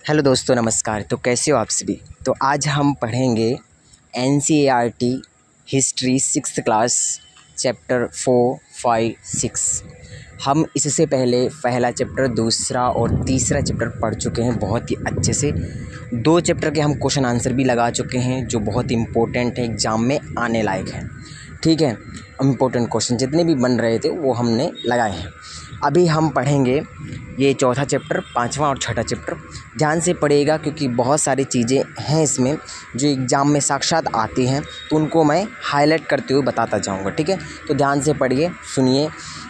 Hello दोस्तों, नमस्कार। तो कैसे हो आप सभी। तो आज हम पढ़ेंगे NCERT history 6th class chapter 4, 5, 6। हम इससे पहले पहला चैप्टर, दूसरा और तीसरा चैप्टर पढ़ चुके हैं बहुत ही अच्छे से। 2 चैप्टर के हम क्वेश्चन आंसर भी लगा चुके हैं जो बहुत इम्पोर्टेंट है, एग्ज़ाम में आने लायक है। ठीक है, इम्पोर्टेंट क्वेश्चन जितने भी बन रहे थे वो हमने लगाए हैं। अभी हम पढ़ेंगे ये चौथा चैप्टर, 5वां और छठा चैप्टर। ध्यान से पढ़िएगा क्योंकि बहुत सारी चीज़ें हैं इसमें जो एग्ज़ाम में साक्षात आती हैं, तो उनको मैं हाईलाइट करते हुए बताता जाऊंगा। ठीक है, तो ध्यान से पढ़िए, सुनिए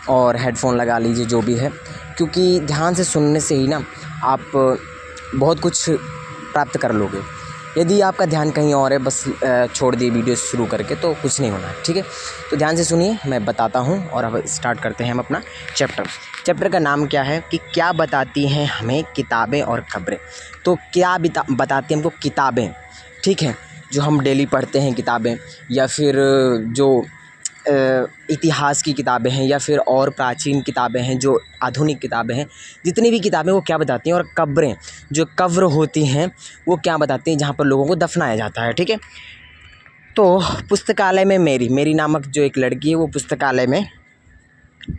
और हेडफोन लगा लीजिए जो भी है, क्योंकि ध्यान से सुनने से ही ना आप बहुत कुछ प्राप्त कर लोगे। यदि आपका ध्यान कहीं और है, बस छोड़ दिए वीडियो शुरू करके, तो कुछ नहीं होना है। ठीक है, तो ध्यान से सुनिए, मैं बताता हूँ और अब स्टार्ट करते हैं हम अपना चैप्टर का नाम क्या है कि क्या बताती हैं हमें किताबें और खबरें। तो क्या बताती हैं हमको किताबें। ठीक है, जो हम डेली पढ़ते हैं किताबें, या फिर जो इतिहास की किताबें हैं, या फिर और प्राचीन किताबें हैं, जो आधुनिक किताबें हैं, जितनी भी किताबें वो क्या बताती हैं। और कब्रें, जो कब्र होती हैं, वो क्या बताती हैं, जहाँ पर लोगों को दफनाया जाता है। ठीक है, तो पुस्तकालय में मेरी नामक जो एक लड़की है वो पुस्तकालय में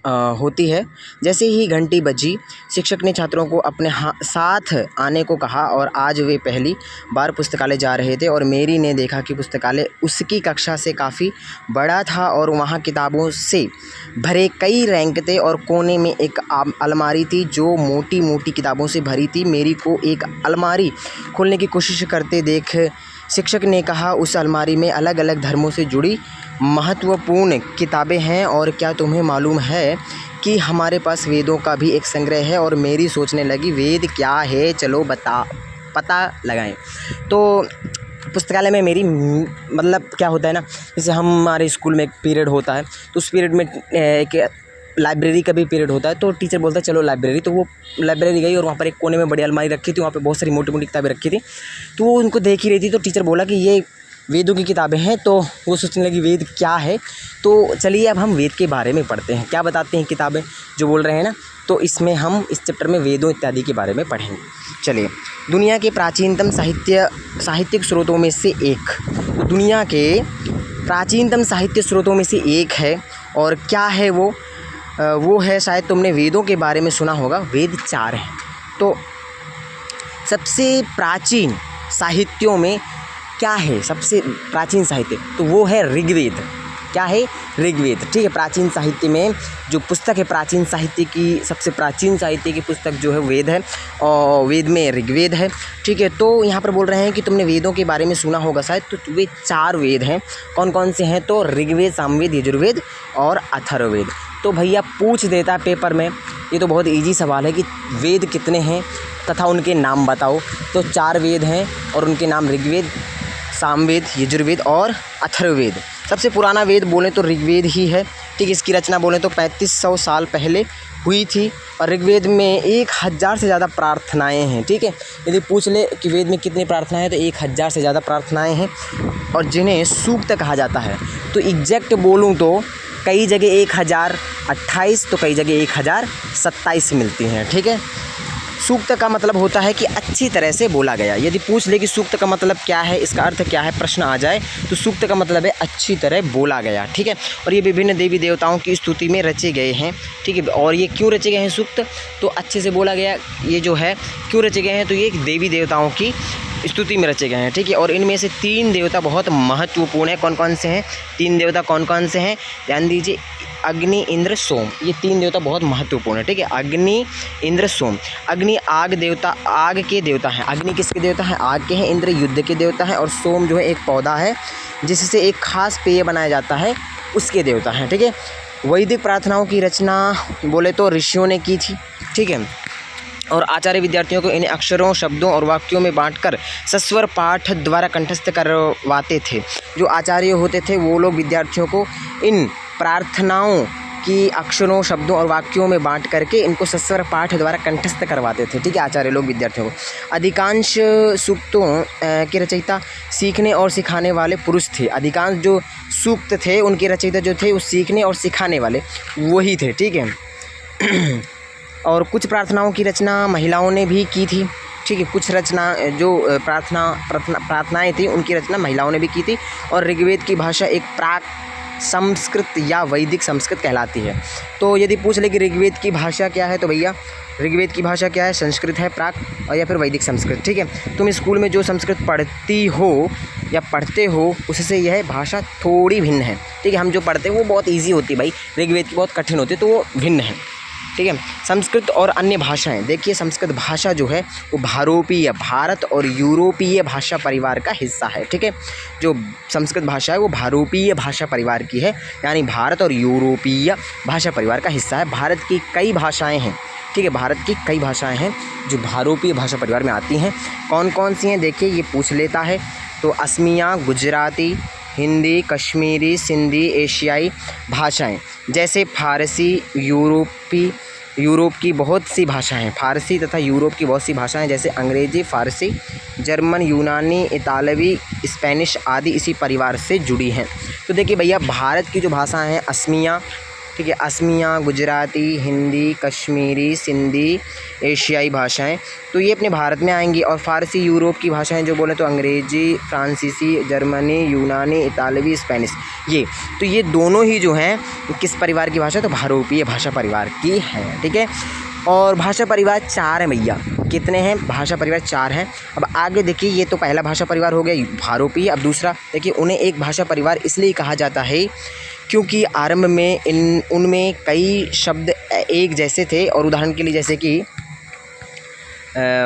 होती है। जैसे ही घंटी बजी, शिक्षक ने छात्रों को अपने साथ आने को कहा और आज वे पहली बार पुस्तकालय जा रहे थे और मेरी ने देखा कि पुस्तकालय उसकी कक्षा से काफ़ी बड़ा था और वहाँ किताबों से भरे कई रैंक थे और कोने में एक अलमारी थी जो मोटी मोटी किताबों से भरी थी। मेरी को एक अलमारी खोलने की कोशिश करते देख शिक्षक ने कहा, उस अलमारी में अलग अलग धर्मों से जुड़ी महत्वपूर्ण किताबें हैं और क्या तुम्हें मालूम है कि हमारे पास वेदों का भी एक संग्रह है। और मेरी सोचने लगी, वेद क्या है, चलो पता लगाएं। तो पुस्तकालय में मेरी मतलब क्या होता है ना, जैसे हमारे स्कूल में एक पीरियड होता है, तो उस पीरियड में एक लाइब्रेरी का भी पीरियड होता है। तो टीचर बोलता है चलो लाइब्रेरी, तो वो लाइब्रेरी गई और वहाँ पर एक कोने में बड़ी अलमारी रखी थी, वहाँ पे बहुत सारी मोटी मोटी किताबें रखी थी। तो वो उनको देख ही रही थी, तो टीचर बोला कि ये वेदों की किताबें हैं। तो वो सोचने लगी वेद क्या है। तो चलिए अब हम वेद के बारे में पढ़ते हैं, क्या बताते हैं किताबें जो बोल रहे हैं ना। तो इसमें हम इस चैप्टर में वेदों इत्यादि के बारे में पढ़ेंगे। चलिए, दुनिया के प्राचीनतम साहित्यिक स्रोतों में से एक, दुनिया के प्राचीनतम साहित्य स्रोतों में से एक है। और क्या है वो है, शायद तुमने वेदों के बारे में सुना होगा, वेद 4 हैं। तो सबसे प्राचीन साहित्यों में क्या है, सबसे प्राचीन साहित्य, तो वो है ऋग्वेद। क्या है, ऋग्वेद। ठीक है, प्राचीन साहित्य में जो पुस्तक है, प्राचीन साहित्य की सबसे प्राचीन साहित्य की पुस्तक जो है वेद है, और वेद में ऋग्वेद है। ठीक है, तो यहाँ पर बोल रहे हैं कि तुमने वेदों के बारे में सुना होगा शायद, तो वे 4 वेद हैं। कौन कौन से हैं, तो ऋग्वेद, सामवेद, यजुर्वेद और अथर्ववेद। तो भैया पूछ देता है पेपर में, ये तो बहुत इजी सवाल है कि वेद कितने हैं तथा उनके नाम बताओ। तो 4 वेद हैं और उनके नाम ऋग्वेद, सामवेद, यजुर्वेद और अथर्ववेद। सबसे पुराना वेद बोलें तो ऋग्वेद ही है। ठीक, इसकी रचना बोलें तो 3500 साल पहले हुई थी और ऋग्वेद में 1000 से ज़्यादा प्रार्थनाएं हैं। ठीक है, यदि पूछ ले कि वेद में कितनी प्रार्थनाएं हैं, तो 1000 से ज़्यादा प्रार्थनाएं हैं और जिन्हें सूक्त कहा जाता है। तो एग्जैक्ट बोलूँ तो कई जगह 1028, तो कई जगह 1027 मिलती हैं। ठीक है, सूक्त का मतलब होता है कि अच्छी तरह से बोला गया। यदि पूछ ले कि सूक्त का मतलब क्या है, इसका अर्थ क्या है, प्रश्न आ जाए, तो सूक्त का मतलब है अच्छी तरह बोला गया। ठीक है, और ये विभिन्न देवी देवताओं की स्तुति में रचे गए हैं। ठीक है, और ये क्यों रचे गए हैं सूक्त, तो अच्छे से बोला गया ये जो है क्यों रचे गए हैं, तो ये देवी देवताओं की स्तुति में रचे गए हैं। ठीक है, और इनमें से 3 देवता बहुत महत्वपूर्ण हैं। कौन कौन से हैं 3 देवता, कौन कौन से हैं, ध्यान दीजिए। अग्नि, इंद्र, सोम, ये 3 देवता बहुत महत्वपूर्ण है। ठीक है, अग्नि, इंद्र, सोम। अग्नि आग देवता, आग के देवता हैं। अग्नि किसके देवता हैं, आग के हैं। इंद्र युद्ध के देवता हैं और सोम जो है एक पौधा है जिससे एक खास पेय बनाया जाता है, उसके देवता हैं। ठीक है, वैदिक प्रार्थनाओं की रचना बोले तो ऋषियों ने की थी। ठीक है, और आचार्य विद्यार्थियों को इन्हें अक्षरों, शब्दों और वाक्यों में बांटकर सस्वर पाठ द्वारा कंठस्थ करवाते थे। जो आचार्य होते थे वो लोग विद्यार्थियों को इन प्रार्थनाओं की अक्षरों, शब्दों और वाक्यों में बांट करके इनको सस्वर पाठ द्वारा कंठस्थ करवाते थे। ठीक है, आचार्य लोग विद्यार्थियों को। अधिकांश सूक्तों के रचयिता सीखने और सिखाने वाले पुरुष थे। अधिकांश जो सूक्त थे उनके रचयिता जो थे वो सीखने और सिखाने वाले वही थे। ठीक है, और कुछ प्रार्थनाओं की रचना महिलाओं ने भी की थी। ठीक है। कुछ रचना जो प्रार्थनाएँ थी उनकी रचना महिलाओं ने भी की थी। और ऋग्वेद की भाषा एक प्राक संस्कृत या वैदिक संस्कृत कहलाती है। तो यदि पूछ ले कि ऋग्वेद की भाषा क्या है, तो भैया ऋग्वेद की भाषा क्या है, संस्कृत है, प्राक और या फिर वैदिक संस्कृत। ठीक है। तुम स्कूल में जो संस्कृत पढ़ती हो या पढ़ते हो उससे यह भाषा थोड़ी भिन्न है। ठीक है। हम जो पढ़ते हैं वो बहुत ईजी होती है भाई, ऋग्वेद की बहुत कठिन होती है, तो वो भिन्न है। ठीक है। संस्कृत और अन्य भाषाएं, देखिए संस्कृत भाषा जो है वो भारोपीय, भारत और यूरोपीय भाषा परिवार का हिस्सा है। ठीक है। जो संस्कृत भाषा है वो भारोपीय भाषा परिवार की है, यानी भारत और यूरोपीय भाषा परिवार का हिस्सा है। भारत की कई भाषाएं हैं। ठीक है। भारत की कई भाषाएं हैं जो भारोपीय भाषा परिवार में आती हैं। कौन कौन सी हैं देखिए, ये पूछ लेता है। तो असमिया, गुजराती, हिंदी, कश्मीरी, सिंधी, एशियाई भाषाएं, जैसे फारसी, यूरोप की बहुत सी भाषाएं हैं। फारसी तथा यूरोप की बहुत सी भाषाएं जैसे अंग्रेजी, फारसी, जर्मन, यूनानी, इतालवी, स्पेनिश आदि इसी परिवार से जुड़ी हैं। तो देखिए भैया, भारत की जो भाषाएं हैं असमिया, ठीक है, असमिया, गुजराती, हिंदी, कश्मीरी, सिंधी, एशियाई भाषाएं, तो ये अपने भारत में आएंगी। और फारसी यूरोप की भाषाएं जो बोले तो अंग्रेजी, फ्रांसीसी, जर्मनी, यूनानी, इतालवी, स्पेनिश, तो ये दोनों ही जो हैं किस परिवार की भाषा, तो भारोपीय भाषा परिवार की है। ठीक है। और भाषा परिवार 4 हैं भैया। कितने हैं? भाषा परिवार 4 हैं। अब आगे देखिए, ये तो पहला भाषा परिवार हो गया भारोपीय। अब दूसरा देखिए, उन्हें एक भाषा परिवार इसलिए कहा जाता है क्योंकि आरंभ में उनमें कई शब्द एक जैसे थे। और उदाहरण के लिए जैसे कि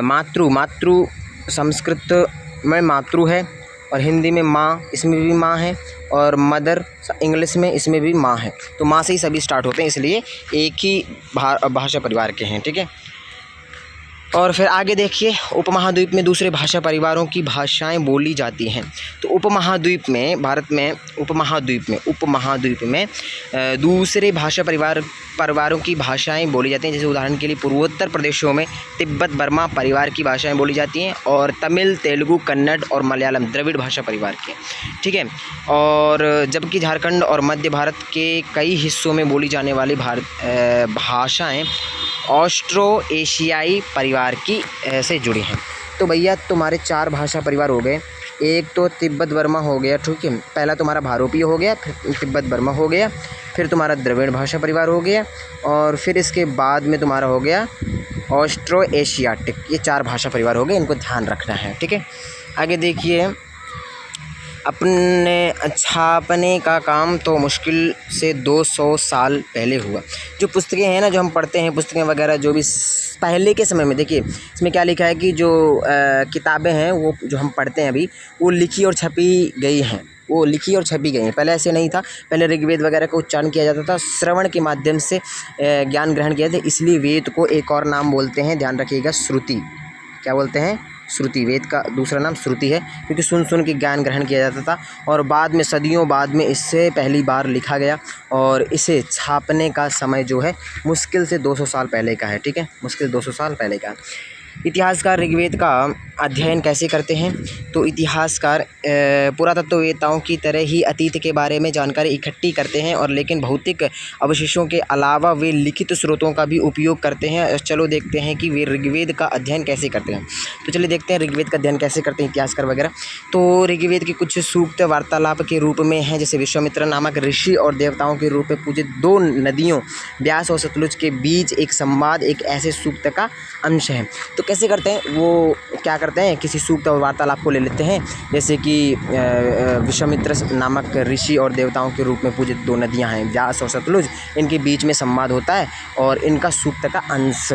मातृ संस्कृत में मातृ है, और हिंदी में माँ, इसमें भी माँ है, और मदर इंग्लिश में इसमें भी माँ है। तो माँ से ही सभी स्टार्ट होते हैं, इसलिए एक ही भाषा परिवार के हैं। ठीक है। और फिर आगे देखिए, उपमहाद्वीप में दूसरे भाषा परिवारों की भाषाएं बोली जाती हैं। तो उपमहाद्वीप में, भारत में उपमहाद्वीप में दूसरे भाषा परिवारों की भाषाएं बोली जाती हैं। जैसे उदाहरण के लिए पूर्वोत्तर प्रदेशों में तिब्बत बर्मा परिवार की भाषाएं बोली जाती हैं, और तमिल, तेलुगु, कन्नड़ और मलयालम द्रविड़ भाषा परिवार के। ठीक है। और जबकि झारखंड और मध्य भारत के कई हिस्सों में बोली जाने वाली भाषाएं ऑस्ट्रो एशियाई परिवार की से जुड़ी हैं। तो भैया तुम्हारे 4 भाषा परिवार हो गए। एक तो तिब्बत बर्मा हो गया, ठीक है, पहला तुम्हारा भारोपीय हो गया, फिर तिब्बत बर्मा हो गया, फिर तुम्हारा द्रविड़ भाषा परिवार हो गया, और फिर इसके बाद में तुम्हारा हो गया ऑस्ट्रो एशियाटिक। ये 4 भाषा परिवार हो गए, इनको ध्यान रखना है। ठीक है। आगे देखिए, अपने छापने का काम तो मुश्किल से 200 साल पहले हुआ। जो पुस्तकें हैं ना, जो हम पढ़ते हैं, पुस्तकें वगैरह जो भी पहले के समय में, देखिए इसमें क्या लिखा है कि जो किताबें हैं वो जो हम पढ़ते हैं अभी, वो लिखी और छपी गई हैं। पहले ऐसे नहीं था। पहले ऋग्वेद वगैरह का उच्चारण किया जाता था, श्रवण के माध्यम से ज्ञान ग्रहण किया जाता, इसलिए वेद को एक और नाम बोलते हैं, ध्यान रखिएगा, श्रुति। क्या बोलते हैं? श्रुति। वेद का दूसरा नाम श्रुति है, क्योंकि सुन के ज्ञान ग्रहण किया जाता था। और बाद में, सदियों बाद में इससे पहली बार लिखा गया, और इसे छापने का समय जो है मुश्किल से 200 साल पहले का है। ठीक है। मुश्किल 200 साल पहले का। इतिहासकार ऋग्वेद का अध्ययन कैसे करते हैं? तो इतिहासकार पुरातत्ववेत्ताओं की तरह ही अतीत के बारे में जानकारी इकट्ठी करते हैं, और लेकिन भौतिक अवशेषों के अलावा वे लिखित स्रोतों का भी उपयोग करते हैं। चलो देखते हैं कि वे ऋग्वेद का अध्ययन कैसे करते हैं। तो चलिए देखते हैं ऋग्वेद का अध्ययन कैसे करते हैं इतिहासकार वगैरह। तो ऋग्वेद के कुछ सूक्त वार्तालाप के रूप में हैं, जैसे विश्वामित्र नामक ऋषि और देवताओं के रूप में पूजित 2 नदियों ब्यास और सतलुज के बीच एक संवाद एक ऐसे सूक्त का अंश है। तो कैसे करते हैं? वो क्या करते हैं, किसी सूक्त और वार्तालाप को ले लेते हैं, जैसे कि विश्वामित्र नामक ऋषि और देवताओं के रूप में पूजित 2 नदियां हैं, व्यास और सतलुज, इनके बीच में संवाद होता है, और इनका सूक्त का अंश,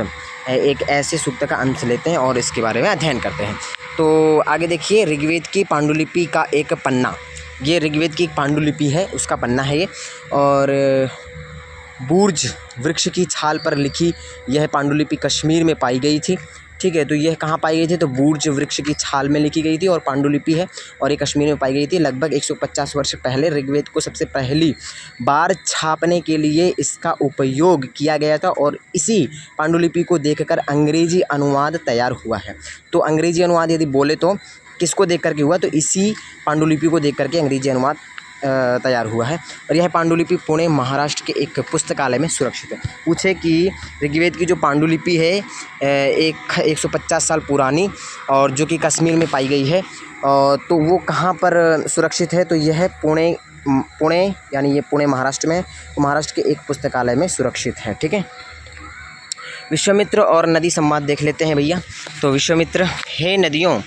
एक ऐसे सूक्त का अंश लेते हैं और इसके बारे में अध्ययन करते हैं। तो आगे देखिए, ऋग्वेद की पांडुलिपि का एक पन्ना, ये ऋग्वेद की एक पांडुलिपि है, उसका पन्ना है ये। और बूर्ज वृक्ष की छाल पर लिखी यह पांडुलिपि कश्मीर में पाई गई थी। ठीक है। तो यह कहाँ पाई गई थी? तो बूर्ज वृक्ष की छाल में लिखी गई थी, और पांडुलिपि है, और ये कश्मीर में पाई गई थी। लगभग 150 वर्ष पहले ऋग्वेद को सबसे पहली बार छापने के लिए इसका उपयोग किया गया था, और इसी पांडुलिपि को देखकर अंग्रेजी अनुवाद तैयार हुआ है। तो अंग्रेजी अनुवाद यदि बोले तो किसको देख करके हुआ? तो इसी पांडुलिपि को देख करके अंग्रेजी अनुवाद तैयार हुआ है और यह पांडुलिपि पुणे महाराष्ट्र के एक पुस्तकालय में सुरक्षित है। पूछे कि ऋग्वेद की जो पांडुलिपि है 150 साल पुरानी और जो कि कश्मीर में पाई गई है, तो वो कहाँ पर सुरक्षित है? तो यह है पुणे यानी ये पुणे महाराष्ट्र में, महाराष्ट्र के एक पुस्तकालय में सुरक्षित है। ठीक है, विश्वामित्र और नदी संवाद देख लेते हैं भैया। तो विश्वामित्र, हे नदियों,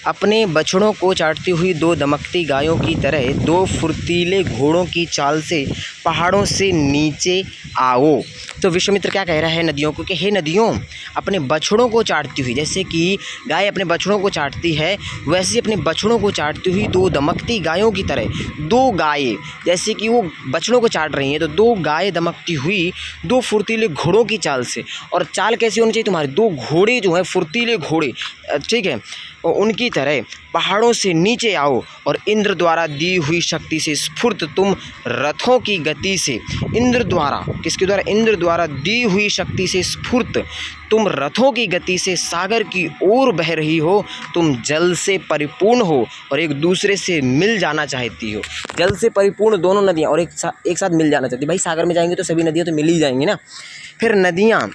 अपने बछड़ों को चाटती हुई दो दमकती गायों की तरह दो फुर्तीले घोड़ों की चाल से पहाड़ों से नीचे आओ। तो विश्वामित्र क्या कह रहा है नदियों को कि हे नदियों, अपने बछड़ों को चाटती हुई, जैसे कि गाय अपने बछड़ों को चाटती है वैसे अपने बछड़ों को चाटती हुई दो दमकती गायों की तरह, दो गायें जैसे कि वो बछड़ों को चाट रही हैं, तो दो गायें दमकती हुई दो फुर्तीले घोड़ों की चाल से। और चाल कैसी होनी चाहिए तुम्हारी? दो घोड़े जो हैं फुर्तीले घोड़े, ठीक है, और उनकी तरह पहाड़ों से नीचे आओ और इंद्र द्वारा दी हुई शक्ति से स्फूर्त तुम रथों की गति से, इंद्र द्वारा, किसके द्वारा? इंद्र द्वारा दी हुई शक्ति से स्फूर्त तुम रथों की गति से सागर की ओर बह रही हो। तुम जल से परिपूर्ण हो और एक दूसरे से मिल जाना चाहती हो। जल से परिपूर्ण दोनों नदियाँ और एक साथ मिल जाना चाहती। भाई सागर में जाएंगे तो सभी नदियाँ तो मिल ही जाएंगी ना। फिर नदियाँ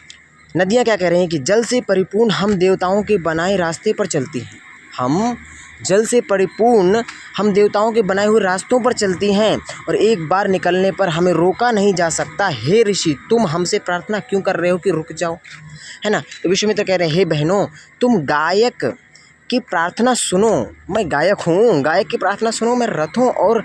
क्या कह रहे हैं कि जल से परिपूर्ण हम देवताओं के बनाए रास्ते पर चलती हैं। हम जल से परिपूर्ण हम देवताओं के बनाए हुए रास्तों पर चलती हैं और एक बार निकलने पर हमें रोका नहीं जा सकता। हे ऋषि, तुम हमसे प्रार्थना क्यों कर रहे हो कि रुक जाओ, है ना? तो विश्वामित्र कह रहे हैं, हे बहनों, तुम गायक की प्रार्थना सुनो। मैं गायक हूँ, गायक की प्रार्थना सुनो। मैं रथों और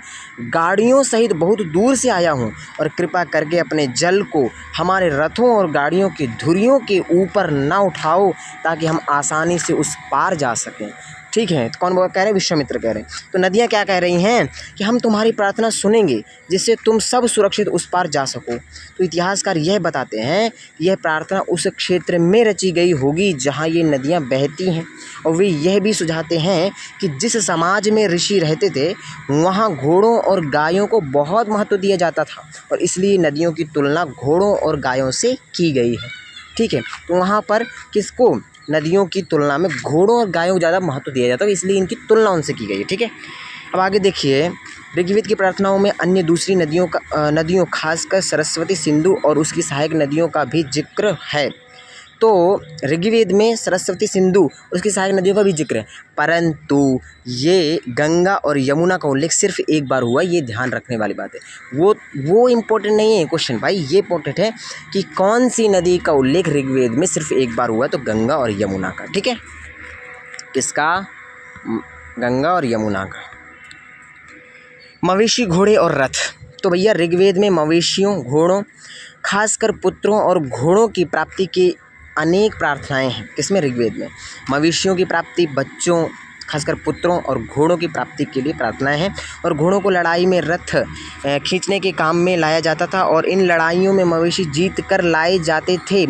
गाड़ियों सहित बहुत दूर से आया हूँ और कृपा करके अपने जल को हमारे रथों और गाड़ियों की धुरियों के ऊपर ना उठाओ ताकि हम आसानी से उस पार जा सकें। ठीक है, तो कौन कह रहे हैं? विश्वामित्र कह रहे हैं। तो नदियाँ क्या कह रही हैं कि हम तुम्हारी प्रार्थना सुनेंगे जिससे तुम सब सुरक्षित उस पार जा सको। तो इतिहासकार यह बताते हैं कि यह प्रार्थना उस क्षेत्र में रची गई होगी जहाँ ये नदियाँ बहती हैं, और वे यह भी सुझाते हैं कि जिस समाज में ऋषि रहते थे वहाँ घोड़ों और गायों को बहुत महत्व दिया जाता था और इसलिए नदियों की तुलना घोड़ों और गायों से की गई है। ठीक है, तो वहाँ पर किसको? नदियों की तुलना में घोड़ों और गायों को ज़्यादा महत्व दिया जाता है, इसलिए इनकी तुलना उनसे की गई है। ठीक है, अब आगे देखिए, ऋग्वेद की प्रार्थनाओं में अन्य दूसरी नदियों खासकर सरस्वती, सिंधु और उसकी सहायक नदियों का भी जिक्र है। तो ऋग्वेद में सरस्वती, सिंधु और उसकी सहायक नदियों का भी जिक्र है, परंतु ये गंगा और यमुना का उल्लेख सिर्फ एक बार हुआ। ये ध्यान रखने वाली बात है। वो इम्पोर्टेंट नहीं है क्वेश्चन भाई, ये इम्पोर्टेंट है कि कौन सी नदी का उल्लेख ऋग्वेद में सिर्फ एक बार हुआ। तो गंगा और यमुना का। ठीक है, किसका? गंगा और यमुना का। मवेशी, घोड़े और रथ। तो भैया ऋग्वेद में मवेशियों, घोड़ों, खासकर पुत्रों और घोड़ों की प्राप्ति की अनेक प्रार्थनाएं हैं। किसमें? ऋग्वेद में। मवेशियों की प्राप्ति, बच्चों, खासकर पुत्रों और घोड़ों की प्राप्ति के लिए प्रार्थनाएं हैं। और घोड़ों को लड़ाई में रथ खींचने के काम में लाया जाता था और इन लड़ाइयों में मवेशी जीत कर लाए जाते थे।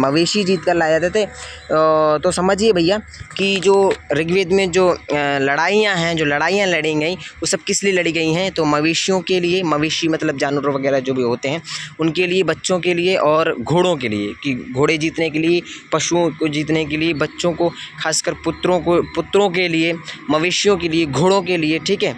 तो समझिए भैया कि जो ऋग्वेद में जो लड़ाइयाँ हैं, जो लड़ाइयाँ लड़ी गई, वो सब किस लिए लड़ी गई हैं? तो मवेशियों के लिए, मवेशी मतलब जानवर वगैरह जो भी होते हैं उनके लिए, बच्चों के लिए और घोड़ों के लिए, कि घोड़े जीतने के लिए, पशुओं को जीतने के लिए, बच्चों को, खासकर पुत्रों के लिए, मवेशियों के लिए, घोड़ों के लिए। ठीक है,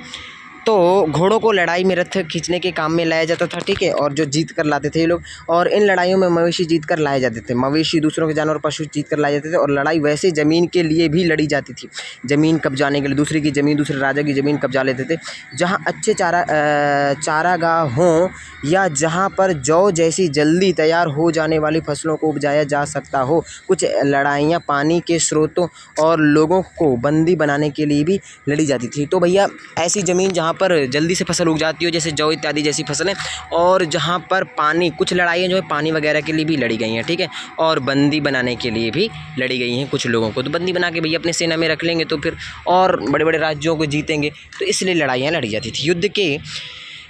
तो घोड़ों को लड़ाई में रथ खींचने के काम में लाया जाता था। ठीक है, और जो जीत कर लाते थे ये लोग, और इन लड़ाइयों में मवेशी जीत कर लाए जाते थे। मवेशी दूसरों के जानवर, पशु जीत कर लाए जाते थे। और लड़ाई वैसे ज़मीन के लिए भी लड़ी जाती थी, ज़मीन कब्जाने के लिए, दूसरे की ज़मीन, दूसरे राजा की ज़मीन कब्जा लेते थे। जहाँ अच्छे चारागाह हों या जहाँ पर जौ जैसी जल्दी तैयार हो जाने वाली फसलों को उपजाया जा सकता हो। कुछ लड़ाइयाँ पानी के स्रोतों और लोगों को बंदी बनाने के लिए भी लड़ी जाती थी। तो भैया ऐसी ज़मीन जहाँ पर जल्दी से फसल उग जाती हो, जैसे जौ इत्यादि जैसी फसलें, और जहाँ पर पानी, कुछ लड़ाइयाँ जो है पानी वगैरह के लिए भी लड़ी गई हैं। ठीक है, और बंदी बनाने के लिए भी लड़ी गई हैं कुछ लोगों को। तो बंदी बना के भैया अपने सेना में रख लेंगे तो फिर और बड़े बड़े राज्यों को जीतेंगे, तो इसलिए लड़ाइयाँ लड़ी जाती थी।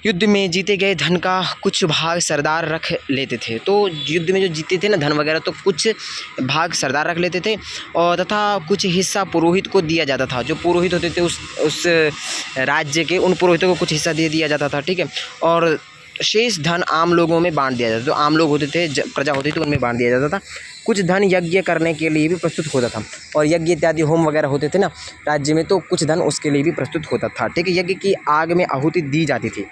युद्ध में जीते गए धन का कुछ भाग सरदार रख लेते थे। तो युद्ध में जो जीते थे ना धन वगैरह, तो कुछ भाग सरदार रख लेते थे और तथा कुछ हिस्सा पुरोहित को दिया जाता था। जो पुरोहित होते थे उस राज्य के, उन पुरोहितों को कुछ हिस्सा दे दिया जाता था। ठीक है, और शेष धन आम लोगों में बांट दिया जाता था। जो आम लोग होते थे, प्रजा होती थी, उनमें बांट दिया जाता था। कुछ धन यज्ञ करने के लिए भी प्रस्तुत होता था। और यज्ञ इत्यादि होम वगैरह होते थे ना राज्य में, तो कुछ धन उसके लिए भी प्रस्तुत होता था। ठीक है, यज्ञ की आग में आहुति दी जाती थी,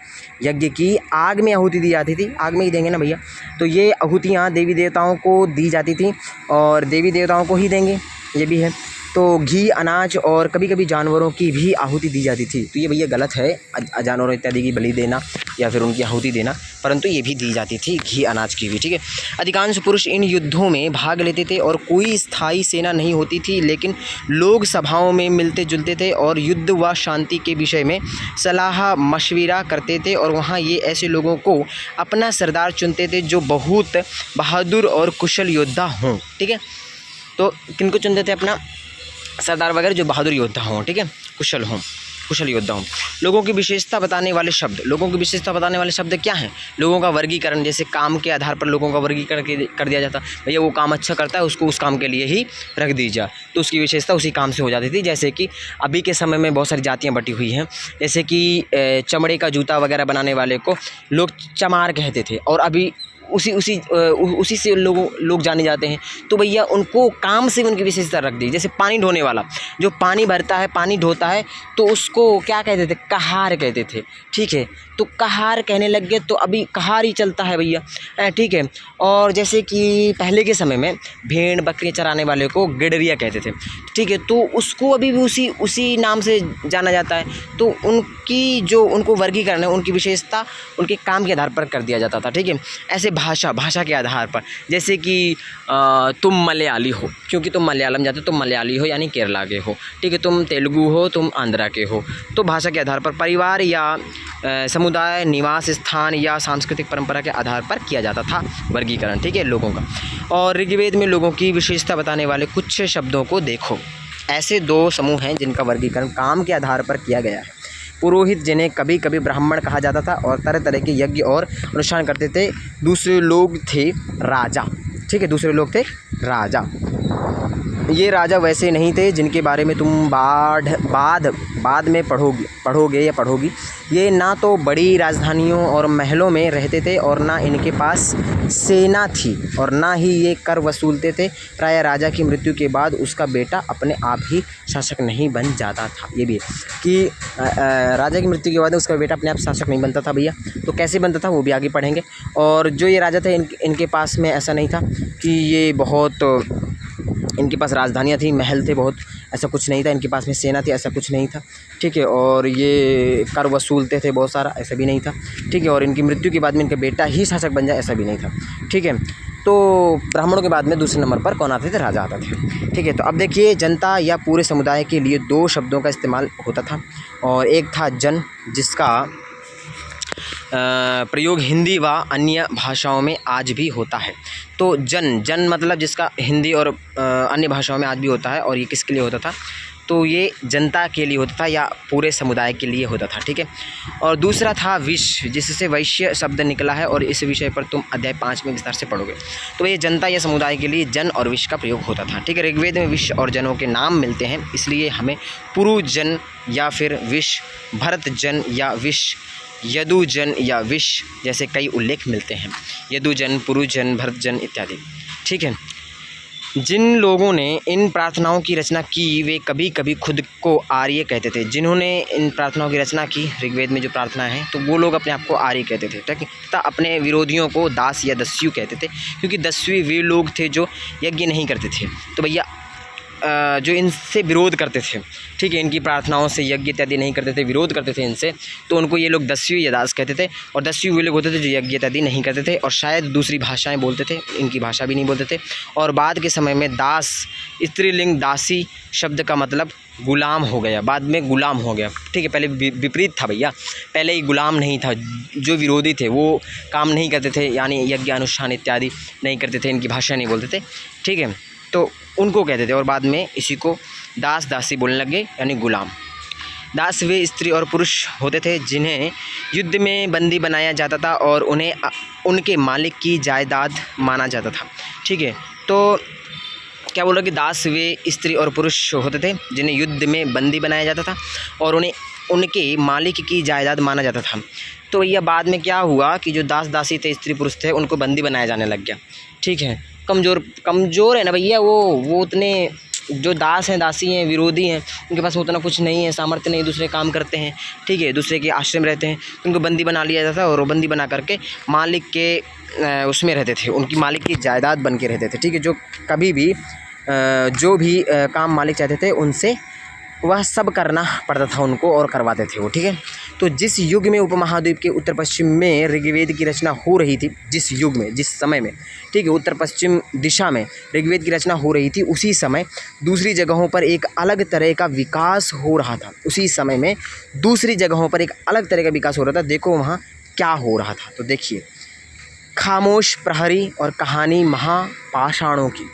यज्ञ की आग में आहुति दी जाती थी, आग में ही देंगे ना भैया, तो ये आहुतियाँ देवी देवताओं को दी जाती थी और देवी देवताओं को ही देंगे, ये भी है। तो घी, अनाज और कभी कभी जानवरों की भी आहुति दी जाती थी। तो ये भैया गलत है जानवरों इत्यादि की बलि देना या फिर उनकी आहुति देना, परंतु ये भी दी जाती थी घी अनाज की भी। ठीक है, अधिकांश पुरुष इन युद्धों में भाग लेते थे और कोई स्थायी सेना नहीं होती थी, लेकिन लोग सभाओं में मिलते जुलते थे और युद्ध व शांति के विषय में सलाह मशविरा करते थे। और वहाँ ये ऐसे लोगों को अपना सरदार चुनते थे जो बहुत बहादुर और कुशल योद्धा हों। ठीक है, तो किनको चुनते थे अपना सरदार वगैरह जो बहादुर योद्धा हों। ठीक है, कुशल योद्धा हों। लोगों की विशेषता बताने वाले शब्द, लोगों की विशेषता बताने वाले शब्द क्या हैं? लोगों का वर्गीकरण, जैसे काम के आधार पर लोगों का वर्गीकरण कर दिया जाता, भैया वो काम अच्छा करता है उसको उस काम के लिए ही रख दीजिए, तो उसकी विशेषता उसी काम से हो जाती थी। जैसे कि अभी के समय में बहुत सारी जातियाँ बटी हुई हैं, जैसे कि चमड़े का जूता वगैरह बनाने वाले को लोग चमार कहते थे, और अभी उसी से लोग जाने जाते हैं। तो भैया उनको काम से उनकी विशेषता रख दी। जैसे पानी ढोने वाला, जो पानी भरता है, पानी ढोता है, तो उसको क्या कहते थे? कहार कहते थे। ठीक है, तो कहार कहने लग गए, तो अभी कहार ही चलता है भैया। ठीक है, और जैसे कि पहले के समय में भेड़ बकरियाँ चराने वाले को गिडरिया कहते थे। ठीक है, तो उसको अभी भी उसी नाम से जाना जाता है। तो उनकी जो उनको वर्गीकरण है, उनकी विशेषता उनके काम के आधार पर कर दिया जाता था। ठीक है, ऐसे भाषा के आधार पर, जैसे कि तुम मलयाली हो, क्योंकि तुम मलयालम जाते हो, तुम मलयाली हो यानी केरला के हो। ठीक है, तुम तेलुगु हो, तुम आंध्रा के हो। तो भाषा के आधार पर, परिवार या समुदाय, निवास स्थान या सांस्कृतिक परंपरा के आधार पर किया जाता था वर्गीकरण। ठीक है, लोगों का। और ऋग्वेद में लोगों की विशेषता बताने वाले कुछ शब्दों को देखो। ऐसे दो समूह हैं जिनका वर्गीकरण काम के आधार पर किया गया है। पुरोहित, जिन्हें कभी कभी ब्राह्मण कहा जाता था और तरह तरह के यज्ञ और अनुष्ठान करते थे। दूसरे लोग थे राजा। ठीक है, दूसरे लोग थे राजा। ये राजा वैसे नहीं थे जिनके बारे में तुम बाद में पढ़ोगी। ये ना तो बड़ी राजधानियों और महलों में रहते थे और ना इनके पास सेना थी और ना ही ये कर वसूलते थे। प्राय राजा की मृत्यु के बाद उसका बेटा अपने आप ही शासक नहीं बन जाता था। ये भी कि राजा की मृत्यु के बाद उसका बेटा अपने आप शासक नहीं बनता था भैया। तो कैसे बनता था वो भी आगे पढ़ेंगे। और जो ये राजा थे इनके पास में ऐसा नहीं था कि ये बहुत इनके पास राजधानियाँ थी, महल थे बहुत, ऐसा कुछ नहीं था। इनके पास में सेना थी, ऐसा कुछ नहीं था। ठीक है, और ये कर वसूलते थे बहुत सारा, ऐसा भी नहीं था। ठीक है, और इनकी मृत्यु के बाद में इनका बेटा ही शासक बन जाए, ऐसा भी नहीं था। ठीक है, तो ब्राह्मणों के बाद में दूसरे नंबर पर कौन आते थे? राजा आते थे। ठीक है, तो अब देखिए, जनता या पूरे समुदाय के लिए दो शब्दों का इस्तेमाल होता था, और एक था जन, जिसका प्रयोग हिंदी व अन्य भाषाओं में आज भी होता है। तो जन मतलब जिसका हिंदी और अन्य भाषाओं में आज भी होता है। और ये किसके लिए होता था? तो ये जनता के लिए होता था या पूरे समुदाय के लिए होता था। ठीक है, और दूसरा था विश्व, जिससे वैश्य शब्द निकला है, और इस विषय पर तुम अध्याय 5 में विस्तार से पढ़ोगे। तो ये जनता या समुदाय के लिए जन और विश्व का प्रयोग होता था। ठीक है, ऋग्वेद में विश्व और जनों के नाम मिलते हैं, इसलिए हमें पुरु जन या फिर विश्व, भरत जन या विश्व, यदुजन या विश्व जैसे कई उल्लेख मिलते हैं। यदुजन, पुरुजन, भरतजन इत्यादि। ठीक है, जिन लोगों ने इन प्रार्थनाओं की रचना की वे कभी कभी खुद को आर्य कहते थे। जिन्होंने इन प्रार्थनाओं की रचना की, ऋग्वेद में जो प्रार्थना है, तो वो लोग अपने आप को आर्य कहते थे। ठीक है, तथा अपने विरोधियों को दास या दस्यु कहते थे, क्योंकि दस्यु वे लोग थे जो यज्ञ नहीं करते थे। तो भैया जो इनसे विरोध करते थे, ठीक है, इनकी प्रार्थनाओं से यज्ञ इत्यादि नहीं करते थे, विरोध करते थे इनसे, तो उनको ये लोग दस्यु या दास कहते थे। और दस्यु वे लोग होते थे जो यज्ञ इत्यादि नहीं करते थे और शायद दूसरी भाषाएं बोलते थे, इनकी भाषा भी नहीं बोलते थे। और बाद के समय में दास, स्त्रीलिंग दासी शब्द का मतलब गुलाम हो गया, बाद में गुलाम हो गया। ठीक है, पहले विपरीत था भैया, पहले ही गुलाम नहीं था। जो विरोधी थे वो काम नहीं करते थे, यानी यज्ञ अनुष्ठान इत्यादि नहीं करते थे, इनकी भाषा नहीं बोलते थे। ठीक है, तो उनको कहते थे, और बाद में इसी को दास दासी बोलने लगे, यानी गुलाम। दास वे स्त्री और पुरुष होते थे जिन्हें युद्ध में बंदी बनाया जाता था और उन्हें उनके मालिक की जायदाद माना जाता था। ठीक है, तो क्या बोल रहा कि दास वे स्त्री और पुरुष होते थे जिन्हें युद्ध में बंदी बनाया जाता था और उन्हें उनके मालिक की जायदाद माना जाता था। तो यह बाद में क्या हुआ कि जो दास दासी थे, स्त्री पुरुष थे, उनको बंदी बनाया जाने लग गया। ठीक है, कमज़ोर है ना भैया, वो उतने जो दास हैं, दासी हैं, विरोधी हैं, उनके पास उतना कुछ नहीं है, सामर्थ्य नहीं, दूसरे काम करते हैं, ठीक है, दूसरे के आश्रय में रहते हैं, उनको बंदी बना लिया जाता है और वो बंदी बना करके मालिक के उसमें रहते थे, उनकी मालिक की जायदाद बन के रहते थे, ठीक है। जो कभी भी जो भी काम मालिक चाहते थे उनसे वह सब करना पड़ता था उनको और करवाते थे वो, ठीक है। तो जिस युग में उपमहाद्वीप के उत्तर पश्चिम में ऋग्वेद की रचना हो रही थी, जिस युग में, जिस समय में, ठीक है, उत्तर पश्चिम दिशा में ऋग्वेद की रचना हो रही थी, उसी समय दूसरी जगहों पर एक अलग तरह का विकास हो रहा था। उसी समय में दूसरी जगहों पर एक अलग तरह का विकास हो रहा था। देखो वहाँ क्या हो रहा था, तो देखिए, खामोश प्रहरी और कहानी महापाषाणों की,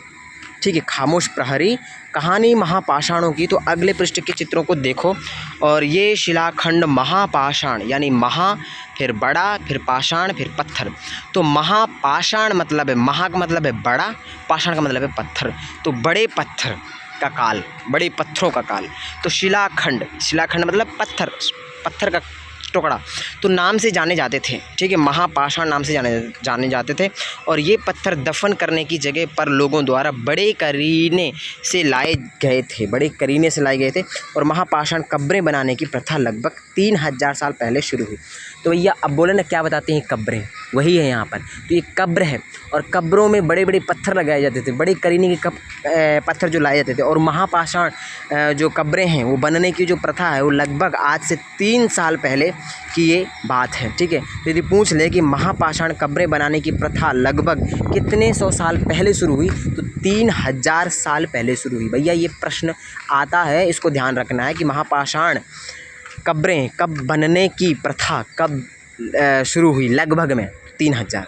ठीक है, खामोश प्रहरी, कहानी महापाषाणों की। तो अगले पृष्ठ के चित्रों को देखो, और ये शिलाखंड महापाषाण, यानी महा फिर बड़ा फिर पाषाण फिर पत्थर। तो महापाषाण मतलब है, महा का मतलब है बड़ा, पाषाण का मतलब है पत्थर। तो बड़े पत्थर का काल, बड़े पत्थरों का काल। तो शिलाखंड, शिलाखंड मतलब पत्थर, पत्थर का टुकड़ा, तो नाम से जाने जाते थे, ठीक है, महापाषाण नाम से जाने जाते थे। और ये पत्थर दफन करने की जगह पर लोगों द्वारा बड़े करीने से लाए गए थे, बड़े करीने से लाए गए थे। और महापाषाण कब्रें बनाने की प्रथा लगभग 3000 साल पहले शुरू हुई। तो भैया अब बोले ना क्या बताते हैं कब्रें, वही है यहाँ पर। तो ये कब्र है, और कब्रों में बड़े बड़े पत्थर लगाए जाते थे, बड़े करीने के पत्थर जो लाए जाते थे। और महापाषाण जो कब्रें हैं वो बनने की जो प्रथा है वो लगभग आज से 3 साल पहले की ये बात है, ठीक है। तो यदि पूछ ले कि महापाषाण कब्रें बनाने की प्रथा लगभग कितने 100 साल पहले शुरू हुई, तो 3000 साल पहले शुरू हुई। भैया ये प्रश्न आता है, इसको ध्यान रखना है कि महापाषाण कब्रें कब बनने की प्रथा कब शुरू हुई, लगभग में 3000,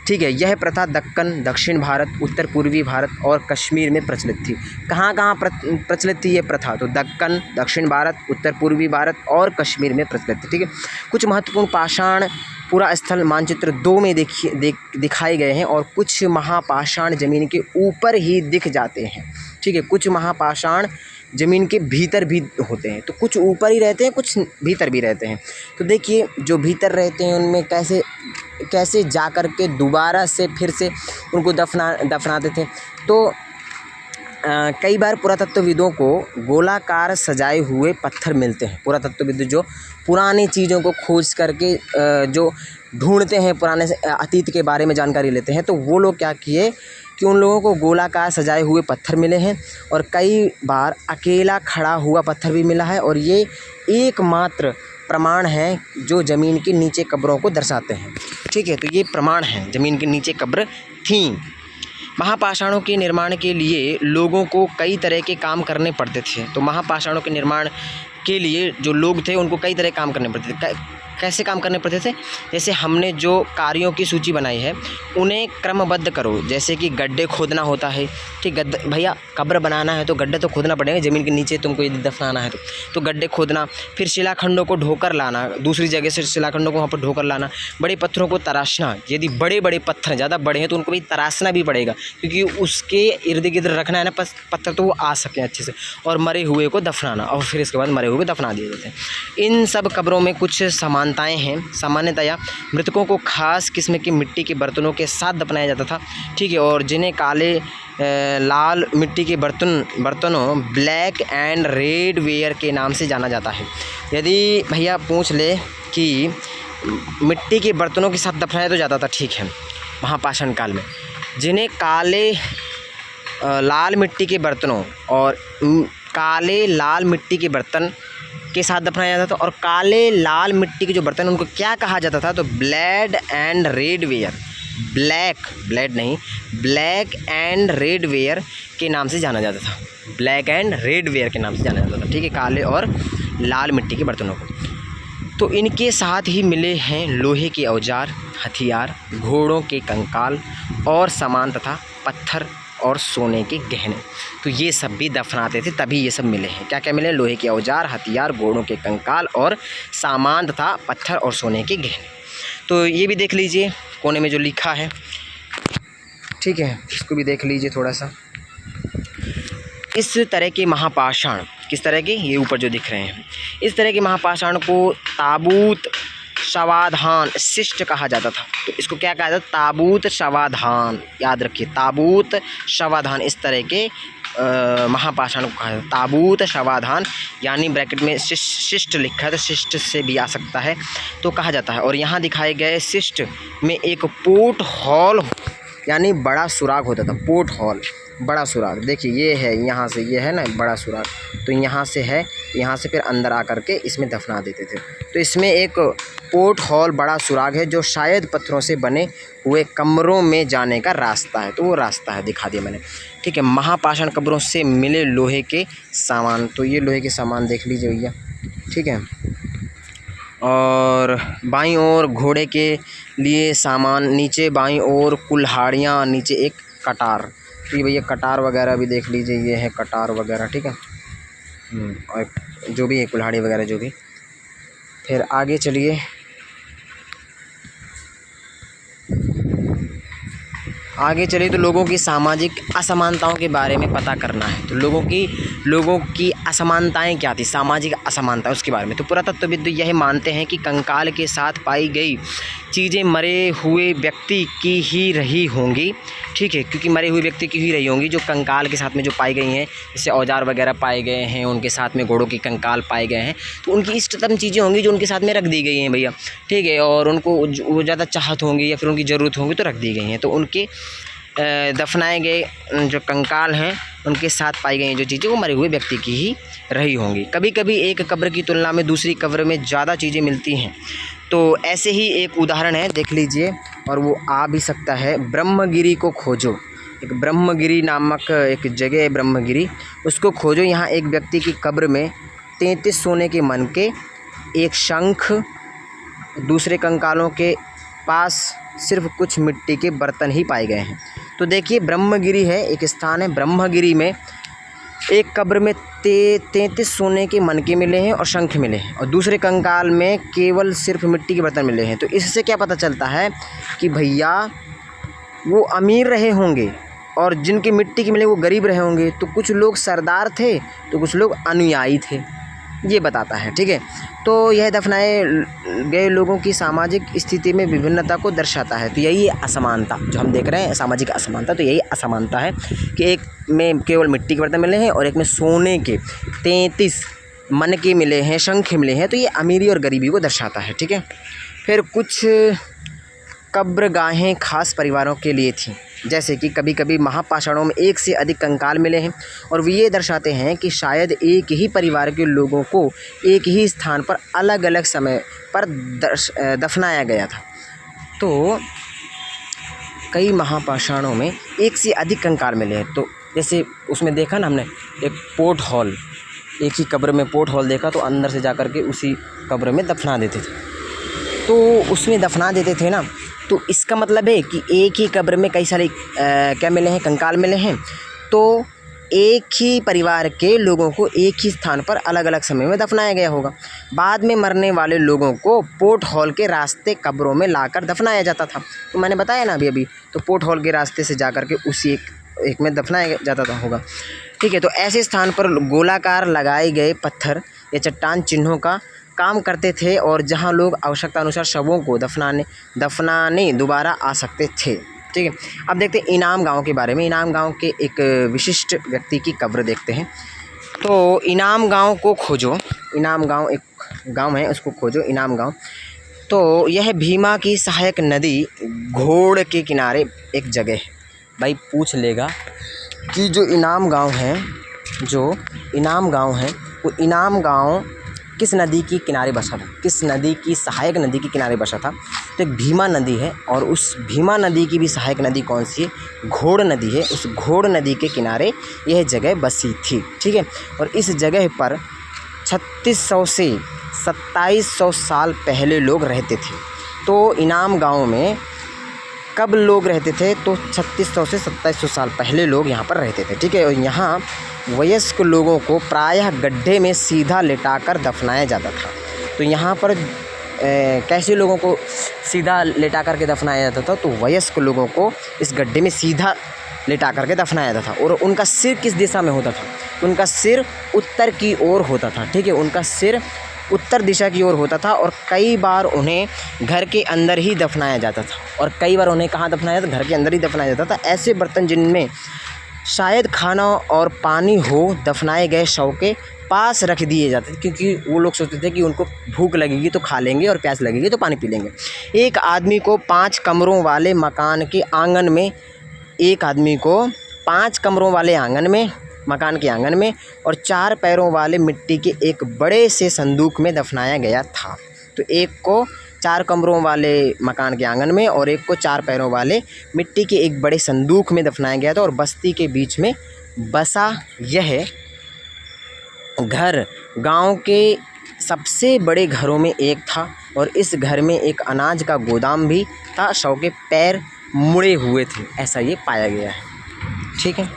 ठीक है। यह प्रथा दक्कन, दक्षिण भारत, उत्तर पूर्वी भारत और कश्मीर में प्रचलित थी। कहाँ कहाँ प्रचलित थी ये प्रथा? तो दक्कन, दक्षिण भारत, उत्तर पूर्वी भारत और कश्मीर में प्रचलित थी, ठीक है। कुछ महत्वपूर्ण पाषाण पूरा स्थल मानचित्र 2 में दिखाए गए हैं, और कुछ महापाषाण जमीन के ऊपर ही दिख जाते हैं, ठीक है। कुछ महापाषाण ज़मीन के भीतर भी होते हैं, तो कुछ ऊपर ही रहते हैं, कुछ भीतर भी रहते हैं। तो देखिए जो भीतर रहते हैं उनमें कैसे जा कर के दोबारा से फिर से उनको दफनाते थे। तो कई बार पुरातत्वविदों को गोलाकार सजाए हुए पत्थर मिलते हैं। पुरातत्वविद जो पुरानी चीज़ों को खोज करके जो ढूंढते हैं, पुराने अतीत के बारे में जानकारी लेते हैं, तो वो लोग क्या किए कि उन लोगों को गोलाकार सजाए हुए पत्थर मिले हैं, और कई बार अकेला खड़ा हुआ पत्थर भी मिला है। और ये एकमात्र प्रमाण है जो ज़मीन के नीचे कब्रों को दर्शाते हैं, ठीक है। तो ये प्रमाण है, ज़मीन के नीचे कब्र थीं। महापाषाणों के निर्माण के लिए लोगों को कई तरह के काम करने पड़ते थे। तो महापाषाणों के निर्माण के लिए जो लोग थे उनको कई तरह काम करने पड़ते थे। कैसे काम करने पड़ते थे? जैसे हमने जो कार्यों की सूची बनाई है उन्हें क्रमबद्ध करो। जैसे कि गड्ढे खोदना होता है, ठीक, भैया कब्र बनाना है तो गड्ढे तो खोदना पड़ेगा, ज़मीन के नीचे तुमको यदि दफनाना है तो गड्ढे खोदना। फिर शिलाखंडों को ढोकर लाना, दूसरी जगह से शिलाखंडों को वहाँ पर ढोकर लाना। बड़े पत्थरों को तराशना, यदि बड़े बड़े पत्थर ज़्यादा बड़े हैं तो उनको भी तराशना भी पड़ेगा, क्योंकि उसके इर्द गिर्द रखना है ना पत्थर, तो वो आ सकें अच्छे से। और मरे हुए को दफनाना, और फिर इसके बाद मरे हुए दफना दिए जाते हैं। इन सब कब्रों में कुछ समानताएं हैं। सामान्यतया मृतकों को खास किस्म की मिट्टी के बर्तनों के साथ दफनाया जाता था, ठीक है, और जिन्हें काले लाल मिट्टी के बर्तनों ब्लैक एंड रेड वेयर के नाम से जाना जाता है। यदि भैया पूछ ले कि मिट्टी के बर्तनों के साथ दफनाया तो जाता था, ठीक है, महापाषाण काल में, जिन्हें काले लाल मिट्टी के बर्तनों और काले लाल मिट्टी के बर्तन के साथ दफनाया जाता था। और काले लाल मिट्टी के जो बर्तन उनको क्या कहा जाता था? तो black and red ware, black and red ware के नाम से जाना जाता था, ब्लैक एंड रेड वेयर के नाम से जाना जाता था, ठीक है, काले और लाल मिट्टी के बर्तनों को। तो इनके साथ ही मिले हैं लोहे के औजार, हथियार, घोड़ों के कंकाल और सामान तथा पत्थर और सोने के गहने। तो ये सब भी दफनाते थे, तभी ये सब मिले हैं। क्या क्या मिले? लोहे के औजार, हथियार, घोड़ों के कंकाल और सामान तथा पत्थर और सोने के गहने। तो ये भी देख लीजिए कोने में जो लिखा है, ठीक है, इसको भी देख लीजिए थोड़ा सा। इस तरह के महापाषाण, किस तरह के? ये ऊपर जो दिख रहे हैं, इस तरह के महापाषाण को ताबूत शवाधान शिष्ट कहा जाता था। तो इसको क्या कहा जाता? ताबूत शवाधान। याद रखिए, ताबूत शवाधान, इस तरह के महापाषाण को कहा जाता है ताबूत शवाधान, यानी ब्रैकेट में शिष्ट लिखा है तो शिष्ट से भी आ सकता है, तो कहा जाता है। और यहाँ दिखाए गए शिष्ट में एक पोर्ट हॉल यानी बड़ा सुराग होता था। पोर्ट हॉल, बड़ा सुराग, देखिए ये है, यहाँ से ये है ना बड़ा सुराग, तो यहाँ से है, यहाँ से फिर अंदर आकर के इसमें दफना देते थे। तो इसमें एक पोर्ट हॉल, बड़ा सुराग है जो शायद पत्थरों से बने हुए कमरों में जाने का रास्ता है। तो वो रास्ता है, दिखा दिया मैंने, ठीक है। महापाषाण कब्रों से मिले लोहे के सामान, तो ये लोहे के सामान देख लीजिए भैया, ठीक है। और बाईं ओर घोड़े के लिए सामान, नीचे बाईं ओर कुल्हाड़ियाँ, नीचे एक कटार, तो ये भैया कटार वगैरह भी देख लीजिए, ये है कटार वगैरह, ठीक है। और जो भी है कुल्हाड़ी वगैरह जो भी। फिर आगे चलिए, तो लोगों की सामाजिक असमानताओं के बारे में पता करना है। तो लोगों की असमानताएं क्या थी, सामाजिक असमानता, उसके बारे में। तो पुरातत्वविद यह मानते हैं कि कंकाल के साथ पाई गई चीज़ें मरे हुए व्यक्ति की ही रही होंगी, ठीक है, क्योंकि मरे हुए व्यक्ति की ही रही होंगी। जो कंकाल के साथ में जो पाई गई हैं, जैसे औजार वगैरह पाए गए हैं, उनके साथ में घोड़ों के कंकाल पाए गए हैं, तो उनकी इष्टतम चीज़ें होंगी जो उनके साथ में रख दी गई हैं भैया, ठीक है। और उनको वो ज़्यादा चाहत होंगी या फिर उनकी ज़रूरत होंगी तो रख दी गई हैं। तो उनके दफनाए गए जो कंकाल हैं, उनके साथ पाई गई जो चीज़ें वो मरे हुए व्यक्ति की ही रही होंगी। कभी कभी एक कब्र की तुलना में दूसरी कब्र में ज़्यादा चीज़ें मिलती हैं। तो ऐसे ही एक उदाहरण है, देख लीजिए, और वो आ भी सकता है। ब्रह्मगिरी को खोजो, एक ब्रह्मगिरी नामक एक जगह है ब्रह्मगिरी, उसको खोजो। यहाँ एक व्यक्ति की कब्र में 33 सोने के मनके, एक शंख, दूसरे कंकालों के पास सिर्फ कुछ मिट्टी के बर्तन ही पाए गए हैं। तो देखिए, ब्रह्मगिरी है, एक स्थान है, ब्रह्मगिरी में एक कब्र में 33 सोने के मनके मिले हैं और शंख मिले हैं, और दूसरे कंकाल में केवल सिर्फ मिट्टी के बर्तन मिले हैं। तो इससे क्या पता चलता है कि भैया वो अमीर रहे होंगे, और जिनके मिट्टी के मिले वो गरीब रहे होंगे। तो कुछ लोग सरदार थे तो कुछ लोग अनुयायी थे, ये बताता है, ठीक है। तो यह दफनाए गए लोगों की सामाजिक स्थिति में विभिन्नता को दर्शाता है। तो यही असमानता जो हम देख रहे हैं, सामाजिक असमानता, तो यही असमानता है कि एक में केवल मिट्टी के बर्तन मिले हैं और एक में सोने के 33 मनके मिले हैं, शंख मिले हैं। तो ये अमीरी और गरीबी को दर्शाता है, ठीक है। फिर कुछ कब्रगाहें खास परिवारों के लिए थीं, जैसे कि कभी कभी महापाषाणों में एक से अधिक कंकाल मिले हैं, और वो ये दर्शाते हैं कि शायद एक ही परिवार के लोगों को एक ही स्थान पर अलग अलग समय पर दफनाया गया था। तो कई महापाषाणों में एक से अधिक कंकाल मिले हैं। तो जैसे उसमें देखा ना हमने, एक पोर्ट हॉल, एक ही कब्र में पोर्ट हॉल देखा, तो अंदर से जा कर के उसी कब्र में दफना देते थे। तो उसमें दफना देते थे ना, तो इसका मतलब है कि एक ही कब्र में कई सारे क्या मिले हैं, कंकाल मिले हैं। तो एक ही परिवार के लोगों को एक ही स्थान पर अलग अलग समय में दफनाया गया होगा। बाद में मरने वाले लोगों को पोर्ट हॉल के रास्ते कब्रों में लाकर दफनाया जाता था। तो मैंने बताया ना अभी, तो पोर्ट हॉल के रास्ते से जा कर के उसी एक में दफनाया जाता था होगा, ठीक है। तो ऐसे स्थान पर गोलाकार लगाए गए पत्थर या चट्टान चिन्हों का काम करते थे, और जहां लोग आवश्यकता अनुसार शवों को दफनाने दोबारा आ सकते थे, ठीक है। अब देखते हैं इनाम गांव के बारे में। इनाम गांव के एक विशिष्ट व्यक्ति की कब्र देखते हैं। तो इनाम गांव को खोजो, इनाम गांव एक गांव है, उसको खोजो, इनाम गांव। तो यह भीमा की सहायक नदी घोड़ के किनारे एक जगह है। भाई पूछ लेगा कि जो इनाम गांव है, वो इनाम गांव किस नदी के किनारे बसा था, किस नदी की सहायक नदी के किनारे बसा था। तो एक भीमा नदी है, और उस भीमा नदी की भी सहायक नदी कौन सी है, घोड़ नदी है। उस घोड़ नदी के किनारे यह जगह बसी थी, ठीक है। और इस जगह पर 3600 से 2700 साल पहले लोग रहते थे। तो इनाम गांव में कब लोग रहते थे, तो 3600 से 2700 साल पहले लोग यहाँ पर रहते थे, ठीक है। और यहाँ वयस्क लोगों को प्रायः गड्ढे में सीधा लेटाकर दफनाया जाता था। तो यहाँ पर कैसे लोगों को सीधा लेटा करके दफनाया जाता था, तो वयस्क लोगों को इस गड्ढे में सीधा लेटा करके दफनाया जाता था। और उनका सिर किस दिशा में होता था, उनका सिर उत्तर की ओर होता था, ठीक है। उनका सिर उत्तर दिशा की ओर होता था और कई बार उन्हें घर के अंदर ही दफनाया जाता था। और कई बार उन्हें कहाँ दफनाया जाता? घर के अंदर ही दफनाया जाता था। ऐसे बर्तन जिनमें शायद खाना और पानी हो, दफनाए गए शव के पास रख दिए जाते थे, क्योंकि वो लोग सोचते थे कि उनको भूख लगेगी तो खा लेंगे और प्यास लगेगी तो पानी पी लेंगे। एक आदमी को 5 कमरों वाले मकान के आंगन में एक आदमी को 5 कमरों वाले मकान के आंगन में और 4 पैरों वाले मिट्टी के एक बड़े से संदूक में दफनाया गया था। तो एक को 4 कमरों वाले मकान के आंगन में और एक को 4 पैरों वाले मिट्टी के एक बड़े संदूक में दफनाया गया था। और बस्ती के बीच में बसा यह घर गांव के सबसे बड़े घरों में एक था और इस घर में एक अनाज का गोदाम भी था। शव के पैर मुड़े हुए थे, ऐसा ये पाया गया है। ठीक है,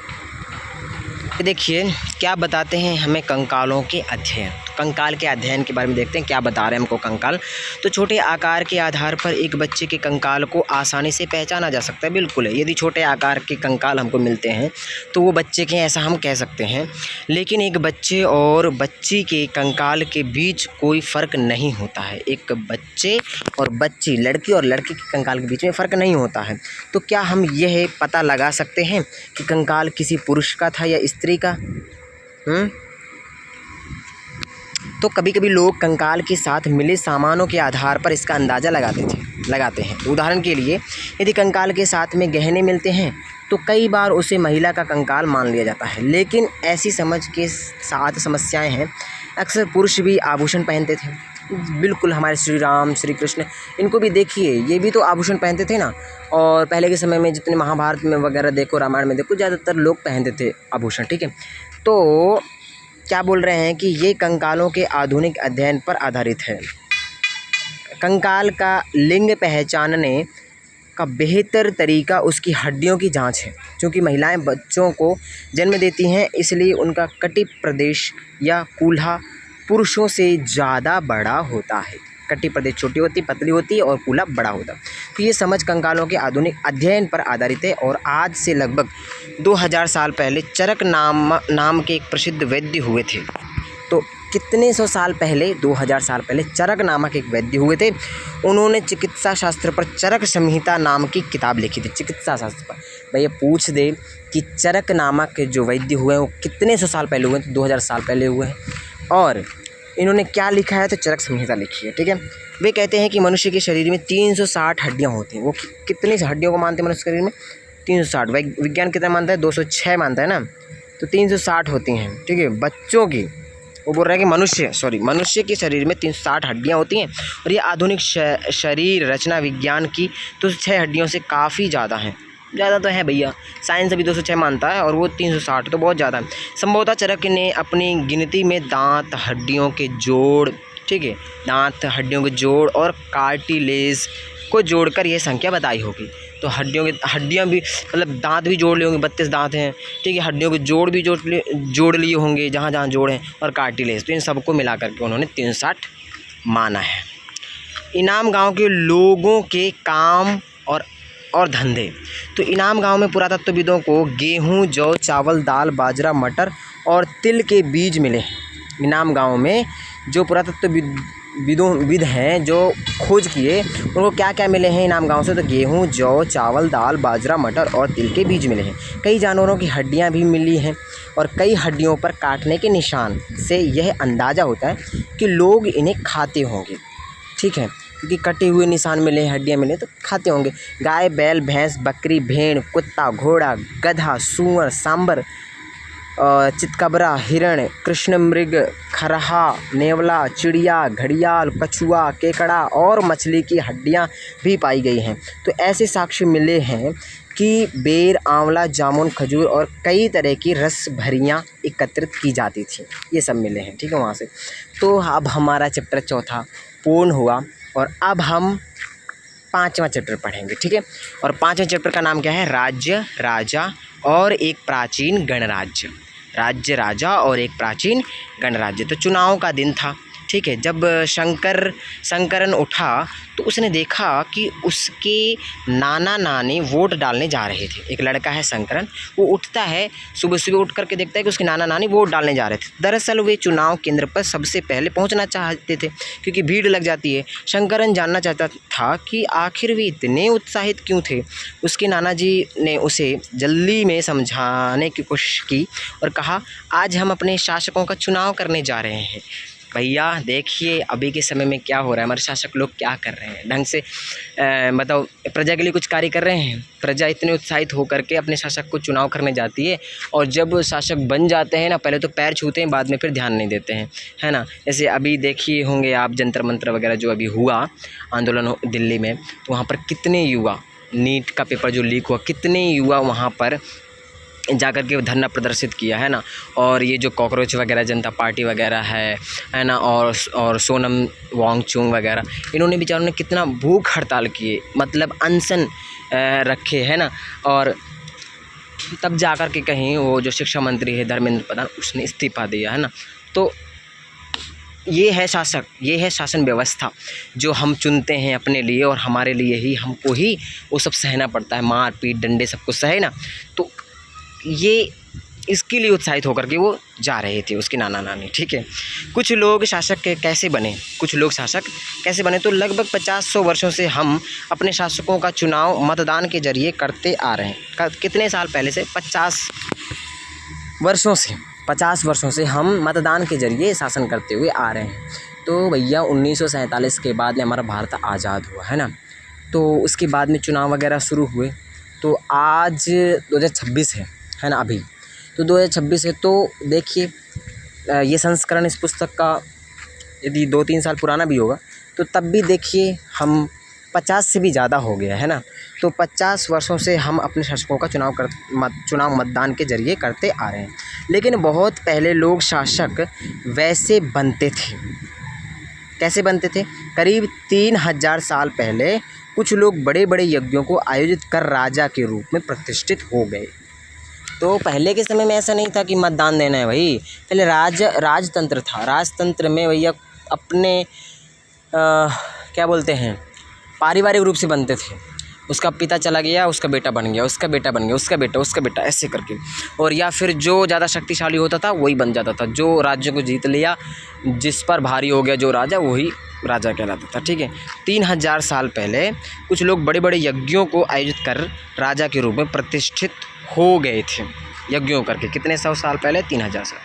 देखिए क्या बताते हैं हमें कंकालों के अध्ययन। कंकाल के अध्ययन के बारे में देखते हैं क्या बता रहे हैं हमको कंकाल। तो छोटे आकार के आधार पर एक बच्चे के कंकाल को आसानी से पहचाना जा सकता है। बिल्कुल है, यदि छोटे आकार के कंकाल हमको मिलते हैं तो वो बच्चे के, ऐसा हम कह सकते हैं। लेकिन एक बच्चे और बच्ची के कंकाल के बीच कोई फ़र्क नहीं होता है। एक बच्चे और बच्ची, लड़की और लड़के के कंकाल के बीच में फ़र्क नहीं होता है। तो क्या हम यह पता लगा सकते हैं कि कंकाल किसी पुरुष का था या स्त्री का? तो कभी कभी लोग कंकाल के साथ मिले सामानों के आधार पर इसका अंदाज़ा लगाते हैं। उदाहरण के लिए यदि कंकाल के साथ में गहने मिलते हैं तो कई बार उसे महिला का कंकाल मान लिया जाता है। लेकिन ऐसी समझ के साथ समस्याएं हैं। अक्सर पुरुष भी आभूषण पहनते थे। बिल्कुल, हमारे श्री राम, श्री कृष्ण, इनको भी देखिए, ये भी तो आभूषण पहनते थे ना। और पहले के समय में जितने महाभारत में वगैरह देखो, रामायण में देखो, ज़्यादातर लोग पहनते थे आभूषण। ठीक है, तो क्या बोल रहे हैं कि ये कंकालों के आधुनिक अध्ययन पर आधारित है। कंकाल का लिंग पहचानने का बेहतर तरीका उसकी हड्डियों की जांच है। क्योंकि महिलाएं बच्चों को जन्म देती हैं, इसलिए उनका कटी प्रदेश या कूल्हा पुरुषों से ज़्यादा बड़ा होता है। कटी प्रदेश छोटी होती, पतली होती है और कूल्हा बड़ा होता है। तो ये समझ कंकालों के आधुनिक अध्ययन पर आधारित है। और आज से लगभग 2000 साल पहले चरक नाम के एक प्रसिद्ध वैद्य हुए थे। तो कितने सौ साल पहले, 2000 साल पहले चरक नामक एक वैद्य हुए थे। उन्होंने चिकित्सा शास्त्र पर चरक संहिता नाम की किताब लिखी थी। चिकित्सा शास्त्र पर भैया पूछ दे कि चरक नामक जो वैद्य हुए हैं वो कितने सौ साल पहले हुए हैं? तो 2000 साल पहले हुए हैं। और इन्होंने क्या लिखा है? तो चरक संहिता लिखी है। ठीक है, वे कहते हैं कि मनुष्य के शरीर में 360 हड्डियाँ होती हैं। वो कितनी हड्डियों को मानते हैं मनुष्य के शरीर में? 360। विज्ञान कितना मानता है? 206 मानता है ना। तो 360 होती हैं। ठीक है, बच्चों की, वो बोल रहा है कि मनुष्य के शरीर में 360 हड्डियाँ होती हैं। और ये आधुनिक शरीर रचना विज्ञान की 206 हड्डियों से काफ़ी ज़्यादा हैं। ज़्यादा तो है भैया, साइंस अभी 206 मानता है और वो 360, तो बहुत ज़्यादा है। संभवतः चरक ने अपनी गिनती में दांत, हड्डियों के जोड़, ठीक है, दांत, हड्डियों के जोड़ और कार्टिलेज को जोड़कर यह संख्या बताई होगी। तो हड्डियाँ भी, मतलब दांत भी जोड़ लिए होंगे, 32 दांत हैं। ठीक है, हड्डियों के जोड़ भी जोड़ लिए होंगे जहाँ जहाँ जोड़ हैं, और कार्टिलेज, तो इन सबको मिला करके उन्होंने 360 माना है। इनाम गाँव के लोगों के काम और धंधे। तो इनाम गांव में पुरातत्वविदों को गेहूं, जौ, चावल, दाल, बाजरा, मटर और तिल के बीज मिले हैं। इनाम गांव में जो पुरातत्वविद हैं जो खोज किए, उनको क्या क्या मिले हैं इनाम गांव से? तो गेहूं, जौ, चावल, दाल, बाजरा, मटर और तिल के बीज मिले हैं। कई जानवरों की हड्डियां भी मिली हैं और कई हड्डियों पर काटने के निशान से यह अंदाज़ा होता है कि लोग इन्हें खाते होंगे। ठीक है, क्योंकि कटे हुए निशान मिले, हड्डियाँ मिले तो खाते होंगे। गाय, बैल, भैंस, बकरी, भेड़, कुत्ता, घोड़ा, गधा, सूअर, सांबर, चितकबरा, हिरण, कृष्ण मृग, खरहा, नेवला, चिड़िया, घड़ियाल, कछुआ, केकड़ा और मछली की हड्डियाँ भी पाई गई हैं। तो ऐसे साक्ष्य मिले हैं कि बेर, आंवला, जामुन, खजूर और कई तरह की रस भरियाँ एकत्रित की जाती थी। ये सब मिले हैं। ठीक है, वहाँ से। तो अब हमारा चैप्टर 4 पूर्ण हुआ और अब हम 5वां चैप्टर पढ़ेंगे। ठीक है, और 5वें चैप्टर का नाम क्या है? राज्य, राजा और एक प्राचीन गणराज्य। राज्य, राजा और एक प्राचीन गणराज्य। तो चुनाव का दिन था। ठीक है। जब शंकरन उठा तो उसने देखा कि उसके नाना नानी वोट डालने जा रहे थे। एक लड़का है शंकरन, वो उठता है, सुबह सुबह उठ करके देखता है कि उसके नाना नानी वोट डालने जा रहे थे। दरअसल वे चुनाव केंद्र पर सबसे पहले पहुंचना चाहते थे क्योंकि भीड़ लग जाती है। शंकरन जानना चाहता था कि आखिर वे इतने उत्साहित क्यों थे। उसके नाना जी ने उसे जल्दी में समझाने की कोशिश की और कहा, आज हम अपने शासकों का चुनाव करने जा रहे हैं। भैया देखिए अभी के समय में क्या हो रहा है, हमारे शासक लोग क्या कर रहे हैं, ढंग से मतलब प्रजा के लिए कुछ कार्य कर रहे हैं। प्रजा इतने उत्साहित होकर के अपने शासक को चुनाव करने जाती है और जब शासक बन जाते हैं ना, पहले तो पैर छूते हैं, बाद में फिर ध्यान नहीं देते हैं, है ना। जैसे अभी देखिए होंगे आप जंतर मंतर वगैरह जो अभी हुआ आंदोलन दिल्ली में, तो वहाँ पर कितने युवा, नीट का पेपर जो लीक हुआ, कितने युवा वहाँ पर जाकर के धरना प्रदर्शित किया, है ना। और ये जो कॉकरोच वगैरह जनता पार्टी वगैरह है ना, और सोनम वांगचुक वगैरह, इन्होंने बेचारों ने कितना भूख हड़ताल किए, मतलब अनशन रखे, है ना। और तब जाकर के कहीं वो जो शिक्षा मंत्री है धर्मेंद्र प्रधान, उसने इस्तीफा दिया, है ना। तो ये है शासक, ये है शासन व्यवस्था जो हम चुनते हैं अपने लिए, और हमारे लिए ही, हमको ही वो सब सहना पड़ता है, मार पीट डंडे सब कुछ सहे ना। तो ये इसके लिए उत्साहित होकर के वो जा रहे थे उसके नाना नानी, ठीक है। कुछ लोग शासक कैसे बने, कुछ लोग शासक कैसे बने, तो लगभग 50-100 वर्षों से हम अपने शासकों का चुनाव मतदान के जरिए करते आ रहे हैं। कितने साल पहले से? 50 वर्षों से हम मतदान के जरिए शासन करते हुए आ रहे हैं। तो भैया 1947 के बाद में हमारा भारत आज़ाद हुआ, है ना। तो उसके बाद में चुनाव वगैरह शुरू हुए। तो आज 2026 है ना अभी, तो 2026 है। तो देखिए ये संस्करण इस पुस्तक का यदि 2-3 साल पुराना भी होगा तो तब भी देखिए हम 50 से भी ज़्यादा हो गया, है ना। तो 50 वर्षों से हम अपने शासकों का चुनाव मतदान के जरिए करते आ रहे हैं। लेकिन बहुत पहले लोग शासक वैसे बनते थे। कैसे बनते थे? करीब 3000 साल पहले कुछ लोग बड़े बड़े यज्ञों को आयोजित कर राजा के रूप में प्रतिष्ठित हो गए। तो पहले के समय में ऐसा नहीं था कि मतदान देना है भाई, पहले राजतंत्र था। राजतंत्र में भैया अपने क्या बोलते हैं, पारिवारिक रूप से बनते थे। उसका पिता चला गया, उसका बेटा बन गया, उसका बेटा बन गया, उसका बेटा ऐसे करके। और या फिर जो ज़्यादा शक्तिशाली होता था वही बन जाता था, जो राज्य को जीत लिया, जिस पर भारी हो गया जो राजा, वही राजा कहलाता था, ठीक है। 3000 साल पहले कुछ लोग बड़े बड़े यज्ञों को आयोजित कर राजा के रूप में प्रतिष्ठित हो गए थे, यज्ञों करके। कितने 100 साल पहले? 3000 साल।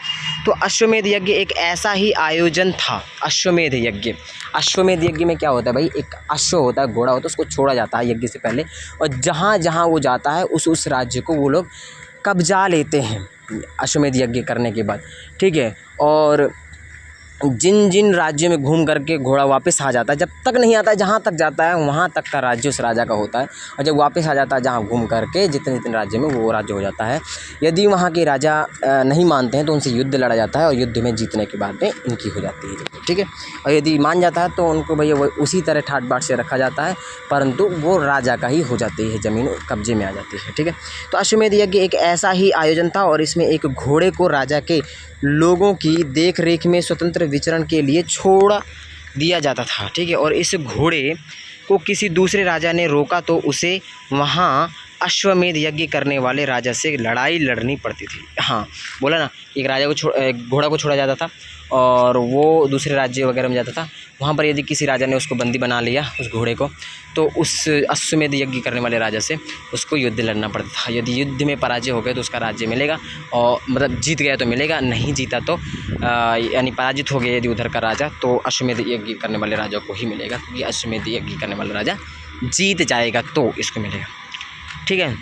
तो अश्वमेध यज्ञ एक ऐसा ही आयोजन था। अश्वमेध यज्ञ में क्या होता है भाई, एक अश्व होता है, घोड़ा होता है, उसको छोड़ा जाता है यज्ञ से पहले, और जहाँ जहाँ वो जाता है उस राज्य को वो लोग कब्जा लेते हैं अश्वमेध यज्ञ करने के बाद, ठीक है। और जिन जिन राज्यों में घूम करके घोड़ा वापस आ जाता है, जब तक नहीं आता है, जहाँ तक जाता है वहाँ तक का राज्य उस राजा का होता है, और जब वापस आ जाता है जहाँ घूम करके जितने राज्य में, वो राज्य हो जाता है। यदि वहाँ के राजा नहीं मानते हैं तो उनसे युद्ध लड़ा जाता है, और युद्ध में जीतने के बाद में इनकी हो जाती है, ठीक है। और यदि मान जाता है तो उनको भैया वो उसी तरह ठाट बाट से रखा जाता है, परंतु वो राजा का ही हो जाती है, ज़मीन कब्जे में आ जाती है, ठीक है। तो अश्वमेध यज्ञ एक ऐसा ही आयोजन था, और इसमें एक घोड़े को राजा के लोगों की देख रेख में स्वतंत्र विचरण के लिए छोड़ दिया जाता था, ठीक है। और इस घोड़े को किसी दूसरे राजा ने रोका तो उसे वहाँ अश्वमेध यज्ञ करने वाले राजा से लड़ाई लड़नी पड़ती थी। हाँ, बोला ना, एक राजा को घोड़ा को छोड़ा जाता था और वो दूसरे राज्य वगैरह में जाता था। वहाँ पर यदि किसी राजा ने उसको बंदी बना लिया, उस घोड़े को, तो उस अश्वमेध यज्ञ करने वाले राजा से उसको युद्ध लड़ना पड़ता था। यदि युद्ध में पराजय हो गए तो उसका राज्य मिलेगा, और मतलब जीत गया तो मिलेगा, नहीं जीता तो यानी पराजित हो गया यदि उधर का राजा, तो अश्वमेध यज्ञ करने वाले राजा को ही मिलेगा, क्योंकि अश्वमेध यज्ञ करने वाला राजा जीत जाएगा तो इसको मिलेगा, ठीक है।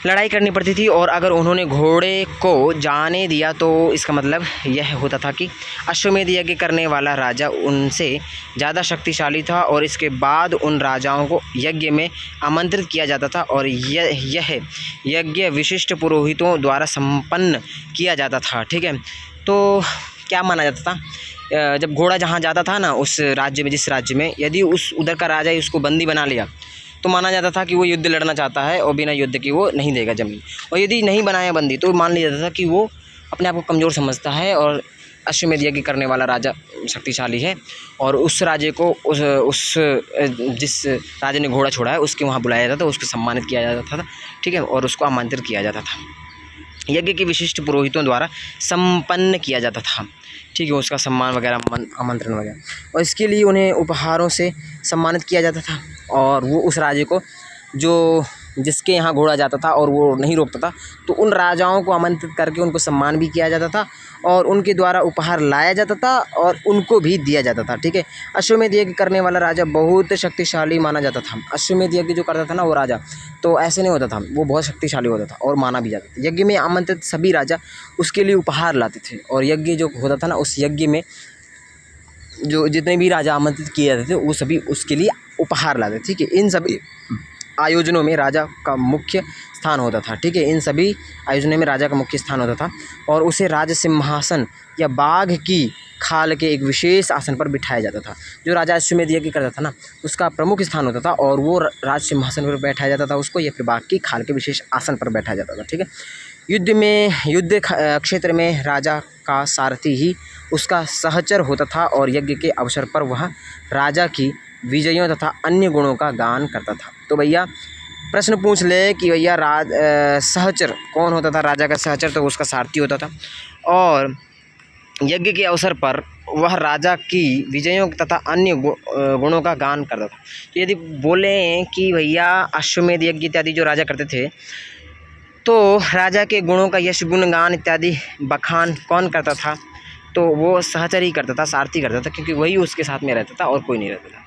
लड़ाई करनी पड़ती थी, और अगर उन्होंने घोड़े को जाने दिया तो इसका मतलब यह होता था कि अश्वमेध यज्ञ करने वाला राजा उनसे ज़्यादा शक्तिशाली था, और इसके बाद उन राजाओं को यज्ञ में आमंत्रित किया जाता था, और यह यज्ञ विशिष्ट पुरोहितों द्वारा संपन्न किया जाता था, ठीक है। तो क्या माना जाता था, जब घोड़ा जहाँ जाता था ना, उस राज्य में, जिस राज्य में, यदि उस उधर का राजा उसको बंदी बना लिया तो माना जाता था कि वो युद्ध लड़ना चाहता है, और बिना युद्ध की वो नहीं देगा ज़मीन। और यदि नहीं बनाया बंदी तो मान लिया जाता था कि वो अपने आप को कमज़ोर समझता है, और अश्वमेध यज्ञ करने वाला राजा शक्तिशाली है, और उस राजे को उस जिस राजा ने घोड़ा छोड़ा है उसके वहाँ बुलाया जाता था, उसको सम्मानित किया जाता था, ठीक है, और उसको आमंत्रित किया जाता था। यज्ञ के विशिष्ट पुरोहितों द्वारा संपन्न किया जाता था, ठीक है, उसका सम्मान वगैरह, आमंत्रण वगैरह, और इसके लिए उन्हें उपहारों से सम्मानित किया जाता था। और वो उस राजे को जो जिसके यहाँ घोड़ा जाता था और वो नहीं रोकता था, तो उन राजाओं को आमंत्रित करके उनको सम्मान भी किया जाता था और उनके द्वारा उपहार लाया जाता था और उनको भी दिया जाता था, ठीक है। अश्वमेध यज्ञ करने वाला राजा बहुत शक्तिशाली माना जाता था। अश्वमेध यज्ञ जो करता था ना वो राजा, तो ऐसे नहीं होता था, वो बहुत शक्तिशाली होता था और माना भी जाता था। यज्ञ में आमंत्रित सभी राजा उसके लिए उपहार लाते थे, और यज्ञ जो होता था ना, उस यज्ञ में जो जितने भी राजा आमंत्रित किए जाते थे वो सभी उसके लिए उपहार लाते, ठीक है। इन सभी आयोजनों में राजा का मुख्य स्थान होता था, ठीक है, इन सभी आयोजनों में राजा का मुख्य स्थान होता था और उसे राज सिंहासन या बाघ की खाल के एक विशेष आसन पर बिठाया जाता था। जो राजा अश्वमेध यज्ञ करता था ना, उसका प्रमुख स्थान होता था और वो राज सिंहासन पर बैठाया जाता था उसको, या फिर बाघ की खाल के विशेष आसन पर बैठाया जाता था, ठीक है। युद्ध क्षेत्र में राजा का सारथी ही उसका सहचर होता था और यज्ञ के अवसर पर वह राजा की विजयों तथा अन्य गुणों का गान करता था। तो भैया प्रश्न पूछ ले कि भैया सहचर कौन होता था, राजा का सहचर, तो उसका सारथी होता था, और यज्ञ के अवसर पर वह राजा की विजयों तथा अन्य गुणों का गान करता था। तो यदि बोलें कि भैया अश्वमेध यज्ञ इत्यादि जो राजा करते थे, तो राजा के गुणों का यश गुणगान इत्यादि बखान कौन करता था, तो वो सहचर ही करता था, सारथी करता था, क्योंकि वही उसके साथ में रहता था और कोई नहीं रहता था,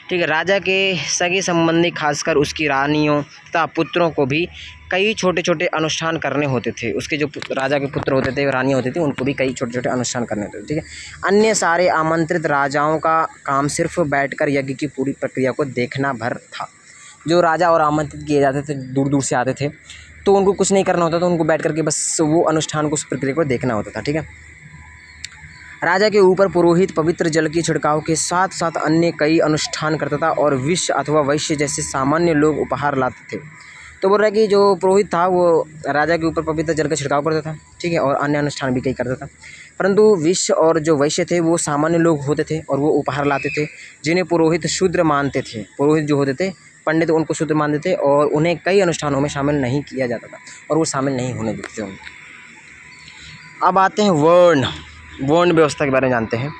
ठीक है। राजा के सगे संबंधी खासकर उसकी रानियों तथा पुत्रों को भी कई छोटे छोटे अनुष्ठान करने होते थे। उसके जो राजा के पुत्र होते थे, रानियाँ होती थी, उनको भी कई छोटे छोटे अनुष्ठान करने होते थे, ठीक है। अन्य सारे आमंत्रित राजाओं का काम सिर्फ बैठकर यज्ञ की पूरी प्रक्रिया को देखना भर था। जो राजा और आमंत्रित किए जाते थे दूर दूर से आते थे, तो उनको कुछ नहीं करना होता था, उनको बैठ करके बस वो अनुष्ठान को, उस प्रक्रिया को देखना होता था, ठीक है। राजा के ऊपर पुरोहित पवित्र जल की छिड़काव के साथ साथ अन्य कई अनुष्ठान करता था और विश्व अथवा वैश्य जैसे सामान्य लोग उपहार लाते थे। तो बोल रहा है कि जो पुरोहित था वो राजा के ऊपर पवित्र जल का छिड़काव करता था, ठीक है, और अन्य अनुष्ठान भी कई करता था। परंतु विश्व और जो वैश्य थे वो सामान्य लोग होते थे और वो उपहार लाते थे, जिन्हें पुरोहित शूद्र मानते थे। पुरोहित जो होते थे, पंडित, उनको शूद्र मानते थे और उन्हें कई अनुष्ठानों में शामिल नहीं किया जाता था और वो शामिल नहीं होने देते थे उनको। अब आते हैं वर्ण व्यवस्था के बारे में जानते हैं।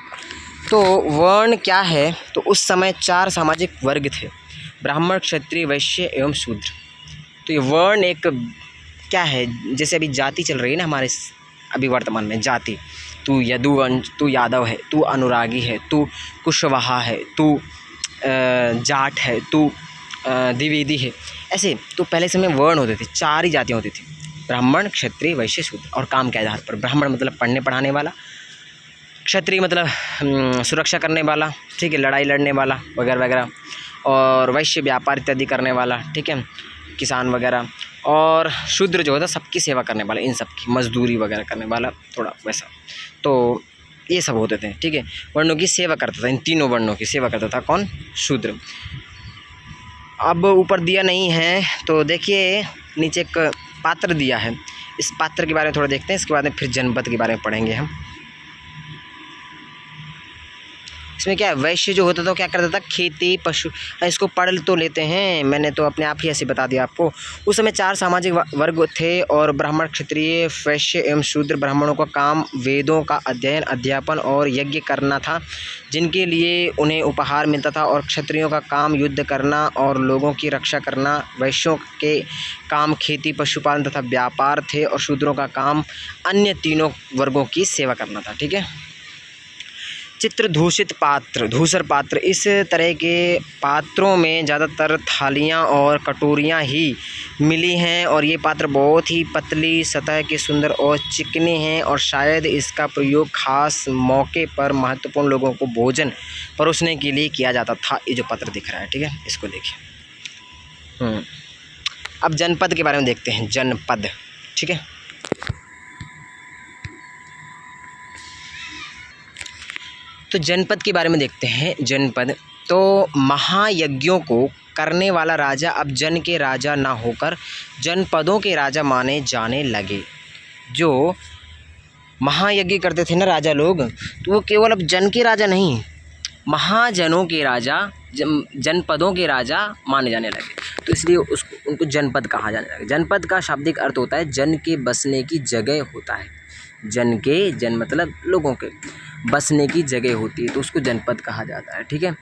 तो वर्ण क्या है, तो उस समय 4 सामाजिक वर्ग थे, ब्राह्मण, क्षत्रिय, वैश्य एवं शूद्र। तो ये वर्ण एक क्या है, जैसे अभी जाति चल रही है ना हमारे अभी वर्तमान में, जाति, तू यदुवंश, तू यादव है, तू अनुरागी है, तू कुशवाहा है, तू जाट है, तू द्विवेदी है, ऐसे। तो पहले समय वर्ण होते थे, 4 ही जातियाँ होती थी, ब्राह्मण, क्षत्रिय, वैश्य, शूद्र। और काम के आधार पर, ब्राह्मण मतलब पढ़ने पढ़ाने वाला, क्षत्रिय मतलब सुरक्षा करने वाला, ठीक है, लड़ाई लड़ने वाला वगैरह वगैरह, और वैश्य व्यापार इत्यादि करने वाला, ठीक है, किसान वगैरह, और शूद्र जो होता सबकी सेवा करने वाला, इन सब की मजदूरी वगैरह करने वाला, थोड़ा वैसा। तो ये सब होते थे, ठीक है। वर्णों की सेवा करता था, इन तीनों वर्णों की सेवा करता था कौन, शूद्र। अब ऊपर दिया नहीं है तो देखिए नीचे एक पात्र दिया है, इस पात्र के बारे में थोड़ा देखते हैं, इसके बाद में फिर जनपद के बारे में पढ़ेंगे हम। इसमें क्या है, वैश्य जो होता था क्या करता था, खेती, पशु, इसको पढ़ तो लेते हैं, मैंने तो अपने आप ही ऐसे बता दिया आपको। उस समय 4 सामाजिक वर्ग थे और ब्राह्मण, क्षत्रिय, वैश्य एवं शूद्र। ब्राह्मणों का काम वेदों का अध्ययन, अध्यापन और यज्ञ करना था, जिनके लिए उन्हें उपहार मिलता था, और क्षत्रियों का काम युद्ध करना और लोगों की रक्षा करना। वैश्यों के काम खेती, पशुपालन तथा व्यापार थे, और शूद्रों का काम अन्य तीनों वर्गों की सेवा करना था, ठीक है। चित्र दूषित पात्र, धूसर पात्र, इस तरह के पात्रों में ज़्यादातर थालियाँ और कटोरियाँ ही मिली हैं, और ये पात्र बहुत ही पतली सतह के, सुंदर और चिकने हैं, और शायद इसका प्रयोग खास मौके पर महत्वपूर्ण लोगों को भोजन परोसने के लिए किया जाता था। ये जो पत्र दिख रहा है, ठीक है, इसको देखिए। अब जनपद के बारे में देखते हैं, जनपद, ठीक है। तो जनपद के बारे में देखते हैं। जनपद तो महायज्ञों को करने वाला राजा अब जन के राजा ना होकर जनपदों के राजा माने जाने लगे। जो महायज्ञ करते थे ना राजा लोग, तो वो केवल अब जन के राजा नहीं, महाजनों के राजा, जनपदों के राजा माने जाने लगे। तो इसलिए उसको उनको जनपद कहा जाने लगा। जनपद का शाब्दिक अर्थ होता है जन के बसने की जगह होता है। जन मतलब लोगों के बसने की जगह होती है, तो उसको जनपद कहा जाता है। ठीक है,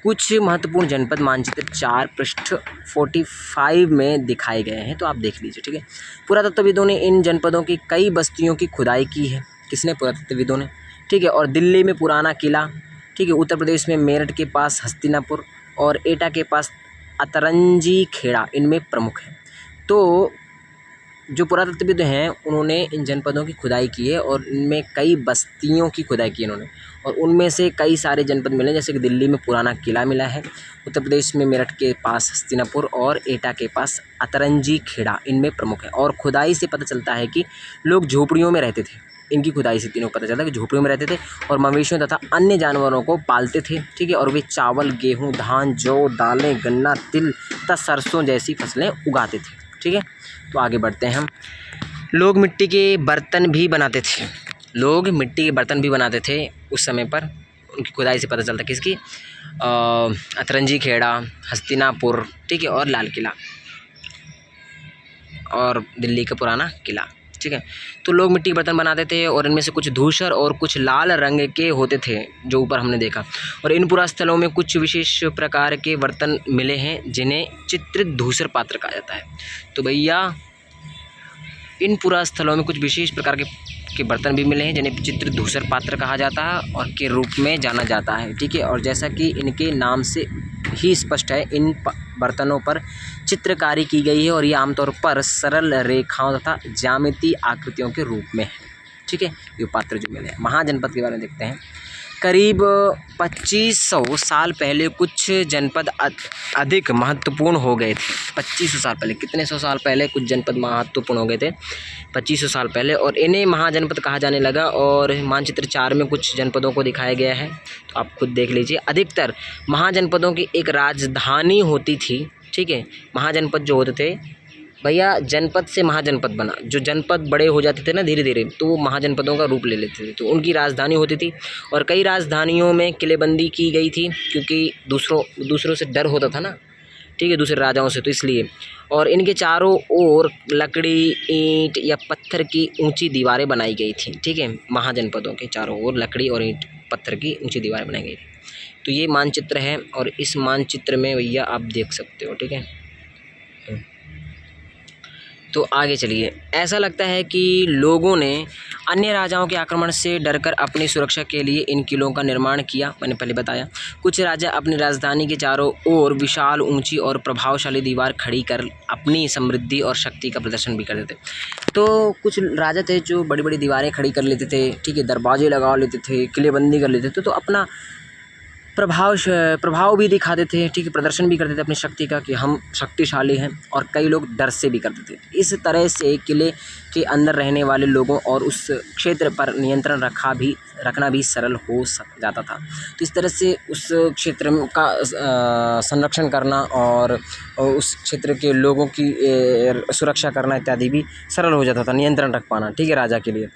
कुछ महत्वपूर्ण जनपद मानचित्र 4 पृष्ठ 45 में दिखाए गए हैं, तो आप देख लीजिए। ठीक है, पुरातत्वविदों ने इन जनपदों की कई बस्तियों की खुदाई की है। किसने? पुरातत्वविदों ने। ठीक है, और दिल्ली में पुराना किला, ठीक है, उत्तर प्रदेश में मेरठ के पास हस्तिनापुर और एटा के पास अतरंजी खेड़ा इनमें प्रमुख है। तो जो पुरातत्वविद हैं उन्होंने इन जनपदों की खुदाई की है और इनमें कई बस्तियों की खुदाई की है इन्होंने, और उनमें से कई सारे जनपद मिले, जैसे कि दिल्ली में पुराना किला मिला है, उत्तर प्रदेश में मेरठ के पास हस्तिनापुर और एटा के पास अतरंजी खेड़ा इनमें प्रमुख है। और खुदाई से पता चलता है कि लोग झोपड़ियों में रहते थे। इनकी खुदाई से तीनों पता चलता है कि झोपड़ियों में रहते थे और मवेशियों तथा अन्य जानवरों को पालते थे। ठीक है, और वे चावल, गेहूँ, धान, जौ, दालें, गन्ना, तिल तथा सरसों जैसी फसलें उगाते थे। ठीक है, तो आगे बढ़ते हैं हम। लोग मिट्टी के बर्तन भी बनाते थे। लोग मिट्टी के बर्तन भी बनाते थे उस समय पर, उनकी खुदाई से पता चलता है। किसकी? अतरंजी खेड़ा, हस्तिनापुर, ठीक है, और लाल किला और दिल्ली का पुराना किला। ठीक है, तो लोग मिट्टी के बर्तन बनाते थे और इनमें से कुछ धूसर और कुछ लाल रंग के होते थे, जो ऊपर हमने देखा। और इन पुरास्थलों में कुछ विशेष प्रकार के बर्तन मिले हैं जिन्हें चित्रित धूसर पात्र कहा जाता है। तो भैया इन पुरास्थलों में कुछ विशेष प्रकार के बर्तन भी मिले हैं जिन्हें चित्रित धूसर पात्र कहा जाता है और के रूप में जाना जाता है। ठीक है, और जैसा कि इनके नाम से ही स्पष्ट है, इन बर्तनों पर चित्रकारी की गई है और ये आमतौर पर सरल रेखाओं तथा ज्यामितीय आकृतियों के रूप में है। ठीक है, ये पात्र जो मिले हैं। महाजनपद के बारे में देखते हैं। करीब 2500 साल पहले कुछ जनपद अधिक महत्वपूर्ण हो गए थे। 2500 साल पहले, कितने सौ साल पहले कुछ जनपद महत्वपूर्ण हो गए थे? 2500 साल पहले, और इन्हें महाजनपद कहा जाने लगा। और मानचित्र 4 में कुछ जनपदों को दिखाया गया है, तो आप खुद देख लीजिए। अधिकतर महाजनपदों की एक राजधानी होती थी। ठीक है, महाजनपद जो होते थे भैया, जनपद से महाजनपद बना। जो जनपद बड़े हो जाते थे ना धीरे धीरे, तो वो महाजनपदों का रूप ले लेते थे। तो उनकी राजधानी होती थी और कई राजधानियों में किलेबंदी की गई थी, क्योंकि दूसरों से डर होता था ना, ठीक है, दूसरे राजाओं से, तो इसलिए। और इनके चारों ओर लकड़ी, ईंट या पत्थर की ऊंची दीवारें बनाई गई थी। ठीक है, महाजनपदों के चारों ओर लकड़ी और ईंट पत्थर की ऊंची दीवारें बनाई गई थी। तो ये मानचित्र है और इस मानचित्र में भैया आप देख सकते हो। ठीक है, तो आगे चलिए। ऐसा लगता है कि लोगों ने अन्य राजाओं के आक्रमण से डरकर अपनी सुरक्षा के लिए इन किलों का निर्माण किया। मैंने पहले बताया, कुछ राजा अपनी राजधानी के चारों ओर विशाल, ऊंची और प्रभावशाली दीवार खड़ी कर अपनी समृद्धि और शक्ति का प्रदर्शन भी करते थे। तो कुछ राजा थे जो बड़ी बड़ी दीवारें खड़ी कर लेते थे, ठीक है, दरवाजे लगा लेते थे, किलेबंदी कर लेते थे, तो अपना प्रभाव भी दिखाते थे। ठीक है, प्रदर्शन भी करते थे अपनी शक्ति का कि हम शक्तिशाली हैं, और कई लोग डर से भी करते थे। इस तरह से किले के अंदर रहने वाले लोगों और उस क्षेत्र पर नियंत्रण रखना भी सरल हो जाता था। तो इस तरह से उस क्षेत्र का संरक्षण करना और उस क्षेत्र के लोगों की सुरक्षा करना इत्यादि भी सरल हो जाता था, नियंत्रण रख पाना, ठीक है, राजा के लिए।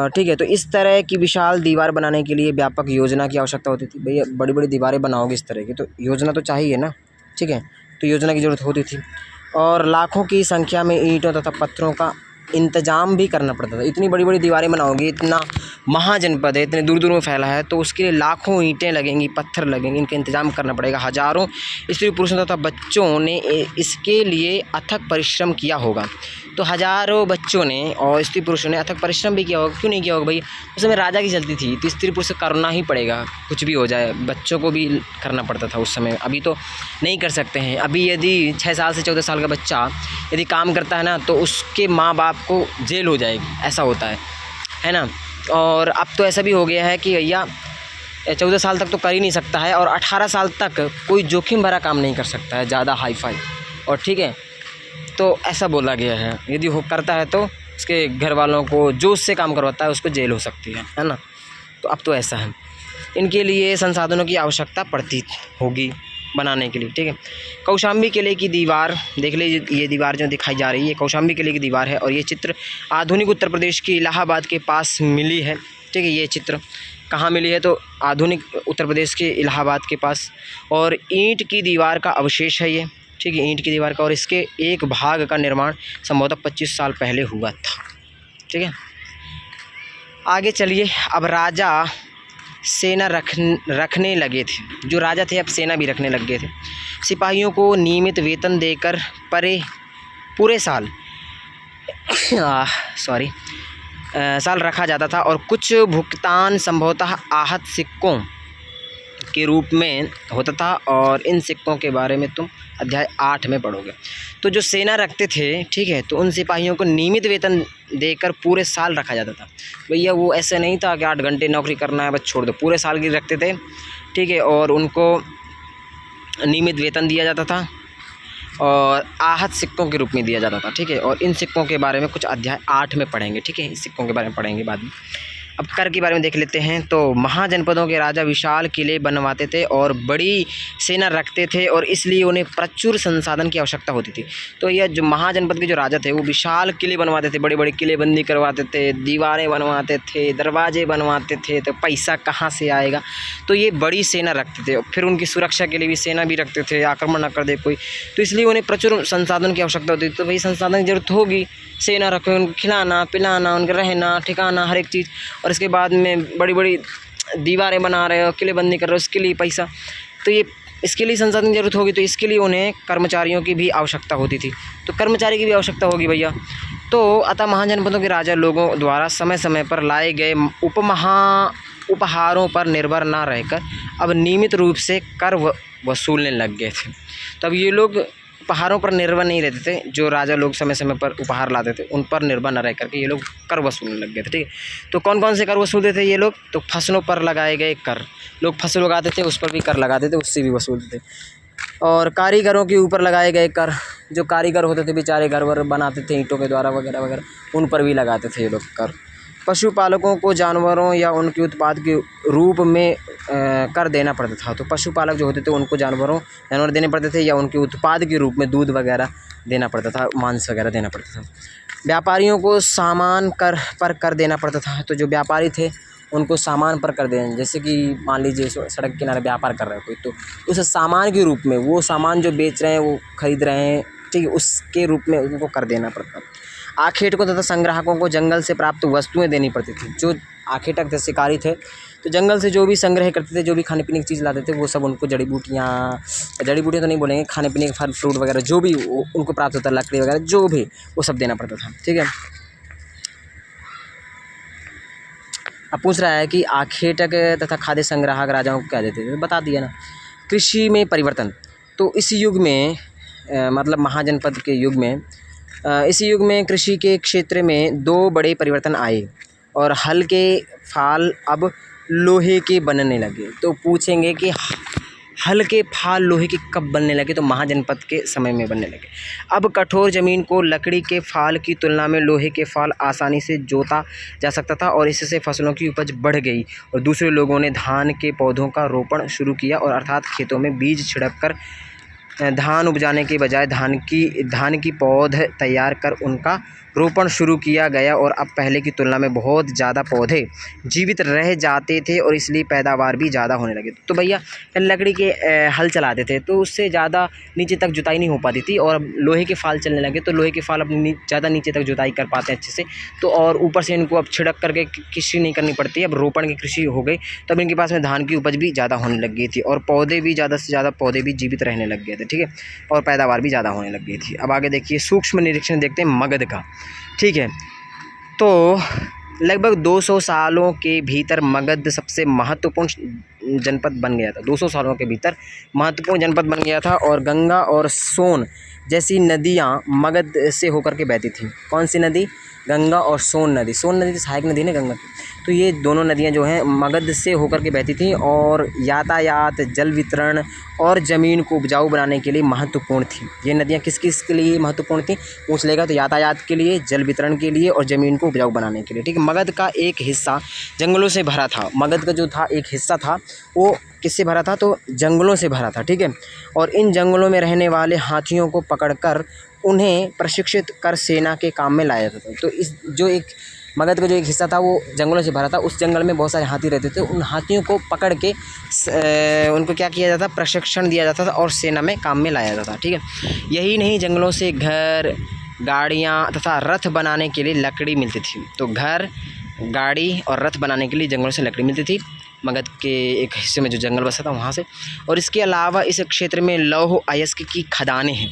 ठीक है, तो इस तरह की विशाल दीवार बनाने के लिए व्यापक योजना की आवश्यकता होती थी। भैया बड़ी बड़ी दीवारें बनाओगे इस तरह की, तो योजना तो चाहिए ना। ठीक है, तो योजना की ज़रूरत होती थी और लाखों की संख्या में ईंटों तथा पत्थरों का इंतजाम भी करना पड़ता था। इतनी बड़ी बड़ी दीवारें बनाओगे, इतना महाजनपद है, इतने दूर दूर में फैला है, तो उसके लिए लाखों ईंटें लगेंगी, पत्थर लगेंगे, इनका इंतजाम करना पड़ेगा। हजारों स्त्री पुरुषों तथा बच्चों ने इसके लिए अथक परिश्रम किया होगा। तो हजारों बच्चों ने और स्त्री पुरुषों ने अथक परिश्रम भी किया होगा। क्यों नहीं किया होगा भाई? उस समय राजा की चलती थी, तो स्त्री पुरुष करना ही पड़ेगा, कुछ भी हो जाए। बच्चों को भी करना पड़ता था उस समय, अभी तो नहीं कर सकते हैं। अभी यदि 6 साल से 14 साल का बच्चा यदि काम करता है ना, तो उसके माँ बाप को जेल हो जाएगी, ऐसा होता है ना। और अब तो ऐसा भी हो गया है कि भैया 14 साल तक तो कर ही नहीं सकता है, और 18 साल तक कोई जोखिम भरा काम नहीं कर सकता है, ज़्यादा हाई फाई। और ठीक है, तो ऐसा बोला गया है, यदि वो करता है तो उसके घर वालों को जो उससे काम करवाता है उसको जेल हो सकती है ना। तो अब तो ऐसा है, इनके लिए संसाधनों की आवश्यकता पड़ती होगी। बनाने के लिए, ठीक है। कौशाम्बी किले की दीवार देख लीजिए, ये दीवार जो दिखाई जा रही है कौशाम्बी किले की दीवार है और ये चित्र आधुनिक उत्तर प्रदेश के इलाहाबाद के पास मिली है, ठीक है। ये चित्र कहाँ मिली है, तो आधुनिक उत्तर प्रदेश के इलाहाबाद के पास। और ईंट की दीवार का अवशेष है ये, ठीक है, ईंट की दीवार का, और इसके एक भाग का निर्माण संभवतः 25 साल पहले हुआ था, ठीक है। आगे चलिए, अब राजा सेना रखने लगे थे, जो राजा थे अब सेना भी रखने लग गए थे। सिपाहियों को नियमित वेतन देकर पूरे साल साल रखा जाता था और कुछ भुगतान संभवतः आहत सिक्कों के रूप में होता था, और इन सिक्कों के बारे में तुम अध्याय 8 में पढ़ोगे। तो जो सेना रखते थे, ठीक है, तो उन सिपाहियों को नियमित वेतन देकर पूरे साल रखा जाता था। भैया वो ऐसे नहीं था कि 8 घंटे नौकरी करना है बस छोड़ दो, पूरे साल की रखते थे, ठीक है, और उनको नियमित वेतन दिया जाता था और आहत सिक्कों के रूप में दिया जाता था, ठीक है। और इन सिक्कों के बारे में कुछ अध्याय 8 में पढ़ेंगे, ठीक है, इस सिक्कों के बारे में पढ़ेंगे बाद में। अब कर के बारे में देख लेते हैं। तो महाजनपदों के राजा विशाल किले बनवाते थे और बड़ी सेना रखते थे और इसलिए उन्हें प्रचुर संसाधन की आवश्यकता होती थी। तो यह जो महाजनपद के जो राजा थे वो विशाल किले बनवाते थे, बड़े बड़े किलेबंदी करवाते थे, दीवारें बनवाते थे, दरवाजे बनवाते थे। तो पैसा कहाँ से आएगा, तो ये बड़ी सेना रखते थे। फिर उनकी सुरक्षा के लिए भी सेना भी रखते थे, आक्रमण न कर दे कोई, तो इसलिए उन्हें प्रचुर संसाधन की आवश्यकता होती थी। तो भाई संसाधन की जरूरत होगी, सेना रखे, उनको खिलाना पिलाना, उनका रहना ठिकाना हर एक चीज़, और इसके बाद में बड़ी बड़ी दीवारें बना रहे हो, किलेबंदी कर रहे हो, उसके लिए पैसा, तो ये इसके लिए संसाधन की जरूरत होगी, तो इसके लिए उन्हें कर्मचारियों की भी आवश्यकता होती थी। तो कर्मचारी की भी आवश्यकता होगी भैया। तो अतः महाजनपदों के राजा लोगों द्वारा समय समय पर लाए गए उपहारों पर निर्भर ना रहकर अब नियमित रूप से कर वसूलने लग गए थे। तब ये लोग उपहारों पर निर्भर नहीं रहते थे, जो राजा लोग समय समय पर उपहार लाते थे उन पर निर्भर न रह करके ये लोग कर वसूलने लग गए थे, ठीक है। तो कौन कौन से कर वसूलते थे ये लोग, तो फसलों पर लगाए गए कर, लोग फसल उगाते थे उस पर भी कर लगाते थे, उससे भी वसूलते थे। और कारीगरों के ऊपर लगाए गए कर, जो कारीगर होते थे बेचारे घर वर बनाते थे ईंटों के द्वारा वगैरह वगैरह, उन पर भी लगाते थे ये लोग कर। पशुपालकों को जानवरों या उनके उत्पाद के रूप में कर देना पड़ता था। तो पशुपालक जो होते थे उनको जानवर देने पड़ते थे या उनके उत्पाद के रूप में दूध वगैरह देना पड़ता था, मांस वगैरह देना पड़ता था। व्यापारियों को सामान कर देना पड़ता था। तो जो व्यापारी थे उनको सामान पर कर देना, जैसे कि मान लीजिए सड़क किनारे व्यापार कर रहा है कोई, तो उस सामान के रूप में, वो सामान जो बेच रहे हैं वो खरीद रहे हैं, ठीक है, उसके रूप में उनको कर देना पड़ता। आखेटकों तथा संग्राहकों को जंगल से प्राप्त वस्तुएं देनी पड़ती थी। जो आखेटक थे, शिकारी थे, तो जंगल से जो भी संग्रह करते थे, जो भी खाने पीने की चीज़ लाते थे, वो सब उनको जड़ी बूटियाँ तो नहीं बोलेंगे, खाने पीने के फल फ्रूट वगैरह जो भी उनको प्राप्त होता है, लकड़ी वगैरह जो भी, वो सब देना पड़ता था, ठीक है। अब पूछ रहा है कि आखेटक तथा खाद्य संग्राहक राजाओं को क्या देते थे, बता दिया ना। कृषि में परिवर्तन, तो इस युग में मतलब महाजनपद के युग में, इस युग में कृषि के क्षेत्र में 2 बड़े परिवर्तन आए और हल के फाल अब लोहे के बनने लगे। तो पूछेंगे कि हल के फाल लोहे के कब बनने लगे, तो महाजनपद के समय में बनने लगे। अब कठोर ज़मीन को लकड़ी के फाल की तुलना में लोहे के फाल आसानी से जोता जा सकता था और इससे फसलों की उपज बढ़ गई। और दूसरे लोगों ने धान के पौधों का रोपण शुरू किया, और अर्थात खेतों में बीज छिड़क कर धान उपजाने के बजाय धान की पौध तैयार कर उनका रोपण शुरू किया गया। और अब पहले की तुलना में बहुत ज़्यादा पौधे जीवित रह जाते थे और इसलिए पैदावार भी ज़्यादा होने लगे। तो भैया लकड़ी के हल चलाते थे तो उससे ज़्यादा नीचे तक जुताई नहीं हो पाती थी, और अब लोहे के फाल चलने लगे तो लोहे के फाल अपनी ज़्यादा नीचे तक जुताई कर पाते हैं अच्छे से। तो और ऊपर से इनको अब छिड़क करके कृषि नहीं करनी पड़ती, अब रोपण की कृषि हो गई, तब इनके पास में धान की उपज भी ज़्यादा होने लग गई थी और पौधे भी ज़्यादा से ज़्यादा पौधे भी जीवित रहने लग गए थे, ठीक है, और पैदावार भी ज़्यादा होने लग गई थी। अब आगे देखिए, सूक्ष्म निरीक्षण देखते हैं मगध का, ठीक है। तो लगभग 200 सालों के भीतर मगध सबसे महत्वपूर्ण जनपद बन गया था। 200 सालों के भीतर महत्वपूर्ण जनपद बन गया था और गंगा और सोन जैसी नदियाँ मगध से होकर के बहती थीं। कौन सी नदी? गंगा और सोन नदी तो सहायक नदी है ना गंगा की। तो ये दोनों नदियाँ जो हैं मगध से होकर के बहती थी और यातायात, जल वितरण और ज़मीन को उपजाऊ बनाने के लिए महत्वपूर्ण थी। ये नदियाँ किस किस के लिए महत्वपूर्ण थी पूछ लेगा तो यातायात के लिए, जल वितरण के लिए और ज़मीन को उपजाऊ बनाने के लिए। ठीक है, मगध का एक हिस्सा जंगलों से भरा था। मगध का जो था एक हिस्सा था वो किससे भरा था, तो जंगलों से भरा था। ठीक है, और इन जंगलों में रहने वाले हाथियों को पकड़कर उन्हें प्रशिक्षित कर सेना के काम में लाया जाता था। तो इस जो एक मगध का जो एक हिस्सा था वो जंगलों से भरा था। उस जंगल में बहुत सारे हाथी रहते थे। उन हाथियों को पकड़ के उनको क्या किया जाता, प्रशिक्षण दिया जाता था और सेना में काम में लाया जाता था। ठीक है, यही नहीं, जंगलों से घर, गाड़ियाँ तथा रथ बनाने के लिए लकड़ी मिलती थी। तो घर, गाड़ी और रथ बनाने के लिए जंगलों से लकड़ी मिलती थी मगध के एक हिस्से में जो जंगल बसा था वहाँ से। और इसके अलावा इस क्षेत्र में लौह अयस्क की खदानें हैं।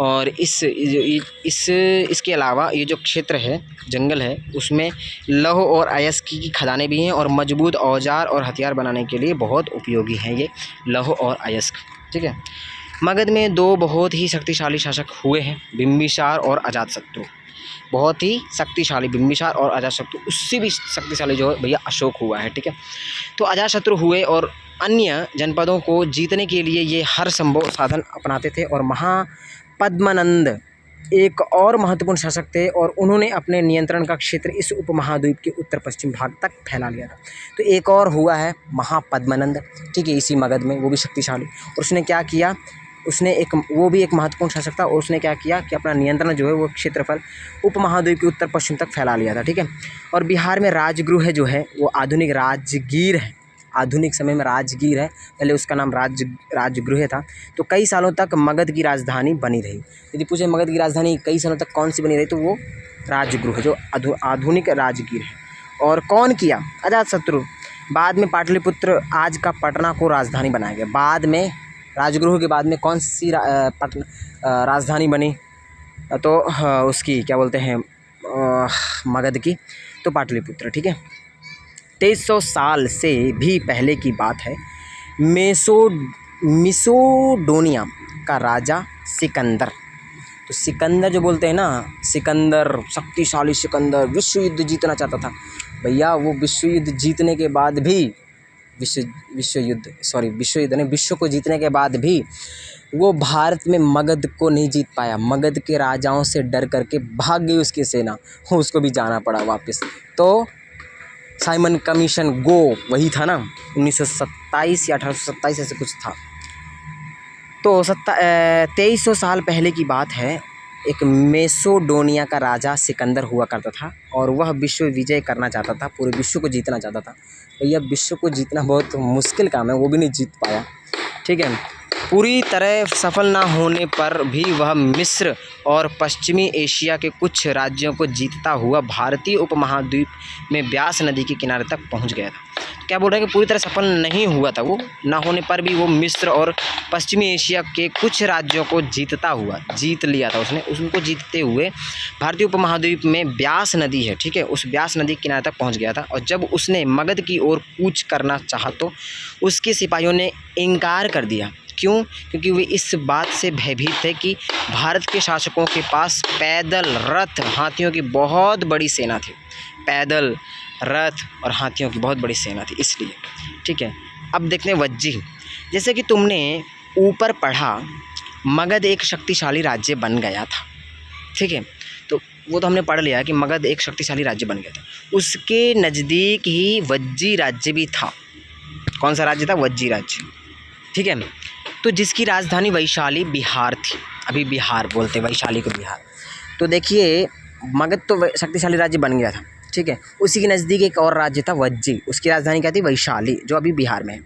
और इसके अलावा ये जो क्षेत्र है, जंगल है, उसमें लौह और अयस्क की खदानें भी हैं और मजबूत औजार और हथियार बनाने के लिए बहुत उपयोगी हैं ये लौह और अयस्क। ठीक है, मगध में दो बहुत ही शक्तिशाली शासक हुए हैं, बिंबिसार और अजातशत्रु। बहुत ही शक्तिशाली बिंबिसार और अजातशत्रु, उससे भी शक्तिशाली जो है भैया अशोक हुआ है। ठीक है, तो अजातशत्रु हुए और अन्य जनपदों को जीतने के लिए ये हर संभव साधन अपनाते थे। और महापद्मनंद एक और महत्वपूर्ण शासक थे और उन्होंने अपने नियंत्रण का क्षेत्र इस उपमहाद्वीप के उत्तर पश्चिम भाग तक फैला लिया था। तो एक और हुआ है महापद्मनंद, ठीक है, इसी मगध में, वो भी शक्तिशाली। और उसने क्या किया, वो भी एक महत्वपूर्ण शासक था और उसने क्या किया कि अपना नियंत्रण जो है वो क्षेत्रफल उपमहाद्वीप के उत्तर पश्चिम तक फैला लिया था। ठीक है, और बिहार में राजगृह जो है वो आधुनिक राजगीर है। आधुनिक समय में राजगीर है, पहले उसका नाम राजगृह था। तो कई सालों तक मगध की राजधानी बनी रही। यदि पूछे मगध की राजधानी कई सालों तक कौन सी बनी रही, तो वो राजगृह जो आधुनिक राजगीर है। और कौन किया, अजातशत्रु। बाद में पाटलिपुत्र आज का पटना को राजधानी बनाया गया। बाद में राजगृह के बाद में कौन सी राजधानी बनी, तो उसकी क्या बोलते हैं मगध की, तो पाटलिपुत्र। ठीक है, 2300 साल से भी पहले की बात है। मिसोडोनिया का राजा सिकंदर, तो सिकंदर जो बोलते हैं ना, सिकंदर शक्तिशाली सिकंदर विश्व युद्ध जीतना चाहता था भैया। वो विश्व युद्ध जीतने के बाद भी विश्व को जीतने के बाद भी वो भारत में मगध को नहीं जीत पाया। मगध के राजाओं से डर करके भाग गई उसकी सेना, उसको भी जाना पड़ा वापस। तो साइमन कमीशन गो वही था ना, 1927 या 1827 ऐसे कुछ था। तो 2300 साल पहले की बात है। एक मेसोडोनिया का राजा सिकंदर हुआ करता था और वह विश्व विजय करना चाहता था, पूरे विश्व को जीतना चाहता था। भैया विश्व को जीतना बहुत मुश्किल काम है, वो भी नहीं जीत पाया। ठीक है, पूरी तरह सफल ना होने पर भी वह मिस्र और पश्चिमी एशिया के कुछ राज्यों को जीतता हुआ भारतीय उपमहाद्वीप में ब्यास नदी के किनारे तक पहुंच गया था। क्या बोल रहे हैं कि पूरी तरह सफल नहीं हुआ था, वो ना होने पर भी वो मिस्र और पश्चिमी एशिया के कुछ राज्यों को जीत लिया था उसने। उनको जीतते हुए भारतीय उपमहाद्वीप में ब्यास नदी है, ठीक है, उस ब्यास नदी के किनारे तक पहुंच गया था। और जब उसने मगध की ओर कूच करना चाहा तो उसके सिपाहियों ने इनकार कर दिया। क्यों? क्योंकि वे इस बात से भयभीत थे कि भारत के शासकों के पास पैदल, रथ, हाथियों की बहुत बड़ी सेना थी। पैदल, रथ और हाथियों की बहुत बड़ी सेना थी, इसलिए। ठीक है, अब देखते हैं वज्जी। जैसे कि तुमने ऊपर पढ़ा, मगध एक शक्तिशाली राज्य बन गया था। ठीक है, तो वो तो हमने पढ़ लिया कि मगध एक शक्तिशाली राज्य बन गया था। उसके नज़दीक ही वज्जी राज्य भी था। कौन सा राज्य था? वज्जी राज्य। ठीक है, तो जिसकी राजधानी वैशाली बिहार थी। अभी बिहार बोलते हैं वैशाली को, बिहार। तो देखिए, मगध तो शक्तिशाली राज्य बन गया था, ठीक है। उसी के नज़दीक एक और राज्य था वज्जी, उसकी राजधानी क्या थी? वैशाली, जो अभी बिहार में है।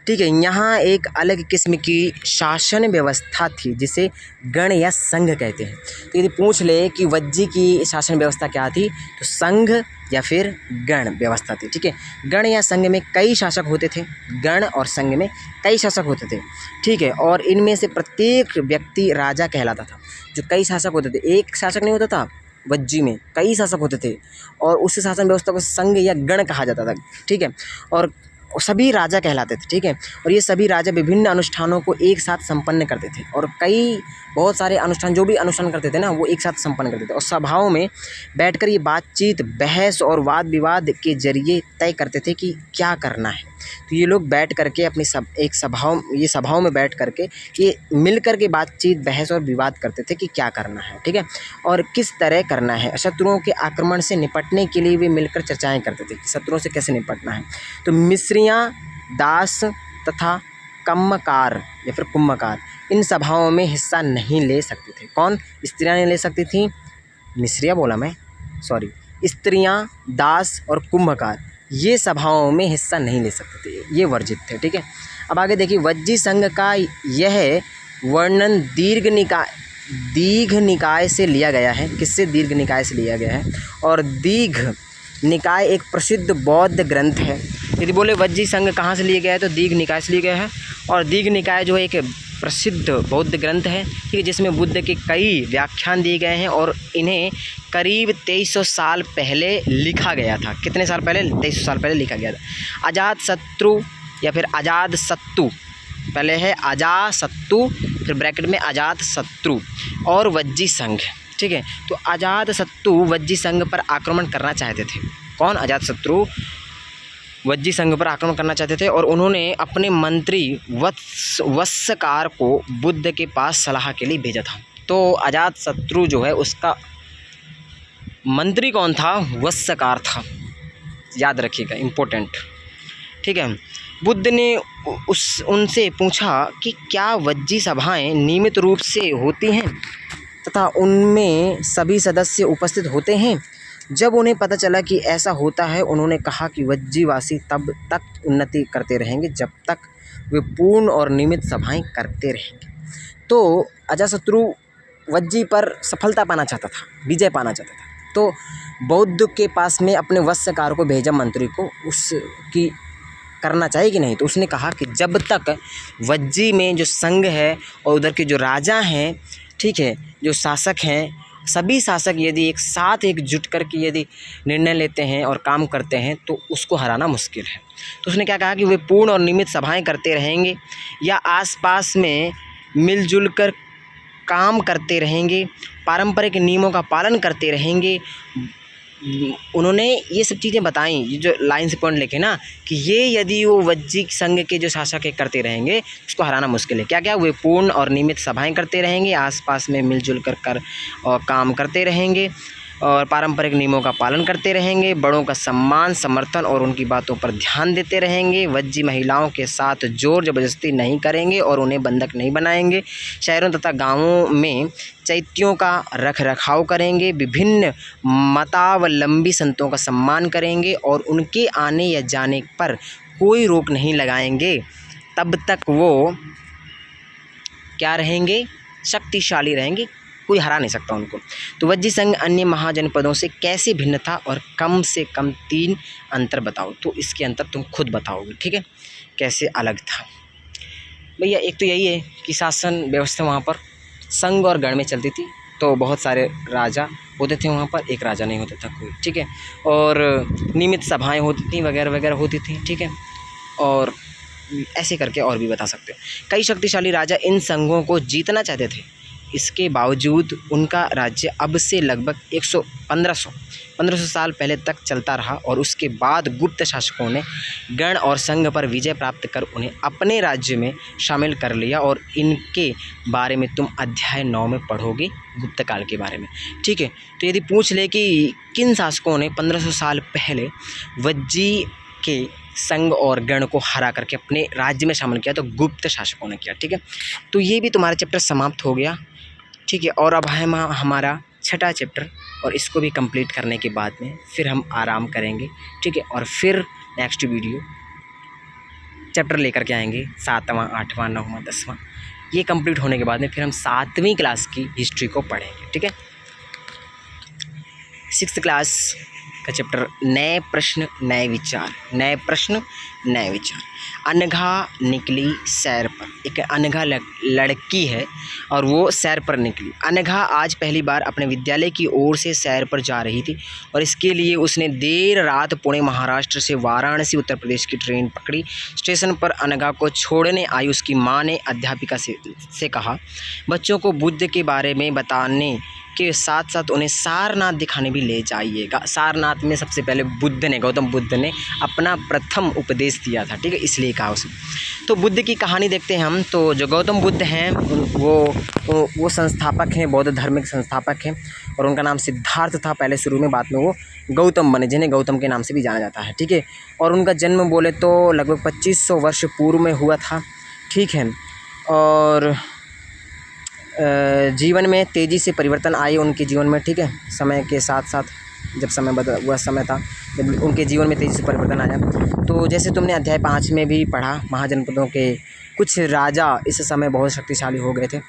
ठीक है, यहाँ एक अलग किस्म की शासन व्यवस्था थी जिसे गण या संघ कहते हैं। तो यदि पूछ ले कि वज्जी की शासन व्यवस्था क्या थी, तो संघ या फिर गण व्यवस्था थी। ठीक है, गण या संघ में कई शासक होते थे, गण और संघ में कई शासक होते थे। ठीक है, और इनमें से प्रत्येक व्यक्ति राजा कहलाता था। जो कई शासक होते थे, एक शासक नहीं होता था, वज्जी में कई शासक होते थे और उस शासन व्यवस्था को संघ या गण कहा जाता था। ठीक है, और सभी राजा कहलाते थे, ठीक है। और ये सभी राजा विभिन्न अनुष्ठानों को एक साथ संपन्न करते थे और बहुत सारे अनुष्ठान, जो भी अनुष्ठान करते थे ना, वो एक साथ संपन्न करते थे और सभाओं में बैठकर ये बातचीत, बहस और वाद विवाद के जरिए तय करते थे कि क्या करना है। तो ये लोग बैठ करके अपनी सभाओं में बैठ करके ये मिल कर के बातचीत, बहस और विवाद करते थे कि क्या करना है, ठीक है, और किस तरह करना है। शत्रुओं के आक्रमण से निपटने के लिए वे मिलकर चर्चाएँ करते थे कि शत्रुओं से कैसे निपटना है। तो मिस्रियाँ, दास तथा कम्मकार या फिर कुम्मकार इन सभाओं में हिस्सा नहीं ले सकते थे। कौन? स्त्रियाँ नहीं ले सकती थी, मिस्रियाँ बोला मैं, सॉरी, स्त्रियाँ, दास और कुम्भकार ये सभाओं में हिस्सा नहीं ले सकते थे, ये वर्जित थे, ठीक है। अब आगे देखिए, वज्जी संघ का यह वर्णन दीघ निकाय से लिया गया है। किससे? दीर्घ निकाय से लिया गया है। और दीघ निकाय एक प्रसिद्ध बौद्ध ग्रंथ है। यदि बोले वज्जी संघ कहाँ से लिया गया है, तो दीघ निकाय से लिया गया है। और दीघ निकाय जो है एक प्रसिद्ध बौद्ध ग्रंथ है, ठीक है, जिसमें बुद्ध के कई व्याख्यान दिए गए हैं और इन्हें करीब 2300 साल पहले लिखा गया था। कितने साल पहले? 2300 साल पहले लिखा गया था। अजातशत्रु या फिर अजातशत्रु, पहले है अजातशत्रु, फिर ब्रैकेट में अजातशत्रु और वज्जी संघ, ठीक है। तो अजातशत्रु वज्जी संघ पर आक्रमण करना चाहते थे। कौन? अजातशत्रु वज्जी संघ पर आक्रमण करना चाहते थे और उन्होंने अपने मंत्री वत्सकार को बुद्ध के पास सलाह के लिए भेजा था। तो अजातशत्रु जो है उसका मंत्री कौन था? वत्सकार था, याद रखिएगा, इम्पोर्टेंट, ठीक है। बुद्ध ने उनसे पूछा कि क्या वज्जी सभाएं नियमित रूप से होती हैं तथा उनमें सभी सदस्य उपस्थित होते हैं। जब उन्हें पता चला कि ऐसा होता है, उन्होंने कहा कि वज्जीवासी तब तक उन्नति करते रहेंगे जब तक वे पूर्ण और नियमित सभाएं करते रहेंगे। तो अजातशत्रु वज्जी पर सफलता पाना चाहता था, विजय पाना चाहता था। तो बौद्ध के पास में अपने वत्सकार को भेजा, मंत्री को, उसकी करना चाहिए कि नहीं। तो उसने कहा कि जब तक वज्जी में जो संघ है और उधर के जो राजा हैं, ठीक है, जो शासक हैं, सभी शासक यदि एक साथ एकजुट करके यदि निर्णय लेते हैं और काम करते हैं तो उसको हराना मुश्किल है। तो उसने क्या कहा कि वे पूर्ण और नियमित सभाएं करते रहेंगे या आसपास में मिलजुल कर काम करते रहेंगे, पारंपरिक नियमों का पालन करते रहेंगे। उन्होंने ये सब चीज़ें बताई, ये जो लाइन से पॉइंट लिखे ना, कि ये यदि वो वज्जी संघ के जो शासक करते रहेंगे उसको हराना मुश्किल है। क्या क्या? वे पूर्ण और नियमित सभाएं करते रहेंगे, आसपास में मिलजुल कर और काम करते रहेंगे और पारंपरिक नियमों का पालन करते रहेंगे, बड़ों का सम्मान, समर्थन और उनकी बातों पर ध्यान देते रहेंगे, वज्जी महिलाओं के साथ जोर ज़बरदस्ती नहीं करेंगे और उन्हें बंधक नहीं बनाएंगे, शहरों तथा गाँवों में चैत्यों का रख रखाव करेंगे, विभिन्न मतावलंबी संतों का सम्मान करेंगे और उनके आने या जाने पर कोई रोक नहीं लगाएंगे। तब तक वो क्या रहेंगे? शक्तिशाली रहेंगे, कोई हरा नहीं सकता उनको। तो वज्जी संघ अन्य महाजनपदों से कैसे भिन्न था और कम से कम 3 अंतर बताओ। तो इसके अंतर तुम खुद बताओगे, ठीक है, कैसे अलग था। भैया एक तो यही है कि शासन व्यवस्था वहाँ पर संघ और गण में चलती थी, तो बहुत सारे राजा होते थे वहाँ पर, एक राजा नहीं होता था कोई, ठीक है। और नियमित सभाएं होती थी, वगैरह वगैरह होती थी, ठीक है। और ऐसे करके और भी बता सकते हो। कई शक्तिशाली राजा इन संघों को जीतना चाहते थे, इसके बावजूद उनका राज्य अब से लगभग 1500 साल पहले तक चलता रहा और उसके बाद गुप्त शासकों ने गण और संघ पर विजय प्राप्त कर उन्हें अपने राज्य में शामिल कर लिया और इनके बारे में तुम अध्याय 9 में पढ़ोगे, गुप्त काल के बारे में, ठीक है। तो यदि पूछ ले कि किन शासकों ने 1500 साल पहले वज्जी के संघ और गण को हरा करके अपने राज्य में शामिल किया, तो गुप्त शासकों ने किया, ठीक है। तो ये भी तुम्हारा चैप्टर समाप्त हो गया, ठीक है। और अब है हमारा 6ठा चैप्टर और इसको भी कंप्लीट करने के बाद में फिर हम आराम करेंगे, ठीक है। और फिर नेक्स्ट वीडियो चैप्टर लेकर के आएंगे 7वां, 8वां, 9वां, 10वां। ये कंप्लीट होने के बाद में फिर हम 7वीं क्लास की हिस्ट्री को पढ़ेंगे, ठीक है। 6th क्लास का चैप्टर नए प्रश्न नए विचार, नए प्रश्न नए विचार। अनघा निकली सैर पर। एक अनघा लड़की है और वो सैर पर निकली। अनघा आज पहली बार अपने विद्यालय की ओर से सैर पर जा रही थी और इसके लिए उसने देर रात पुणे महाराष्ट्र से वाराणसी उत्तर प्रदेश की ट्रेन पकड़ी। स्टेशन पर अनघा को छोड़ने आई उसकी माँ ने अध्यापिका से कहा, बच्चों को बुद्ध के बारे में बताने के साथ साथ उन्हें सारनाथ दिखाने भी ले जाइएगा। सारनाथ में सबसे पहले गौतम बुद्ध ने अपना प्रथम उपदेश दिया था, ठीक है, इसलिए कहा उसने। तो बुद्ध की कहानी देखते हैं हम। तो जो गौतम बुद्ध हैं वो संस्थापक हैं, बौद्ध धर्म के संस्थापक हैं और उनका नाम सिद्धार्थ था पहले शुरू में, बाद में वो गौतम बने, जिन्हें गौतम के नाम से भी जाना जाता है, ठीक है। और उनका जन्म बोले तो लगभग 2500 वर्ष पूर्व में हुआ था, ठीक है। और जीवन में तेज़ी से परिवर्तन आए उनके जीवन में, ठीक है। समय के साथ साथ जब समय बदला हुआ समय था जब उनके जीवन में तेज़ी से परिवर्तन आया। तो जैसे तुमने अध्याय 5 में भी पढ़ा, महाजनपदों के कुछ राजा इस समय बहुत शक्तिशाली हो गए थे।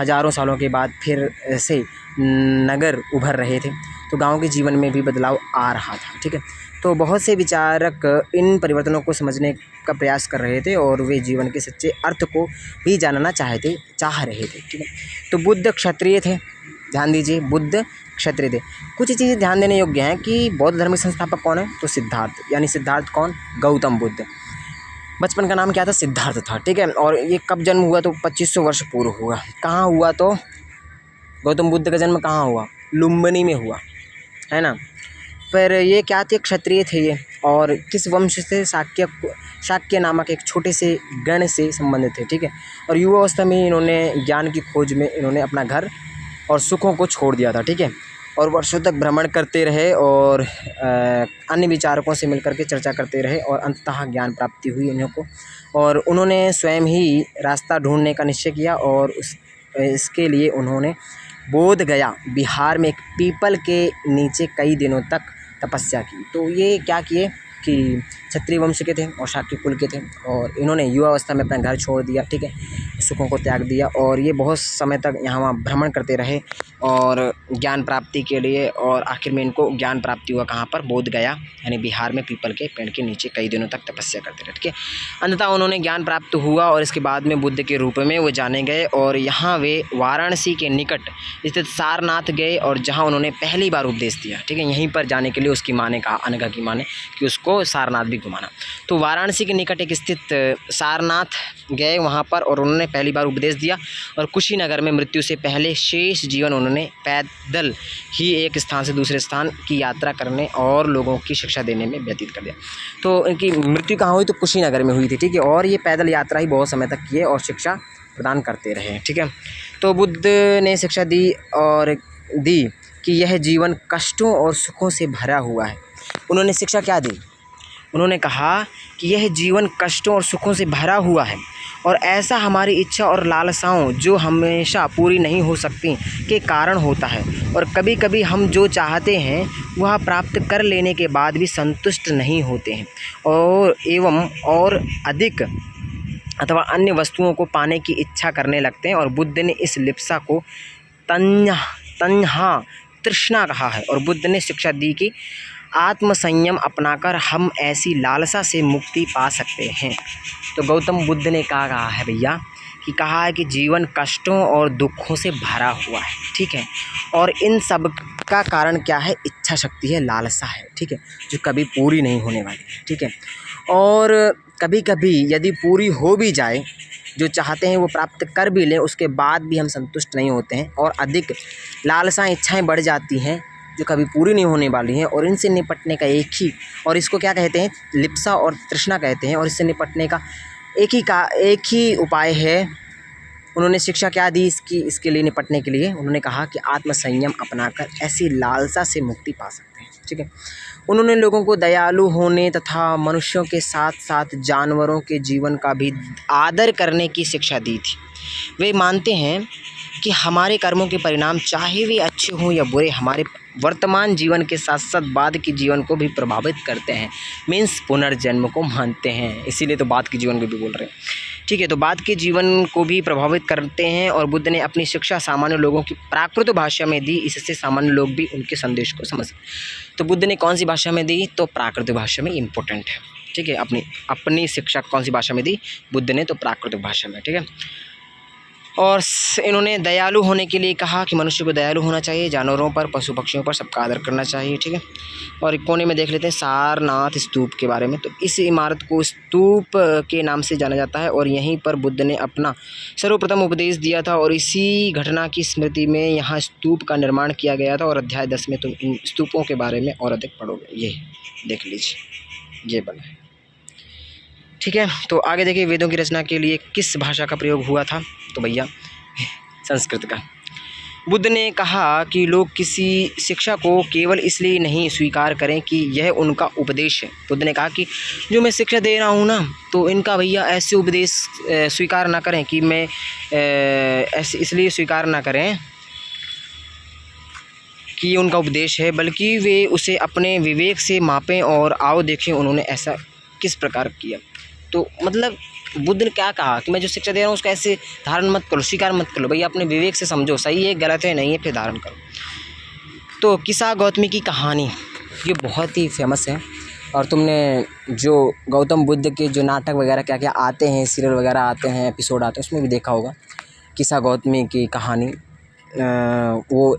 हज़ारों सालों के बाद फिर से नगर उभर रहे थे, तो गाँव के जीवन में भी बदलाव आ रहा था, ठीक है। तो बहुत से विचारक इन परिवर्तनों को समझने का प्रयास कर रहे थे और वे जीवन के सच्चे अर्थ को भी जानना चाह रहे थे, ठीक है। तो बुद्ध क्षत्रिय थे, ध्यान दीजिए, बुद्ध क्षत्रिय थे। कुछ चीज़ें ध्यान देने योग्य हैं कि बौद्ध धर्म के संस्थापक कौन है, तो सिद्धार्थ, यानी सिद्धार्थ कौन, गौतम बुद्ध। बचपन का नाम क्या था, सिद्धार्थ था, ठीक है। और ये कब जन्म हुआ, तो 2500 वर्ष पूर्व हुआ। कहाँ हुआ, तो गौतम बुद्ध का जन्म कहाँ हुआ, लुम्बिनी में हुआ, है ना। पर ये क्या थे, क्षत्रिय थे ये, और किस वंश से, शाक्य नामक एक छोटे से गण से संबंधित थे, ठीक है। और युवावस्था में इन्होंने ज्ञान की खोज में इन्होंने अपना घर और सुखों को छोड़ दिया था, ठीक है। और वर्षों तक भ्रमण करते रहे और अन्य विचारकों से मिलकर के चर्चा करते रहे और अंततः ज्ञान प्राप्ति हुई इन्हों को। और उन्होंने स्वयं ही रास्ता ढूंढने का निश्चय किया और इसके लिए उन्होंने बोध गया बिहार में एक पीपल के नीचे कई दिनों तक तपस्या की। तो ये क्या किए कि क्षत्रिय वंश के थे और शाक्य कुल के थे और इन्होंने युवावस्था में अपना घर छोड़ दिया, ठीक है, सुखों को त्याग दिया और ये बहुत समय तक यहाँ वहाँ भ्रमण करते रहे और ज्ञान प्राप्ति के लिए। और आखिर में इनको ज्ञान प्राप्ति हुआ कहाँ पर, बोध गया, यानी बिहार में पीपल के पेड़ के नीचे कई दिनों तक तपस्या करते रहे, ठीक है। अंततः उन्होंने ज्ञान प्राप्त हुआ और इसके बाद में बुद्ध के रूप में वो जाने गए और यहाँ वे वाराणसी के निकट स्थित सारनाथ गए और जहाँ उन्होंने पहली बार उपदेश दिया, ठीक है। यहीं पर जाने के लिए उसकी माँ ने कहा, अनघा की माँ ने, कि उसको सारनाथ भी घुमाना। तो वाराणसी के निकट एक स्थित सारनाथ गए वहाँ पर और उन्होंने पहली बार उपदेश दिया और कुशीनगर में मृत्यु से पहले शेष जीवन उन्होंने पैदल ही एक स्थान से दूसरे स्थान की यात्रा करने और लोगों की शिक्षा देने में व्यतीत कर दिया। तो इनकी मृत्यु कहाँ हुई, तो कुशीनगर में हुई थी, ठीक है। और ये पैदल यात्रा ही बहुत समय तक किए और शिक्षा प्रदान करते रहे, ठीक है। तो बुद्ध ने शिक्षा दी कि यह जीवन कष्टों और सुखों से भरा हुआ है। उन्होंने शिक्षा क्या दी, उन्होंने कहा कि यह जीवन कष्टों और सुखों से भरा हुआ है और ऐसा हमारी इच्छा और लालसाओं जो हमेशा पूरी नहीं हो सकती के कारण होता है। और कभी कभी हम जो चाहते हैं वह प्राप्त कर लेने के बाद भी संतुष्ट नहीं होते हैं और अधिक अथवा अन्य वस्तुओं को पाने की इच्छा करने लगते हैं। और बुद्ध ने इस लिप्सा को तन्हा तृष्णा कहा है। और बुद्ध ने शिक्षा दी कि आत्मसंयम अपनाकर हम ऐसी लालसा से मुक्ति पा सकते हैं। तो गौतम बुद्ध ने क्या कहा है भैया, कि कहा है कि जीवन कष्टों और दुखों से भरा हुआ है, ठीक है। और इन सब का कारण क्या है, इच्छा शक्ति है, लालसा है, ठीक है, जो कभी पूरी नहीं होने वाली है, ठीक है। और कभी कभी यदि पूरी हो भी जाए, जो चाहते हैं वो प्राप्त कर भी लें, उसके बाद भी हम संतुष्ट नहीं होते हैं और अधिक लालसाएं, इच्छाएं बढ़ जाती हैं जो कभी पूरी नहीं होने वाली हैं। और इनसे निपटने का और इसको क्या कहते हैं, लिप्सा और तृष्णा कहते हैं। और इससे निपटने का एक ही उपाय है। उन्होंने शिक्षा क्या दी इसके लिए निपटने के लिए, उन्होंने कहा कि आत्मसंयम अपनाकर ऐसी लालसा से मुक्ति पा सकते हैं, ठीक है। उन्होंने लोगों को दयालु होने तथा मनुष्यों के साथ साथ जानवरों के जीवन का भी आदर करने की शिक्षा दी थी। वे मानते हैं कि हमारे कर्मों के परिणाम चाहे वे अच्छे हों या बुरे, हमारे वर्तमान जीवन के साथ साथ बाद के जीवन को भी प्रभावित करते हैं। मीन्स पुनर्जन्म को मानते हैं, इसीलिए तो बाद के जीवन को भी बोल रहे हैं। ठीक है। तो बाद के जीवन को भी प्रभावित करते हैं और बुद्ध ने अपनी शिक्षा सामान्य लोगों की प्राकृत भाषा में दी, इससे सामान्य लोग भी उनके संदेश को समझ। तो बुद्ध ने कौन सी भाषा में दी? तो प्राकृत भाषा में, इम्पोर्टेंट है। ठीक है, अपनी शिक्षा कौन सी भाषा में दी? बुद्ध ने तो प्राकृतिक भाषा में। ठीक है। और इन्होंने दयालु होने के लिए कहा कि मनुष्य को दयालु होना चाहिए, जानवरों पर, पशु पक्षियों पर सबका आदर करना चाहिए। ठीक है। और एक कोने में देख लेते हैं सारनाथ स्तूप के बारे में। तो इस इमारत को स्तूप के नाम से जाना जाता है और यहीं पर बुद्ध ने अपना सर्वप्रथम उपदेश दिया था और इसी घटना की स्मृति में यहाँ स्तूप का निर्माण किया गया था। और अध्याय 10 में तुम इन स्तूपों के बारे में और अधिक पढ़ोगे। ये देख लीजिए, ये बना है। ठीक है। तो आगे देखिए, वेदों की रचना के लिए किस भाषा का प्रयोग हुआ था? तो भैया संस्कृत का। बुद्ध ने कहा कि लोग किसी शिक्षा को केवल इसलिए नहीं स्वीकार करें कि यह उनका उपदेश है। बुद्ध ने कहा कि जो मैं शिक्षा दे रहा हूँ ना, तो इनका भैया ऐसे उपदेश स्वीकार ना करें कि मैं ऐसे इसलिए स्वीकार ना करें कि ये उनका उपदेश है, बल्कि वे उसे अपने विवेक से मापें। और आओ देखें उन्होंने ऐसा किस प्रकार किया। तो मतलब बुद्ध ने क्या कहा कि मैं जो शिक्षा दे रहा हूँ उसका ऐसे धारण मत करो, स्वीकार मत करो, भैया अपने विवेक से समझो, सही है गलत है नहीं है, फिर धारण करो। तो किस्सा गौतमी की कहानी, ये बहुत ही फेमस है। और तुमने जो गौतम बुद्ध के जो नाटक वगैरह क्या क्या आते हैं, सीरियल वगैरह आते हैं, एपिसोड आते हैं, उसमें भी देखा होगा किस्सा गौतमी की कहानी। वो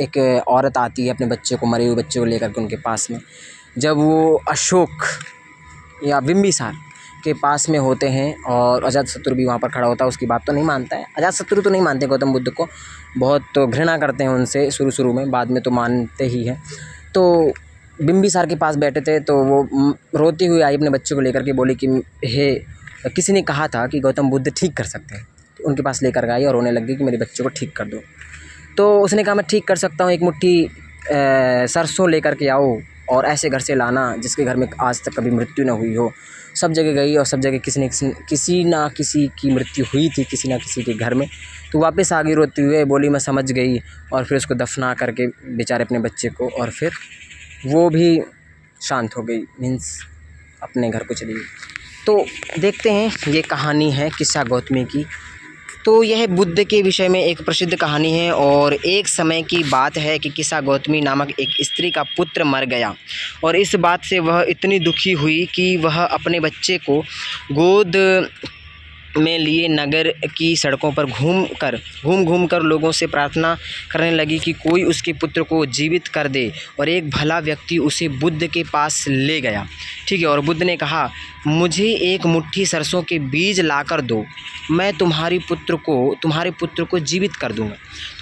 एक औरत आती है अपने बच्चे को, मरे हुए बच्चे को लेकर के उनके पास में। जब वो अशोक या बिंबिसार के पास में होते हैं और अजातशत्रु भी वहाँ पर खड़ा होता है, उसकी बात तो नहीं मानता है। अजातशत्रु तो नहीं मानते गौतम बुद्ध को, बहुत तो घृणा करते हैं उनसे शुरू में, बाद में तो मानते ही हैं। तो बिंबिसार के पास बैठे थे, तो वो रोती हुई आई अपने बच्चे को लेकर के, बोली कि हे, किसी ने कहा था कि गौतम बुद्ध ठीक कर सकते हैं। तो उनके पास लेकर आई और रोने लग गई कि मेरे बच्चे को ठीक कर दो। तो उसने कहा मैं ठीक कर सकता हूँ, एक मुट्ठी सरसों लेकर के आओ और ऐसे घर से लाना जिसके घर में आज तक कभी मृत्यु ना हुई हो। सब जगह गई और सब जगह किसी ना किसी की मृत्यु हुई थी, किसी ना किसी के घर में। तो वापस आ गई रोते हुए, बोली मैं समझ गई। और फिर उसको दफना करके बेचारे अपने बच्चे को, और फिर वो भी शांत हो गई, मीन्स अपने घर को चली गई। तो देखते हैं, ये कहानी है किस्सा गौतमी की। तो यह बुद्ध के विषय में एक प्रसिद्ध कहानी है और एक समय की बात है कि किस्सा गौतमी नामक एक स्त्री का पुत्र मर गया और इस बात से वह इतनी दुखी हुई कि वह अपने बच्चे को गोद में लिए नगर की सड़कों पर घूम कर लोगों से प्रार्थना करने लगी कि कोई उसके पुत्र को जीवित कर दे। और एक भला व्यक्ति उसे बुद्ध के पास ले गया। ठीक है। और बुद्ध ने कहा, मुझे एक मुट्ठी सरसों के बीज लाकर दो, मैं तुम्हारे पुत्र को जीवित कर दूंगा।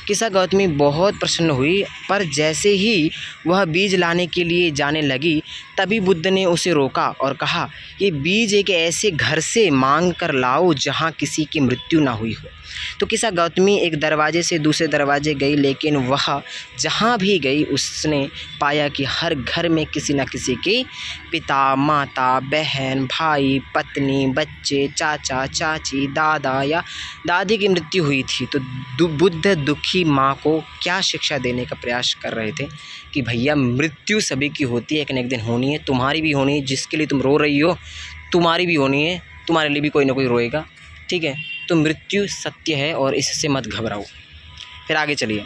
किस्सा गौतमी बहुत प्रसन्न हुई, पर जैसे ही वह बीज लाने के लिए जाने लगी तभी बुद्ध ने उसे रोका और कहा, ये बीज एक ऐसे घर से मांग कर लाओ जहाँ किसी की मृत्यु ना हुई हो। तो किस्सा गौतमी एक दरवाजे से दूसरे दरवाजे गई, लेकिन वह जहाँ भी गई उसने पाया कि हर घर में किसी न किसी के पिता, माता, बहन, भाई, पत्नी, बच्चे, चाचा, चाची, दादा या दादी की मृत्यु हुई थी। तो बुद्ध दुखी माँ को क्या शिक्षा देने का प्रयास कर रहे थे कि भैया मृत्यु सभी की होती है, एक न एक दिन होनी है, तुम्हारी भी होनी है। जिसके लिए तुम रो रही हो तुम्हारी भी होनी है, तुम्हारे लिए भी कोई ना कोई रोएगा। ठीक है। तो मृत्यु सत्य है और इससे मत घबराओ। फिर आगे चलिए,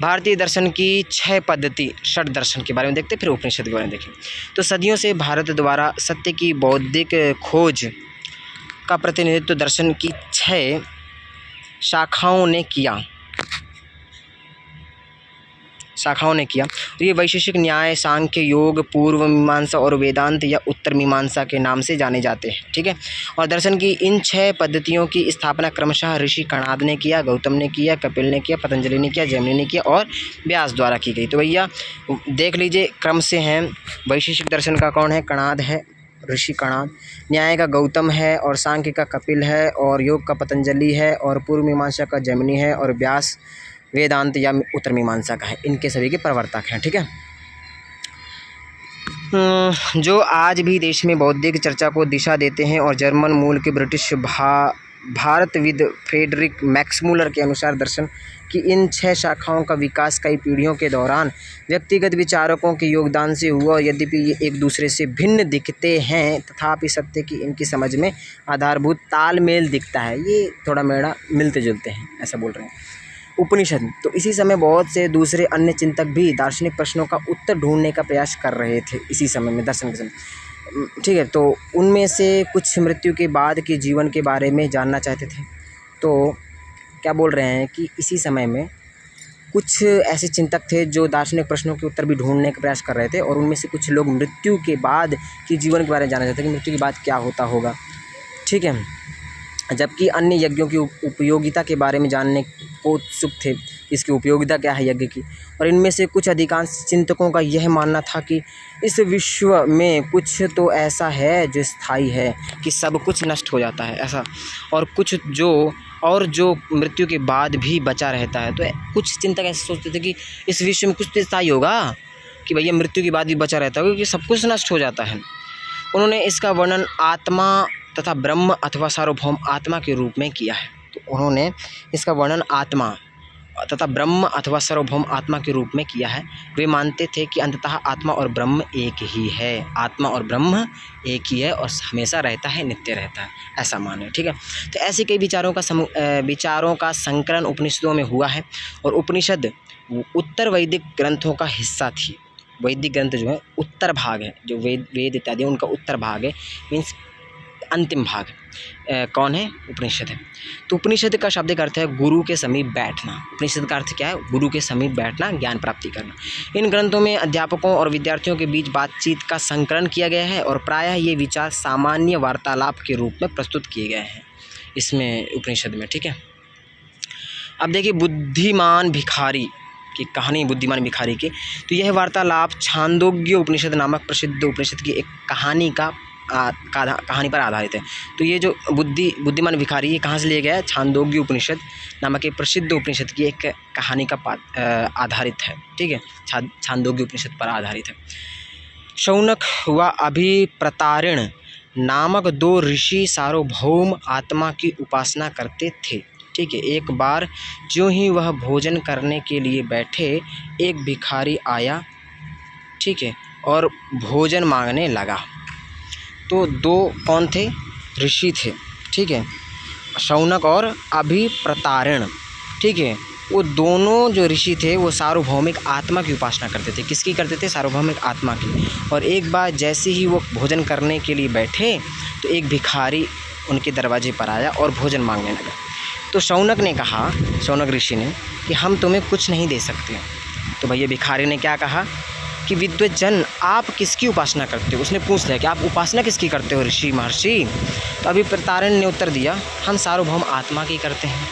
भारतीय दर्शन की 6 पद्धति, षट दर्शन के बारे में देखते, फिर उपनिषद के बारे में देखें। तो सदियों से भारत द्वारा सत्य की बौद्धिक खोज का प्रतिनिधित्व दर्शन की 6 शाखाओं ने किया। ये वैशेषिक न्याय, सांख्य, योग, पूर्व मीमांसा और वेदांत या उत्तर मीमांसा के नाम से जाने जाते हैं। ठीक है। और दर्शन की इन 6 पद्धतियों की स्थापना क्रमशः ऋषि कणाद ने किया, गौतम ने किया, कपिल ने किया, पतंजलि ने किया, जैमिनी ने किया और व्यास द्वारा की गई। तो भैया देख लीजिए क्रम से हैं। वैशेषिक दर्शन का कौन है? कणाद है, ऋषि कणाद। न्याय का गौतम है और सांख्य का कपिल है और योग का पतंजलि है और पूर्व मीमांसा का जैमिनी है और व्यास वेदांत या उत्तर मीमांसा का है। इनके सभी के प्रवर्तक हैं। ठीक है। जो आज भी देश में बौद्धिक चर्चा को दिशा देते हैं और जर्मन मूल के ब्रिटिश भारतविद फ्रेडरिक मैक्समूलर के अनुसार दर्शन कि इन 6 शाखाओं का विकास कई पीढ़ियों के दौरान व्यक्तिगत विचारकों के योगदान से हुआ और यद्यपि ये एक दूसरे से भिन्न दिखते हैं तथापि सत्य की इनकी समझ में आधारभूत तालमेल दिखता है। ये थोड़ा मेड़ा मिलते जुलते हैं, ऐसा बोल रहे हैं। उपनिषद, तो इसी समय बहुत से दूसरे अन्य चिंतक भी दार्शनिक प्रश्नों का उत्तर ढूंढने का प्रयास कर रहे थे इसी समय में, दर्शन के समय, ठीक है। तो उनमें से कुछ मृत्यु के बाद के जीवन के बारे में जानना चाहते थे। तो क्या बोल रहे हैं कि इसी समय में कुछ ऐसे चिंतक थे जो दार्शनिक प्रश्नों के उत्तर भी ढूंढने का प्रयास कर रहे थे और उनमें से कुछ लोग मृत्यु के बाद के जीवन के बारे में जानना चाहते थे कि मृत्यु के बाद क्या होता होगा, ठीक है। जबकि अन्य यज्ञों की उपयोगिता के बारे में जानने को उत्सुक थे, इसकी उपयोगिता क्या है यज्ञ की। और इनमें से कुछ अधिकांश चिंतकों का यह मानना था कि इस विश्व में कुछ तो ऐसा है जो स्थायी है, कि सब कुछ नष्ट हो जाता है ऐसा, और कुछ जो मृत्यु के बाद भी बचा रहता है। तो कुछ चिंतक ऐसे सोचते थे कि इस विश्व में कुछ तो स्थायी होगा, कि भैया मृत्यु के बाद भी बचा रहता है, क्योंकि सब कुछ नष्ट हो जाता है। उन्होंने इसका वर्णन आत्मा तथा ब्रह्म अथवा सार्वभौम आत्मा के रूप में किया है। तो उन्होंने इसका वर्णन आत्मा तथा ब्रह्म अथवा सार्वभौम आत्मा के रूप में किया है। वे मानते थे कि अंततः आत्मा और ब्रह्म एक ही है, आत्मा और ब्रह्म एक ही है और हमेशा रहता है, नित्य रहता है, ऐसा माने, ठीक है। तो ऐसे कई विचारों का संकलन उपनिषदों में हुआ है और उपनिषद उत्तर वैदिक ग्रंथों का हिस्सा थी। वैदिक ग्रंथ जो है उत्तर भाग है, जो वेद इत्यादि उनका उत्तर भाग है, मीन्स अंतिम भाग कौन है? उपनिषद है। तो उपनिषद का शाब्दिक अर्थ है गुरु के समीप बैठना। उपनिषद का अर्थ क्या है? गुरु के समीप बैठना, ज्ञान प्राप्ति करना। इन ग्रंथों में अध्यापकों और विद्यार्थियों के बीच बातचीत का संकलन किया गया है और प्रायः ये विचार सामान्य वार्तालाप के रूप में प्रस्तुत किए गए हैं इसमें, उपनिषद में, ठीक है। अब देखिए बुद्धिमान भिखारी की कहानी, बुद्धिमान भिखारी की। तो यह वार्तालाप छांदोग्य उपनिषद नामक प्रसिद्ध उपनिषद की एक कहानी पर आधारित है। तो ये जो बुद्धिमान भिखारी ये कहाँ से लिया गया है? छांदोग्य उपनिषद नामक एक प्रसिद्ध उपनिषद की एक कहानी का आधारित है, ठीक है। छांदोग्य उपनिषद पर आधारित है। शौनक व अभिप्रतारिण नामक 2 ऋषि सार्वभौम आत्मा की उपासना करते थे, ठीक है। एक बार जो ही वह भोजन करने के लिए बैठे, एक भिखारी आया, ठीक है, और भोजन मांगने लगा। तो 2 कौन थे? ऋषि थे, ठीक है, शौनक और अभिप्रतारिण, ठीक है। वो दोनों जो ऋषि थे वो सार्वभौमिक आत्मा की उपासना करते थे। किसकी करते थे? सार्वभौमिक आत्मा की। और एक बार जैसे ही वो भोजन करने के लिए बैठे तो एक भिखारी उनके दरवाजे पर आया और भोजन मांगने लगा। तो शौनक ने कहा, शौनक ऋषि ने, कि हम तुम्हें कुछ नहीं दे सकते। तो भैया भिखारी ने क्या कहा कि विद्वज्जन आप किसकी उपासना करते हो? उसने पूछ लिया कि आप उपासना किसकी करते हो ऋषि महर्षि? तो अभिप्रतारिण ने उत्तर दिया, हम सार्वभौम आत्मा की करते हैं।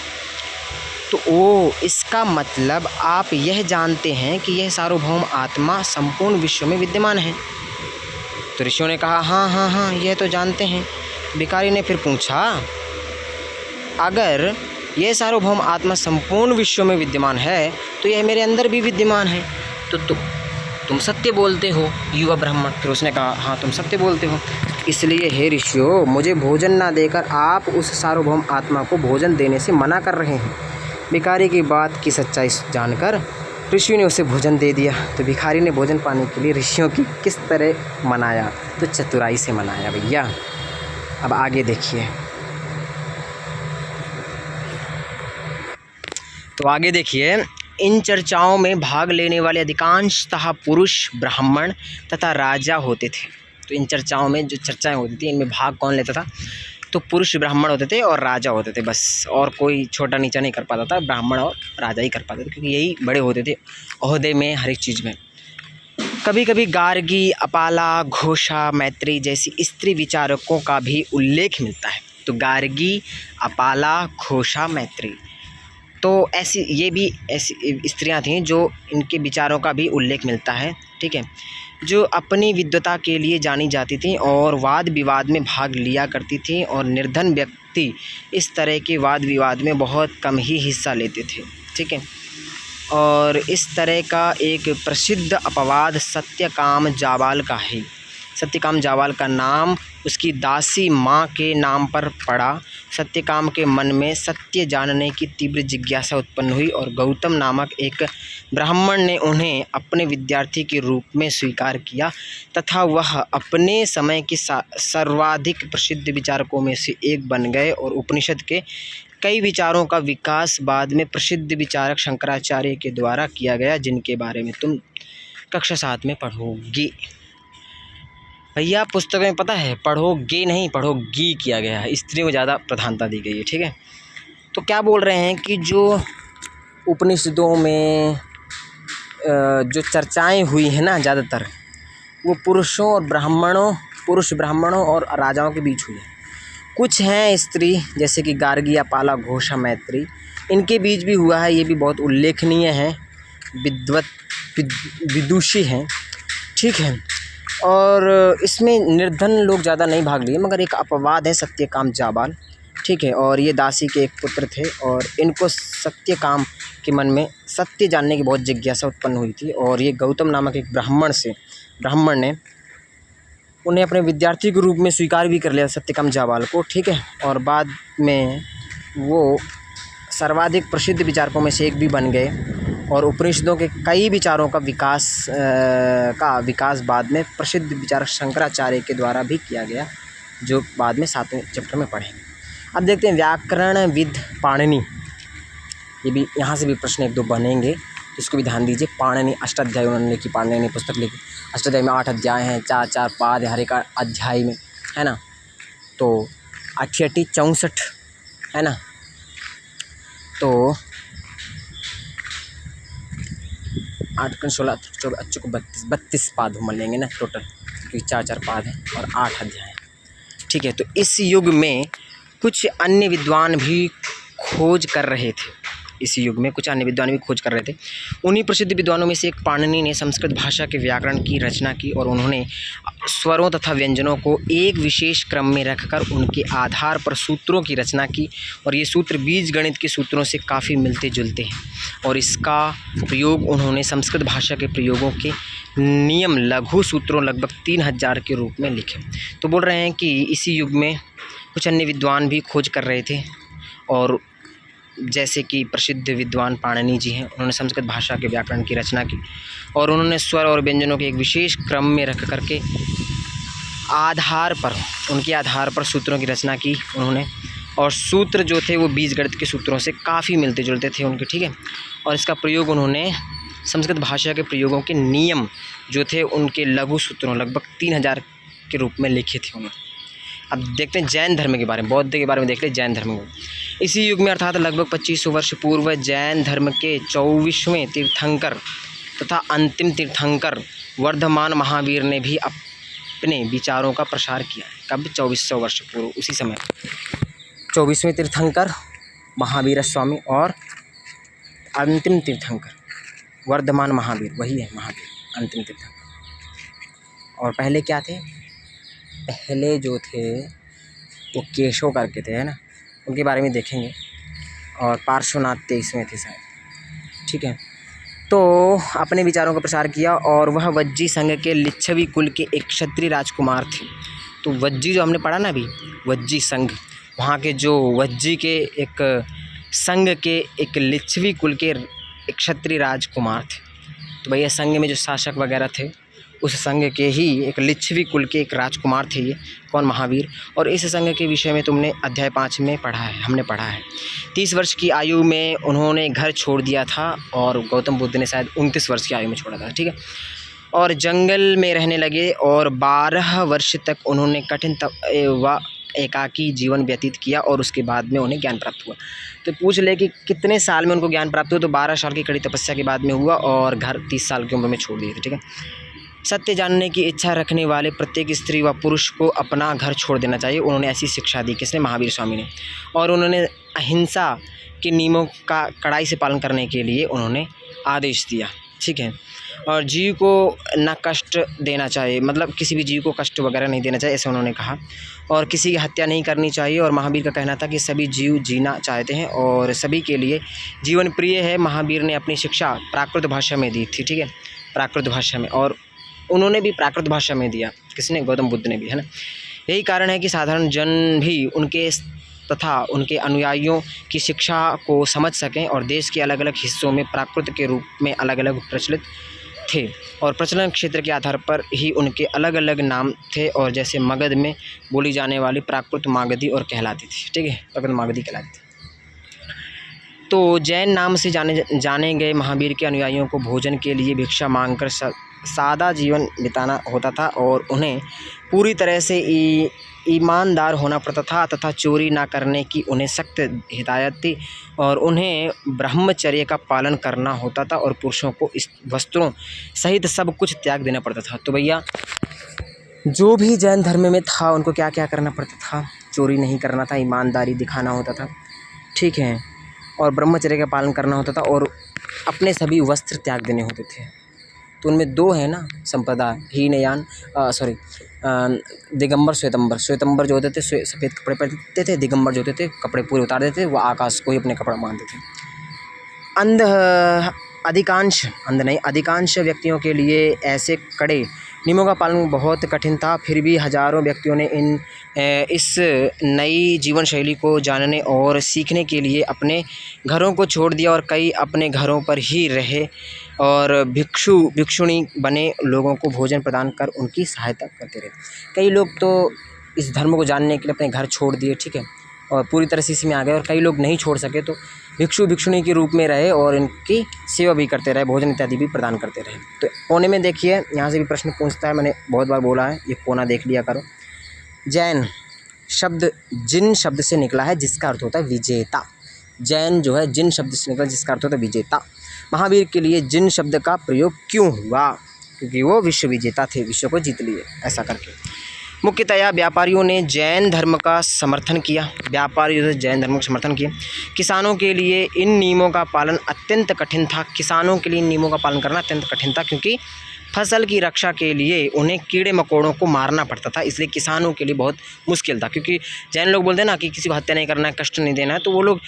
तो इसका मतलब आप यह जानते हैं कि यह सार्वभौम आत्मा संपूर्ण विश्व में विद्यमान है। तो ऋषियों ने कहा हाँ यह तो जानते हैं। भिखारी ने फिर पूछा, अगर यह सार्वभौम आत्मा संपूर्ण विश्व में विद्यमान है तो यह मेरे अंदर भी विद्यमान है, तो तुम सत्य बोलते हो युवा ब्राह्मण। फिर उसने कहा हाँ तुम सत्य बोलते हो, इसलिए हे ऋषियों मुझे भोजन ना देकर आप उस सार्वभौम आत्मा को भोजन देने से मना कर रहे हैं। भिखारी की बात की सच्चाई जानकर ऋषियों ने उसे भोजन दे दिया। तो भिखारी ने भोजन पाने के लिए ऋषियों की किस तरह मनाया? तो चतुराई से मनाया भैया। अब आगे देखिए, तो आगे देखिए, इन चर्चाओं में भाग लेने वाले अधिकांशतः पुरुष ब्राह्मण तथा राजा होते थे। तो इन चर्चाओं में जो चर्चाएं होती थी इनमें भाग कौन लेता था? तो पुरुष ब्राह्मण होते थे और राजा होते थे, बस। और कोई छोटा नीचा नहीं कर पाता था, ब्राह्मण और राजा ही कर पाते थे, क्योंकि यही बड़े होते थे ओहदे में, हर एक चीज़ में। कभी कभी गार्गी, अपाला, घोषा, मैत्री जैसी स्त्री विचारकों का भी उल्लेख मिलता है। तो गार्गी, अपाला, घोषा, मैत्री, तो ये भी ऐसी स्त्रियां थीं जो इनके विचारों का भी उल्लेख मिलता है, ठीक है, जो अपनी विद्वता के लिए जानी जाती थीं और वाद विवाद में भाग लिया करती थीं। और निर्धन व्यक्ति इस तरह के वाद विवाद में बहुत कम ही हिस्सा लेते थे, ठीक है। और इस तरह का एक प्रसिद्ध अपवाद सत्यकाम जाबाल का है। सत्यकाम जावाल का नाम उसकी दासी माँ के नाम पर पड़ा। सत्यकाम के मन में सत्य जानने की तीव्र जिज्ञासा उत्पन्न हुई और गौतम नामक एक ब्राह्मण ने उन्हें अपने विद्यार्थी के रूप में स्वीकार किया तथा वह अपने समय के सर्वाधिक प्रसिद्ध विचारकों में से एक बन गए और उपनिषद के कई विचारों का विकास बाद में प्रसिद्ध विचारक शंकराचार्य के द्वारा किया गया, जिनके बारे में तुम कक्षा 7 में पढ़ोगे। भैया पुस्तक में पता है पढ़ोगे नहीं, पढ़ोगी किया गया है, स्त्री को ज़्यादा प्रधानता दी गई है। ठीक है, तो क्या बोल रहे हैं कि जो उपनिषदों में जो चर्चाएं हुई हैं ना, ज़्यादातर वो पुरुष ब्राह्मणों और राजाओं के बीच हुई है। कुछ हैं स्त्री जैसे कि गार्गी या पाला घोषा मैत्री, इनके बीच भी हुआ है, ये भी बहुत उल्लेखनीय है, विदुषी हैं। ठीक है, और इसमें निर्धन लोग ज़्यादा नहीं भाग लिए, मगर एक अपवाद है सत्यकाम जाबाल। ठीक है, और ये दासी के एक पुत्र थे और इनको सत्यकाम के मन में सत्य जानने की बहुत जिज्ञासा उत्पन्न हुई थी और ये गौतम नामक एक ब्राह्मण ने उन्हें अपने विद्यार्थी के रूप में स्वीकार भी कर लिया सत्यकाम जाबाल को। ठीक है, और बाद में वो सर्वाधिक प्रसिद्ध विचारकों में से एक भी बन गए और उपनिषदों के कई विचारों का विकास बाद में प्रसिद्ध विचारक शंकराचार्य के द्वारा भी किया गया, जो बाद में 7वें चैप्टर में पढ़ेंगे। अब देखते हैं व्याकरणविद पाणिनि, ये भी यहाँ से भी प्रश्न 1-2 बनेंगे, इसको भी ध्यान दीजिए। पाणिनि अष्टाध्यायी उन्होंने लिखी, पाणिनि ने पुस्तक लिखी। अष्टाध्यायी में 8 अध्याय हैं, 4-4 पाद हर एक अध्याय में, है ना। तो 8 64 है ना, तो 8 16 24 को 32 पाद हम लेंगे ना टोटल, क्योंकि 4-4 पाद हैं और 8 अध्याय हैं। ठीक है, तो इस युग में कुछ अन्य विद्वान भी खोज कर रहे थे। उन्हीं प्रसिद्ध विद्वानों में से एक पाणिनि ने संस्कृत भाषा के व्याकरण की रचना की और उन्होंने स्वरों तथा व्यंजनों को एक विशेष क्रम में रखकर उनके आधार पर सूत्रों की रचना की और ये सूत्र बीज गणित के सूत्रों से काफ़ी मिलते जुलते हैं और इसका प्रयोग उन्होंने संस्कृत भाषा के प्रयोगों के नियम लघु सूत्रों लगभग 3000 के रूप में लिखे। तो बोल रहे हैं कि इसी युग में कुछ अन्य विद्वान भी खोज कर रहे थे और जैसे कि प्रसिद्ध विद्वान पाणिनि जी हैं, उन्होंने संस्कृत भाषा के व्याकरण की रचना की और उन्होंने स्वर और व्यंजनों के एक विशेष क्रम में रख करके उनके आधार पर सूत्रों की रचना की उन्होंने, और सूत्र जो थे वो बीजगणित के सूत्रों से काफ़ी मिलते जुलते थे उनके। ठीक है, और इसका प्रयोग उन्होंने संस्कृत भाषा के प्रयोगों के नियम जो थे उनके लघु सूत्रों लगभग 3000 के रूप में लिखे थे उन्होंने। अब देखते हैं जैन धर्म के बारे में, बौद्ध के बारे में देख ले। जैन धर्म इसी युग में अर्थात लगभग 2500 वर्ष पूर्व जैन धर्म के 24वें तीर्थंकर तथा अंतिम तीर्थंकर वर्धमान महावीर ने भी अपने विचारों का प्रसार किया। कब? 2400 वर्ष पूर्व, उसी समय 24वें तीर्थंकर महावीर स्वामी और अंतिम तीर्थंकर वर्धमान महावीर, वही है महावीर अंतिम तीर्थंकर। और पहले क्या थे? पहले जो थे वो केशव करके थे, है ना, उनके बारे में देखेंगे। और पार्श्वनाथ 23वें थे शायद। ठीक है, तो अपने विचारों का प्रसार किया और वह वज्जी संघ के लिच्छवी कुल के एक क्षत्रिय राजकुमार थे। तो वज्जी जो हमने पढ़ा ना अभी, वज्जी संघ, वहाँ के जो वज्जी के एक संघ के एक लिच्छवी कुल के एक क्षत्रिय राजकुमार थे। तो भैया संघ में जो शासक वगैरह थे उस संघ के ही एक लिच्छवी कुल के एक राजकुमार थे ये, कौन? महावीर। और इस संघ के विषय में तुमने अध्याय 5 में पढ़ा है, हमने पढ़ा है। 30 वर्ष की आयु में उन्होंने घर छोड़ दिया था और गौतम बुद्ध ने शायद 29 वर्ष की आयु में छोड़ा था। ठीक है, और जंगल में रहने लगे और 12 वर्ष तक उन्होंने कठिन व एकाकी जीवन व्यतीत किया और उसके बाद में उन्हें ज्ञान प्राप्त हुआ। तो पूछ ले कि कितने साल में उनको ज्ञान प्राप्त हुआ, तो 12 साल की कड़ी तपस्या के बाद में हुआ और घर 30 साल की उम्र में छोड़ दिए थे। ठीक है, सत्य जानने की इच्छा रखने वाले प्रत्येक स्त्री व पुरुष को अपना घर छोड़ देना चाहिए, उन्होंने ऐसी शिक्षा दी। किसने? महावीर स्वामी ने। और उन्होंने अहिंसा के नियमों का कड़ाई से पालन करने के लिए उन्होंने आदेश दिया। ठीक है, और जीव को न कष्ट देना चाहिए, मतलब किसी भी जीव को कष्ट वगैरह नहीं देना चाहिए, ऐसे उन्होंने कहा। और किसी की हत्या नहीं करनी चाहिए। और महावीर का कहना था कि सभी जीव जीना चाहते हैं और सभी के लिए जीवन प्रिय है। महावीर ने अपनी शिक्षा प्राकृत भाषा में दी थी। ठीक है, प्राकृत भाषा में। और उन्होंने भी प्राकृत भाषा में दिया। किसने? गौतम बुद्ध ने भी, है ना। यही कारण है कि साधारण जन भी उनके तथा उनके अनुयायियों की शिक्षा को समझ सकें और देश के अलग अलग हिस्सों में प्राकृत के रूप में अलग अलग प्रचलित थे और प्रचलन क्षेत्र के आधार पर ही उनके अलग अलग नाम थे। और जैसे मगध में बोली जाने वाली प्राकृत मागधी और कहलाती थी, ठीक है, प्राकृत मागधी कहलाती थी। तो जैन नाम से जाने गए महावीर के अनुयायियों को भोजन के लिए भिक्षा मांगकर सादा जीवन बिताना होता था और उन्हें पूरी तरह से ईमानदार होना पड़ता था तथा चोरी ना करने की उन्हें सख्त हिदायत थी और उन्हें ब्रह्मचर्य का पालन करना होता था और पुरुषों को इस वस्त्रों सहित सब कुछ त्याग देना पड़ता था। तो भैया जो भी जैन धर्म में था उनको क्या क्या करना पड़ता था? चोरी नहीं करना था, ईमानदारी दिखाना होता था, ठीक है, और ब्रह्मचर्य का पालन करना होता था और अपने सभी वस्त्र त्याग देने होते थे। तो उनमें दो है ना संप्रदाय, हीनयान दिगंबर श्वेतंबर। श्वेतंबर जो होते थे सफ़ेद कपड़े पहनते थे, दिगंबर जो होते थे कपड़े पूरे उतार देते थे, वो आकाश को ही अपने कपड़ा मानते थे। अधिकांश व्यक्तियों के लिए ऐसे कड़े नियमों का पालन बहुत कठिन था। फिर भी हजारों व्यक्तियों ने इस नई जीवन शैली को जानने और सीखने के लिए अपने घरों को छोड़ दिया और कई अपने घरों पर ही रहे और भिक्षुणी बने लोगों को भोजन प्रदान कर उनकी सहायता करते रहे। कई लोग तो इस धर्म को जानने के लिए अपने घर छोड़ दिए, ठीक है, और पूरी तरह से इसमें आ गए, और कई लोग नहीं छोड़ सके तो भिक्षुणी के रूप में रहे और इनकी सेवा भी करते रहे, भोजन इत्यादि भी प्रदान करते रहे। तो कोने में देखिए, यहाँ से भी प्रश्न पूछता है, मैंने बहुत बार बोला है, ये कोना देख लिया करो। जैन शब्द जिन शब्द से निकला है जिसका अर्थ होता है विजेता। जैन जो है जिन शब्द से निकला जिसका अर्थ होता है विजेता। महावीर के लिए जिन शब्द का प्रयोग क्यों हुआ? क्योंकि वो विश्व विजेता थे, विश्व को जीत लिए ऐसा करके। मुख्यतया व्यापारियों ने जैन धर्म का समर्थन किया। किसानों के लिए इन नियमों का पालन अत्यंत कठिन था। किसानों के लिए इन नियमों का पालन करना अत्यंत कठिन था क्योंकि फसल की रक्षा के लिए उन्हें कीड़े मकोड़ों को मारना पड़ता था, इसलिए किसानों के लिए बहुत मुश्किल था। क्योंकि जैन लोग बोलते हैं ना कि किसी को हत्या नहीं करना है, कष्ट नहीं देना है, तो वो लोग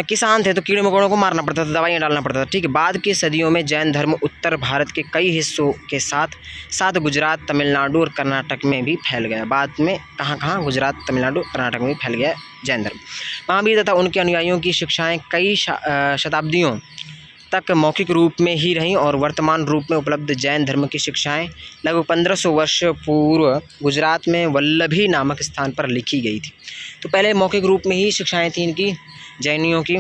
किसान थे तो कीड़े मकोड़ों को मारना पड़ता था, दवाइयाँ डालना पड़ता था, ठीक है। बाद की सदियों में जैन धर्म उत्तर भारत के कई हिस्सों के साथ गुजरात, तमिलनाडु और कर्नाटक में भी फैल गया। बाद में कहाँ गुजरात, तमिलनाडु, कर्नाटक में भी फैल गया जैन धर्म। महावीर तथा उनके अनुयायियों की शिक्षाएं कई शताब्दियों तक मौखिक रूप में ही रहीं और वर्तमान रूप में उपलब्ध जैन धर्म की शिक्षाएं लगभग 1500 वर्ष पूर्व गुजरात में वल्लभी नामक स्थान पर लिखी गई थी। तो पहले मौखिक रूप में ही शिक्षाएं थी इनकी जैनियों की,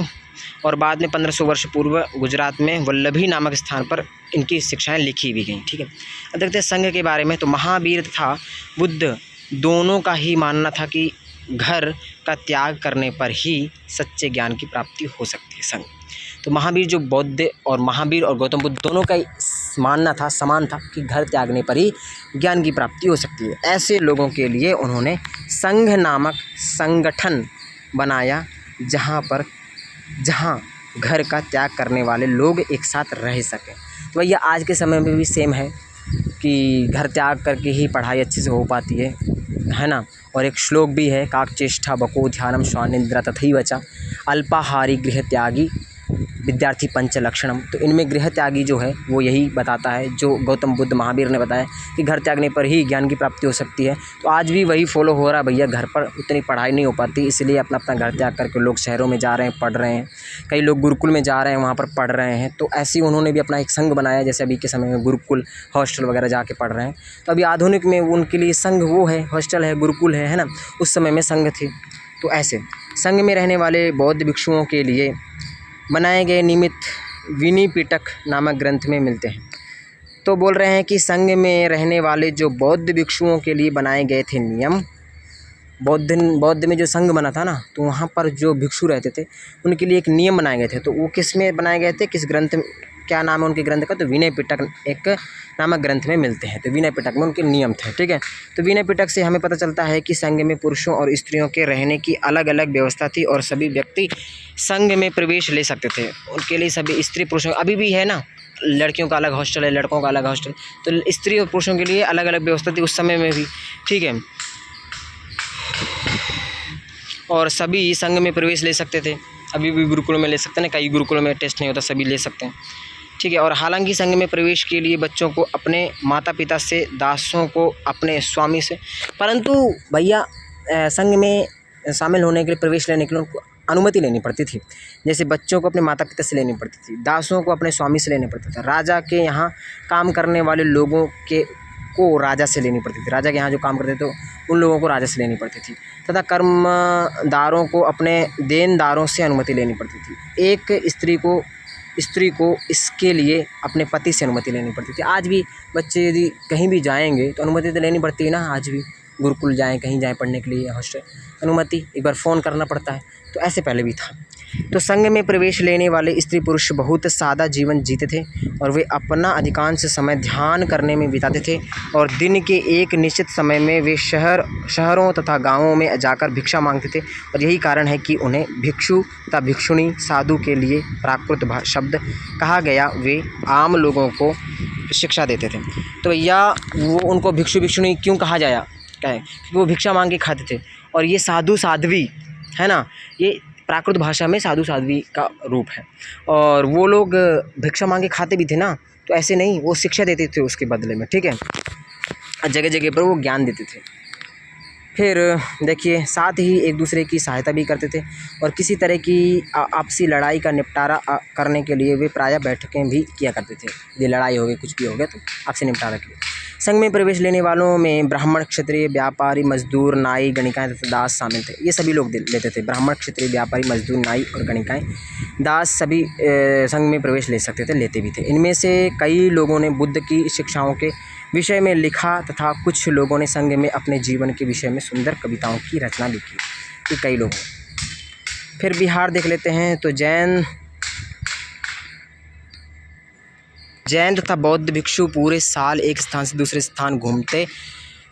और बाद में 1500 वर्ष पूर्व गुजरात में वल्लभी नामक स्थान पर इनकी शिक्षाएं लिखी भी गईं, ठीक है। अब देखते हैं संघ के बारे में। तो महावीर तथा बुद्ध दोनों का ही मानना था कि घर का त्याग करने पर ही सच्चे ज्ञान की प्राप्ति हो सकती है। संघ तो महावीर जो बौद्ध और महावीर और गौतम बुद्ध दोनों का मानना था, समान था कि घर त्यागने पर ही ज्ञान की प्राप्ति हो सकती है। ऐसे लोगों के लिए उन्होंने संघ नामक संगठन बनाया जहाँ घर का त्याग करने वाले लोग एक साथ रह सकें। तो भैया आज के समय में भी सेम है कि घर त्याग करके ही पढ़ाई अच्छे से हो पाती है ना। और एक श्लोक भी है, काकचेष्टा बको ध्यानम श्वानिंद्रा तथैव च अल्पाहारी गृह त्यागी विद्यार्थी पंच लक्षणम। तो इनमें गृह त्यागी जो है वो यही बताता है जो गौतम बुद्ध महावीर ने बताया कि घर त्यागने पर ही ज्ञान की प्राप्ति हो सकती है। तो आज भी वही फॉलो हो रहा है भैया। घर पर उतनी पढ़ाई नहीं हो पाती, इसलिए अपना घर त्याग करके लोग शहरों में जा रहे हैं, पढ़ रहे हैं। कई लोग गुरुकुल में जा रहे हैं, वहाँ पर पढ़ रहे हैं। तो ऐसे ही उन्होंने भी अपना एक संघ बनाया, जैसे अभी के समय में गुरुकुल हॉस्टल वगैरह जाके पढ़ रहे हैं। तो अभी आधुनिक में उनके लिए संघ वो है, हॉस्टल है, गुरुकुल है ना। उस समय में संघ थे। तो ऐसे संघ में रहने वाले बौद्ध भिक्षुओं के लिए बनाए गए निमित्त विनय पिटक नामक ग्रंथ में मिलते हैं। तो बोल रहे हैं कि संघ में रहने वाले जो बौद्ध भिक्षुओं के लिए बनाए गए थे नियम, बौद्ध में जो संघ बना था ना, तो वहाँ पर जो भिक्षु रहते थे उनके लिए एक नियम बनाए गए थे। तो वो किस में बनाए गए थे, किस ग्रंथ में, क्या नाम है उनके ग्रंथ का? तो विनय पिटक एक नामक ग्रंथ में मिलते हैं। तो विनय पिटक में उनके नियम थे, ठीक है। तो विनय पिटक से हमें पता चलता है कि संघ में पुरुषों और स्त्रियों के रहने की अलग अलग व्यवस्था थी और सभी व्यक्ति संघ में प्रवेश ले सकते थे। उनके लिए सभी स्त्री पुरुषों, अभी भी है ना, लड़कियों का अलग हॉस्टल है, लड़कों का अलग हॉस्टल, तो स्त्री और पुरुषों के लिए अलग अलग व्यवस्था थी उस समय में भी, ठीक है। और सभी संघ में प्रवेश ले सकते थे। अभी भी गुरुकुल में ले सकते हैं, कई गुरुकुलों में टेस्ट नहीं होता, सभी ले सकते हैं, ठीक है। और हालांकि संघ में प्रवेश के लिए बच्चों को अपने माता पिता से, दासों को अपने स्वामी से, परंतु भैया संघ में शामिल होने के लिए, प्रवेश लेने के लिए उनको अनुमति लेनी पड़ती थी। जैसे बच्चों को अपने माता पिता से लेनी पड़ती थी, दासों को अपने स्वामी से लेनी पड़ता था, राजा के यहाँ काम करने वाले लोगों के को राजा से लेनी पड़ती थी, राजा के यहाँ जो काम करते थे उन लोगों को राजा से लेनी पड़ती थी, तथा कर्मदारों को अपने देनदारों से अनुमति लेनी पड़ती थी। एक स्त्री को इसके लिए अपने पति से अनुमति लेनी पड़ती थी। आज भी बच्चे यदि कहीं भी जाएंगे तो अनुमति तो लेनी पड़ती है ना, आज भी गुरुकुल जाएं, कहीं जाएं पढ़ने के लिए, हॉस्टल, अनुमति एक बार फ़ोन करना पड़ता है। तो ऐसे पहले भी था। तो संघ में प्रवेश लेने वाले स्त्री पुरुष बहुत सादा जीवन जीते थे और वे अपना अधिकांश समय ध्यान करने में बिताते थे और दिन के एक निश्चित समय में वे शहरों तथा गांवों में जाकर भिक्षा मांगते थे। और यही कारण है कि उन्हें भिक्षु तथा भिक्षुणी, साधु के लिए प्राकृत शब्द कहा गया। वे आम लोगों को शिक्षा देते थे। तो भैया वो उनको भिक्षु भिक्षुणी क्यों कहा जाया, क्या है, क्योंकि वो भिक्षा मांग के खाते थे। और ये साधु साध्वी है ना, ये प्राकृत भाषा में साधु साध्वी का रूप है। और वो लोग भिक्षा मांगे खाते भी थे ना, तो ऐसे नहीं, वो शिक्षा देते थे उसके बदले में, ठीक है। जगह जगह पर वो ज्ञान देते थे। फिर देखिए, साथ ही एक दूसरे की सहायता भी करते थे और किसी तरह की आपसी लड़ाई का निपटारा करने के लिए वे प्रायः बैठकें भी किया करते थे। यदि लड़ाई हो गई, कुछ भी हो गया, तो आपसी निपटारा के लिए संघ में प्रवेश लेने वालों में ब्राह्मण, क्षत्रिय, व्यापारी, मजदूर, नाई, गणिकाएँ तथा दास शामिल थे। ये सभी लोग लेते थे। ब्राह्मण, क्षत्रिय, व्यापारी, मजदूर, नाई और गणिकाएँ, दास सभी संघ में प्रवेश ले सकते थे, लेते भी थे। इनमें से कई लोगों ने बुद्ध की शिक्षाओं के विषय में लिखा तथा कुछ लोगों ने संघ में अपने जीवन के विषय में सुंदर कविताओं की रचना भी की। ये कई लोग। फिर बिहार देख लेते हैं। तो जैन तथा बौद्ध भिक्षु पूरे साल एक स्थान से दूसरे स्थान घूमते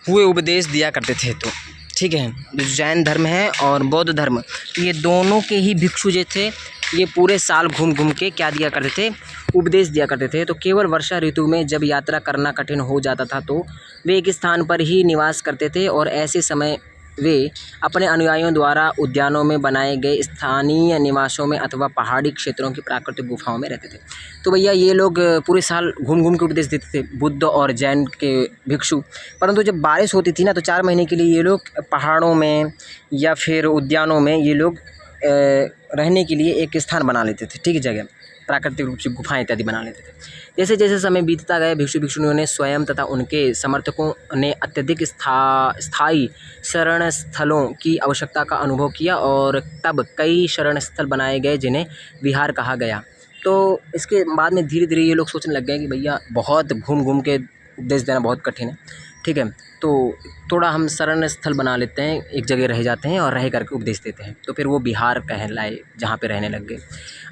हुए उपदेश दिया करते थे। तो ठीक है, जो जैन धर्म है और बौद्ध धर्म, ये दोनों के ही भिक्षु जो थे, ये पूरे साल घूम घूम के क्या दिया करते थे, उपदेश दिया करते थे। तो केवल वर्षा ऋतु में जब यात्रा करना कठिन हो जाता था तो वे एक स्थान पर ही निवास करते थे और ऐसे समय वे अपने अनुयायियों द्वारा उद्यानों में बनाए गए स्थानीय निवासों में अथवा पहाड़ी क्षेत्रों की प्राकृतिक गुफाओं में रहते थे। तो भैया ये लोग पूरे साल घूम घूम के उपदेश देते थे, बुद्ध और जैन के भिक्षु। परंतु जब बारिश होती थी ना, तो 4 महीने के लिए ये लोग पहाड़ों में या फिर उद्यानों में ये लोग रहने के लिए एक स्थान बना लेते थे, ठीक है, जगह, प्राकृतिक रूप से गुफाएं इत्यादि बना लेते थे। जैसे जैसे समय बीतता गया, भिक्षु भिक्षुणियों ने स्वयं तथा उनके समर्थकों ने अत्यधिक स्थायी शरण स्थलों की आवश्यकता का अनुभव किया और तब कई शरण स्थल बनाए गए जिन्हें विहार कहा गया। तो इसके बाद में धीरे धीरे ये लोग सोचने लग गए कि भैया बहुत घूम घूम के उपदेश देना बहुत कठिन है, ठीक है, तो थोड़ा हम शरण स्थल बना लेते हैं, एक जगह रह जाते हैं और रह करके उपदेश देते हैं। तो फिर वो बिहार कहलाए, जहाँ पे रहने लग गए।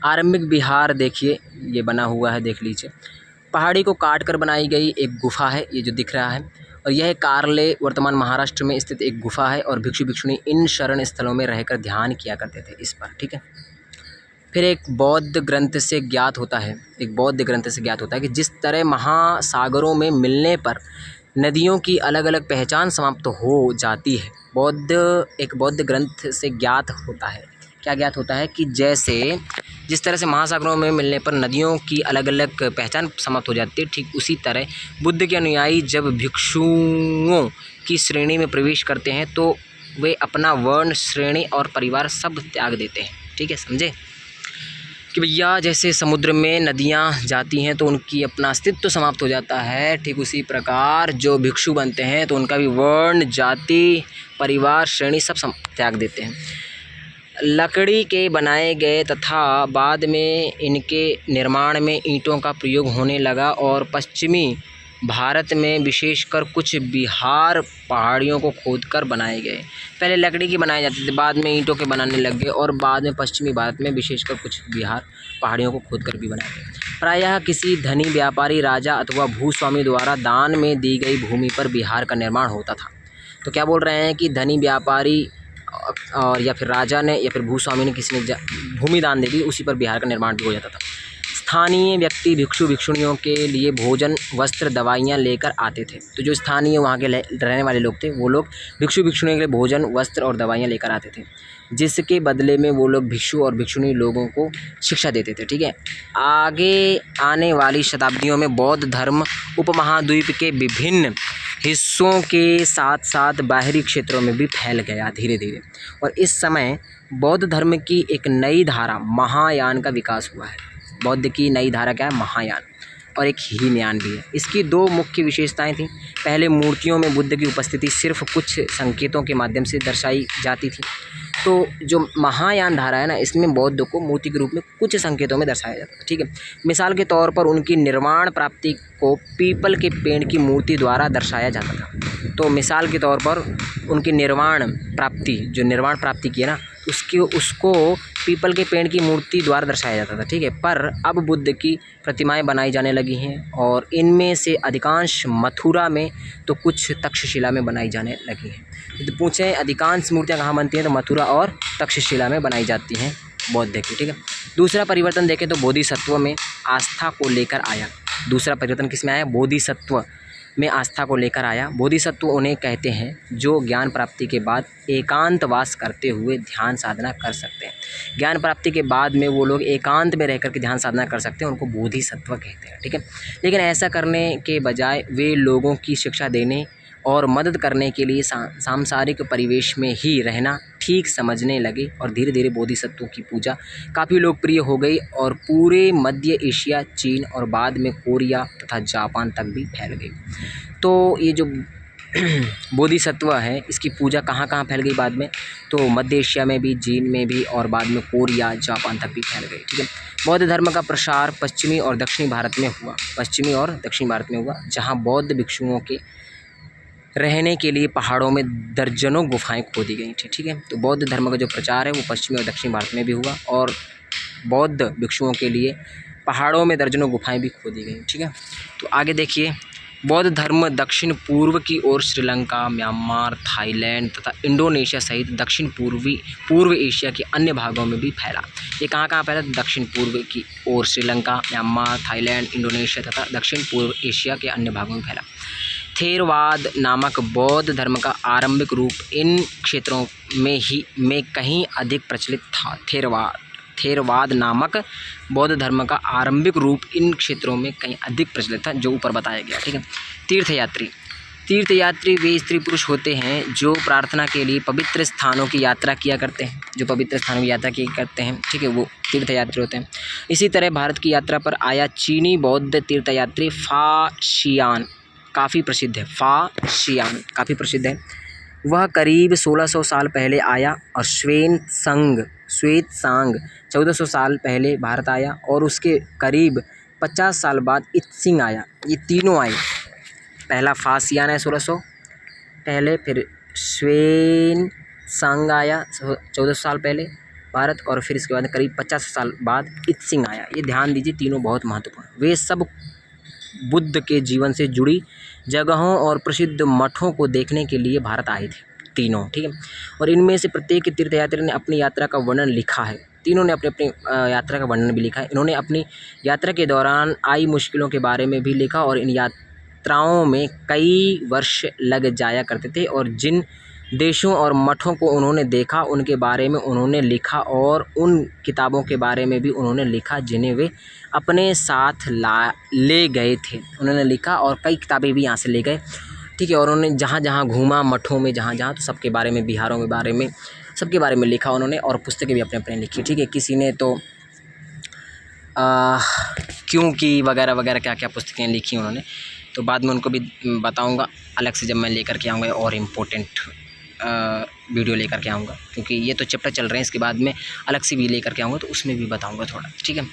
आरंभिक बिहार देखिए, ये बना हुआ है, देख लीजिए। पहाड़ी को काट कर बनाई गई एक गुफा है, ये जो दिख रहा है, और यह कार्ले वर्तमान महाराष्ट्र में स्थित एक गुफा है और भिक्षु भिक्षुणी इन शरण स्थलों में रहकर ध्यान किया करते थे इस पर, ठीक है। फिर एक बौद्ध ग्रंथ से ज्ञात होता है कि जिस तरह महासागरों में मिलने पर नदियों की अलग अलग पहचान समाप्त हो जाती है, एक बौद्ध ग्रंथ से ज्ञात होता है, क्या ज्ञात होता है कि जिस तरह से महासागरों में मिलने पर नदियों की अलग अलग पहचान समाप्त हो जाती है, ठीक उसी तरह बुद्ध के अनुयायी जब भिक्षुओं की श्रेणी में प्रवेश करते हैं तो वे अपना वर्ण, श्रेणी और परिवार सब त्याग देते हैं, ठीक है, समझे कि भैया जैसे समुद्र में नदियाँ जाती हैं तो उनकी अपना अस्तित्व तो समाप्त हो जाता है, ठीक उसी प्रकार जो भिक्षु बनते हैं तो उनका भी वर्ण, जाति, परिवार, श्रेणी सब त्याग देते हैं। लकड़ी के बनाए गए तथा बाद में इनके निर्माण में ईंटों का प्रयोग होने लगा और पश्चिमी भारत में विशेषकर कुछ बिहार पहाड़ियों को खोदकर बनाए गए। पहले लकड़ी की बनाए जाते थे, बाद में ईंटों के बनाने लग गए और बाद में पश्चिमी भारत में विशेषकर कुछ बिहार पहाड़ियों को खोदकर भी बनाए गए। प्रायः किसी धनी व्यापारी, राजा अथवा भूस्वामी द्वारा दान में दी गई भूमि पर बिहार का निर्माण होता था। तो क्या बोल रहे हैं कि धनी व्यापारी और या फिर राजा ने या फिर भूस्वामी ने, किसी ने भूमि दान दे दी, उसी पर बिहार का निर्माण भी हो जाता था। स्थानीय व्यक्ति भिक्षु भिक्षुणियों के लिए भोजन, वस्त्र, दवाइयाँ लेकर आते थे। तो जो स्थानीय वहाँ के रहने वाले लोग थे, वो लोग भिक्षु भिक्षुणियों के लिए भोजन, वस्त्र और दवाइयाँ लेकर आते थे। जिसके बदले में वो लोग भिक्षु और भिक्षुणी लोगों को शिक्षा देते थे। ठीक है, आगे आने वाली शताब्दियों में बौद्ध धर्म उपमहाद्वीप के विभिन्न हिस्सों के साथ साथ बाहरी क्षेत्रों में भी फैल गया धीरे धीरे, और इस समय बौद्ध धर्म की एक नई धारा महायान का विकास हुआ है। बौद्ध की नई धारा क्या है? महायान, और एक हीनयान भी है। इसकी दो मुख्य विशेषताएं थीं। पहले, मूर्तियों में बुद्ध की उपस्थिति सिर्फ कुछ संकेतों के माध्यम से दर्शाई जाती थी। तो जो महायान धारा है ना, इसमें बौद्ध को मूर्ति के रूप में कुछ संकेतों में दर्शाया जाता है। ठीक है, मिसाल के तौर पर उनकी निर्वाण प्राप्ति को पीपल के पेड़ की मूर्ति द्वारा दर्शाया जाता था। तो मिसाल के तौर पर उनकी निर्वाण प्राप्ति की है ना, उसको पीपल के पेड़ की मूर्ति द्वारा दर्शाया जाता था। ठीक है, पर अब बुद्ध की प्रतिमाएं बनाई जाने लगी हैं, और इनमें से अधिकांश मथुरा में तो कुछ तक्षशिला में बनाई जाने लगी हैं। तो पूछें अधिकांश मूर्तियां कहाँ बनती हैं, तो मथुरा और तक्षशिला में बनाई जाती हैं बौद्ध की। ठीक है, दूसरा परिवर्तन देखें तो बोधिसत्व में आस्था को लेकर आया। दूसरा परिवर्तन किस में आया? बोधिसत्व में आस्था को लेकर आया। बोधिसत्व उन्हें कहते हैं जो ज्ञान प्राप्ति के बाद एकांतवास करते हुए ध्यान साधना कर सकते हैं। ज्ञान प्राप्ति के बाद में वो लोग एकांत में रह करके ध्यान साधना कर सकते हैं, उनको बोधिसत्व कहते हैं। ठीक है, लेकिन ऐसा करने के बजाय वे लोगों की शिक्षा देने और मदद करने के लिए सांसारिक परिवेश में ही रहना ठीक समझने लगे, और धीरे धीरे बोधिसत्वों की पूजा काफ़ी लोकप्रिय हो गई और पूरे मध्य एशिया, चीन और बाद में कोरिया तथा जापान तक भी फैल गई। तो ये जो बोधिसत्व है, इसकी पूजा कहाँ कहाँ फैल गई बाद में? तो मध्य एशिया में भी, चीन में भी, और बाद में कोरिया, जापान तक भी फैल गई। ठीक है, बौद्ध धर्म का प्रसार पश्चिमी और दक्षिणी भारत में हुआ, जहाँ बौद्ध भिक्षुओं के रहने के लिए पहाड़ों में दर्जनों गुफाएं खोदी गई थी। ठीक है, तो बौद्ध धर्म का जो प्रचार है वो पश्चिमी और दक्षिण भारत में भी हुआ, और बौद्ध भिक्षुओं के लिए पहाड़ों में दर्जनों गुफाएं भी खोदी गई। ठीक है, तो आगे देखिए, बौद्ध धर्म दक्षिण पूर्व की ओर श्रीलंका, म्यांमार, थाईलैंड तथा इंडोनेशिया सहित दक्षिण पूर्व एशिया के अन्य भागों में भी फैला। ये कहाँ कहाँ फैला? दक्षिण पूर्व की ओर श्रीलंका, म्यांमार, थाईलैंड, इंडोनेशिया तथा दक्षिण पूर्व एशिया के अन्य भागों में फैला। थेरवाद नामक बौद्ध धर्म का आरंभिक रूप इन क्षेत्रों में कहीं अधिक प्रचलित था। थेरवाद नामक बौद्ध धर्म का आरंभिक रूप इन क्षेत्रों में कहीं अधिक प्रचलित था, जो ऊपर बताया गया। ठीक है, तीर्थयात्री वे स्त्री पुरुष होते हैं जो प्रार्थना के लिए पवित्र स्थानों की यात्रा किया करते हैं, ठीक है, वो तीर्थयात्री होते हैं। इसी तरह भारत की यात्रा पर आया चीनी बौद्ध तीर्थयात्री फाशियान काफ़ी प्रसिद्ध है। वह करीब 1600 साल पहले आया, और श्वेत सांग 1400 साल पहले भारत आया, और उसके करीब 50 साल बाद इत्सिंग आया। ये तीनों आए, पहला फाशियान है 1600 पहले, फिर श्वेन सांग आया 1400 साल पहले भारत, और फिर इसके बाद करीब 50 साल बाद इत्सिंग आया। ये ध्यान दीजिए, तीनों बहुत महत्वपूर्ण। वे सब बुद्ध के जीवन से जुड़ी जगहों और प्रसिद्ध मठों को देखने के लिए भारत आए थे, तीनों। ठीक है, और इनमें से प्रत्येक तीर्थयात्री ने अपनी यात्रा का वर्णन लिखा है। तीनों ने अपनी यात्रा का वर्णन भी लिखा है। इन्होंने अपनी यात्रा के दौरान आई मुश्किलों के बारे में भी लिखा, और इन यात्राओं में कई वर्ष लग जाया करते थे, और जिन देशों और मठों को उन्होंने देखा उनके बारे में उन्होंने लिखा, और उन किताबों के बारे में भी उन्होंने लिखा जिन्हें वे अपने साथ ले गए थे। उन्होंने लिखा और कई किताबें भी यहाँ से ले गए। ठीक है, और उन्होंने जहाँ जहाँ घूमा, मठों में जहाँ जहाँ, तो सबके बारे में, बिहारों के बारे में, सबके बारे में लिखा उन्होंने, और पुस्तकें भी अपने अपने लिखी। ठीक है, किसी ने तो क्योंकि वगैरह वगैरह क्या क्या पुस्तकें लिखी उन्होंने, तो बाद में उनको भी बताऊँगा अलग से, जब मैं लेकर के आऊँगा और इम्पोर्टेंट वीडियो लेकर के आऊँगा, क्योंकि ये तो चैप्टर चल रहे हैं, इसके बाद में अलग से भी लेकर के आऊँगा, तो उसमें भी बताऊँगा थोड़ा। ठीक है,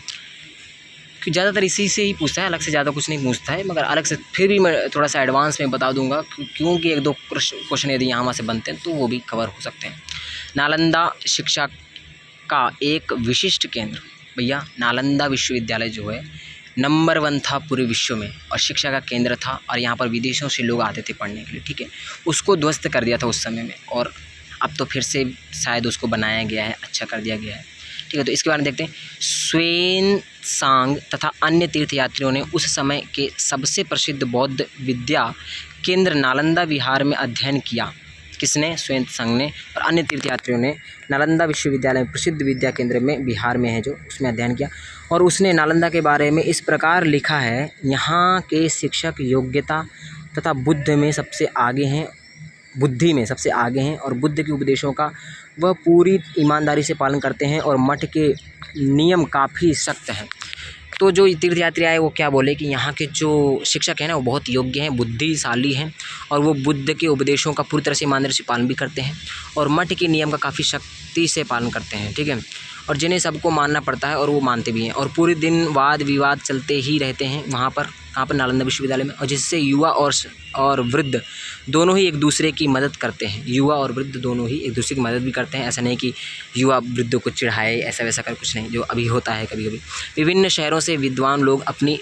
कि ज़्यादातर इसी से ही पूछता है, अलग से ज़्यादा कुछ नहीं पूछता है, मगर अलग से फिर भी मैं थोड़ा सा एडवांस में बता दूंगा, क्योंकि एक दो क्वेश्चन यदि यहाँ से बनते हैं तो वो भी कवर हो सकते हैं। नालंदा शिक्षा का एक विशिष्ट केंद्र, भैया नालंदा विश्वविद्यालय जो है नंबर 1 था पूरे विश्व में, और शिक्षा का केंद्र था, और यहाँ पर विदेशों से लोग आते थे पढ़ने के लिए। ठीक है, उसको ध्वस्त कर दिया था उस समय में, और अब तो फिर से शायद उसको बनाया गया है, अच्छा कर दिया गया है। ठीक है, तो इसके बारे में देखते हैं। श्वेन सांग तथा अन्य तीर्थयात्रियों ने उस समय के सबसे प्रसिद्ध बौद्ध विद्या केंद्र नालंदा विहार में अध्ययन किया। किसने? श्वेतसंग ने और अन्य तीर्थयात्रियों ने नालंदा विश्वविद्यालय में प्रसिद्ध विद्या केंद्र में बिहार में है जो, उसमें अध्ययन किया। और उसने नालंदा के बारे में इस प्रकार लिखा है, यहाँ के शिक्षक योग्यता तथा बुद्धि में सबसे आगे हैं और बुद्ध के उपदेशों का वह पूरी ईमानदारी से पालन करते हैं और मठ के नियम काफ़ी सख्त हैं। तो जो तीर्थयात्री आए वो क्या बोले कि यहाँ के जो शिक्षक हैं ना वो बहुत योग्य हैं, बुद्धिशाली हैं और वो बुद्ध के उपदेशों का पूरी तरह से ईमानदारी से पालन भी करते हैं और मठ के नियम का काफ़ी सख्ती से पालन करते हैं, ठीक है, और जिन्हें सबको मानना पड़ता है और वो मानते भी हैं। और पूरे दिन वाद विवाद चलते ही रहते हैं वहाँ पर नालंदा विश्वविद्यालय में, और जिससे युवा और वृद्ध दोनों ही एक दूसरे की मदद करते हैं। युवा और वृद्ध दोनों ही एक दूसरे की मदद भी करते हैं। ऐसा नहीं कि युवा वृद्धों को चिढ़ाए, ऐसा वैसा कर कुछ नहीं, जो अभी होता है कभी कभी। विभिन्न शहरों से विद्वान लोग अपनी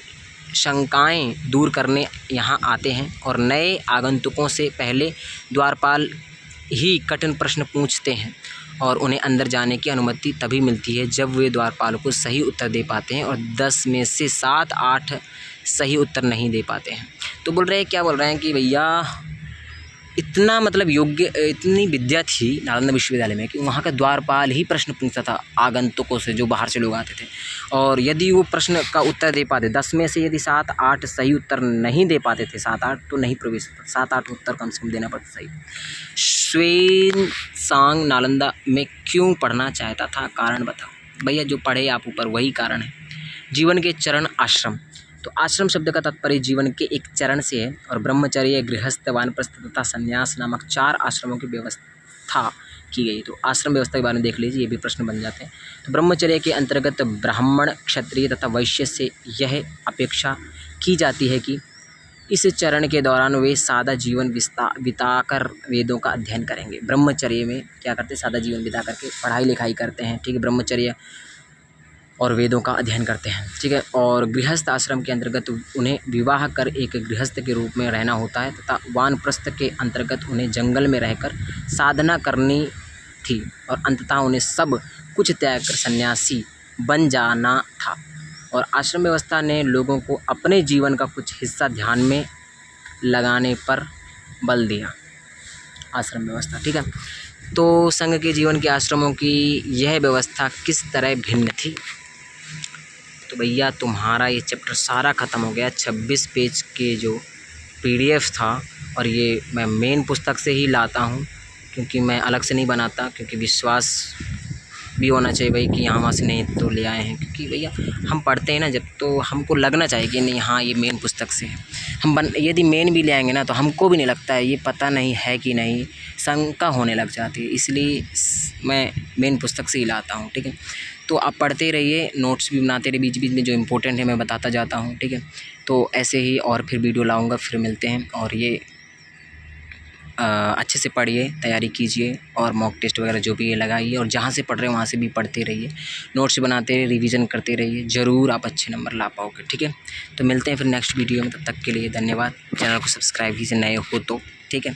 शंकाएँ दूर करने यहाँ आते हैं और नए आगंतुकों से पहले द्वारपाल ही कठिन प्रश्न पूछते हैं और उन्हें अंदर जाने की अनुमति तभी मिलती है जब वे द्वारपाल को सही उत्तर दे पाते हैं और 10 में से 7-8 सही उत्तर नहीं दे पाते हैं। तो क्या बोल रहे हैं कि भैया इतना मतलब योग्य, इतनी विद्या थी नालंदा विश्वविद्यालय में कि वहाँ का द्वारपाल ही प्रश्न पूछता था आगंतुकों से जो बाहर से लोग आते थे, और यदि वो प्रश्न का उत्तर दे पाते, 10 में से यदि 7-8 सही उत्तर नहीं दे पाते थे, 7-8 तो नहीं प्रवेश, 7-8 उत्तर कम से कम देना पड़ता सही। श्वेतसंग नालंदा में क्यों पढ़ना चाहता था? कारण बताओ। भैया जो पढ़े आप ऊपर वही कारण है। जीवन के चरण आश्रम, तो आश्रम शब्द का तात्पर्य जीवन के एक चरण से है और ब्रह्मचर्य, गृहस्थ, वानप्रस्थ तथा संन्यास नामक 4 आश्रमों की व्यवस्था की गई। तो आश्रम व्यवस्था के बारे में देख लीजिए, ये भी प्रश्न बन जाते हैं। तो ब्रह्मचर्य के अंतर्गत ब्राह्मण, क्षत्रिय तथा वैश्य से यह अपेक्षा की जाती है कि इस चरण के दौरान वे सादा जीवन बिताकर वेदों का अध्ययन करेंगे। ब्रह्मचर्य में क्या करते हैं? सादा जीवन बिता करके पढ़ाई लिखाई करते हैं, ठीक है, ब्रह्मचर्य और वेदों का अध्ययन करते हैं, ठीक है। और गृहस्थ आश्रम के अंतर्गत उन्हें विवाह कर एक गृहस्थ के रूप में रहना होता है तथा वानप्रस्थ के अंतर्गत उन्हें जंगल में रहकर साधना करनी थी और अंततः उन्हें सब कुछ त्याग कर सन्यासी बन जाना था। और आश्रम व्यवस्था ने लोगों को अपने जीवन का कुछ हिस्सा ध्यान में लगाने पर बल दिया। आश्रम व्यवस्था, ठीक है। तो संघ के जीवन के आश्रमों की यह व्यवस्था किस तरह भिन्न थी? तो भैया तुम्हारा ये चैप्टर सारा ख़त्म हो गया। 26 पेज के जो PDF था, और ये मैं मेन पुस्तक से ही लाता हूँ क्योंकि मैं अलग से नहीं बनाता, क्योंकि विश्वास भी होना चाहिए भाई कि यहाँ वहाँ से नहीं तो ले आए हैं, क्योंकि भैया हम पढ़ते हैं ना जब, तो हमको लगना चाहिए कि नहीं हाँ ये मेन पुस्तक से है। यदि मेन भी ले आएंगे ना तो हमको भी नहीं लगता है, ये पता नहीं है कि नहीं, शंका होने लग जाती है, इसलिए मैं मेन पुस्तक से ही लाता हूँ, ठीक है। तो आप पढ़ते रहिए, नोट्स भी बनाते रहिए, बीच बीच में जो इम्पोर्टेंट है मैं बताता जाता हूँ, ठीक है। तो ऐसे ही और फिर वीडियो लाऊँगा, फिर मिलते हैं। और ये अच्छे से पढ़िए, तैयारी कीजिए और मॉक टेस्ट वगैरह जो भी ये लगाइए, और जहाँ से पढ़ रहे हैं वहाँ से भी पढ़ते रहिए, नोट्स बनाते रहिए, रिवीजन करते रहिए, ज़रूर आप अच्छे नंबर ला पाओगे, ठीक है। तो मिलते हैं फिर नेक्स्ट वीडियो में, तब तक के लिए धन्यवाद। चैनल को सब्सक्राइब कीजिए नए हो तो, ठीक है,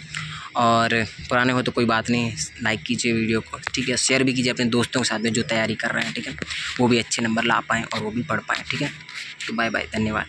और पुराने हो तो कोई बात नहीं, लाइक कीजिए वीडियो को, ठीक है, शेयर भी कीजिए अपने दोस्तों के साथ में जो तैयारी कर रहे हैं, ठीक है, वो भी अच्छे नंबर ला पाएँ और वो भी पढ़ पाएँ, ठीक है। तो बाय बाय, धन्यवाद।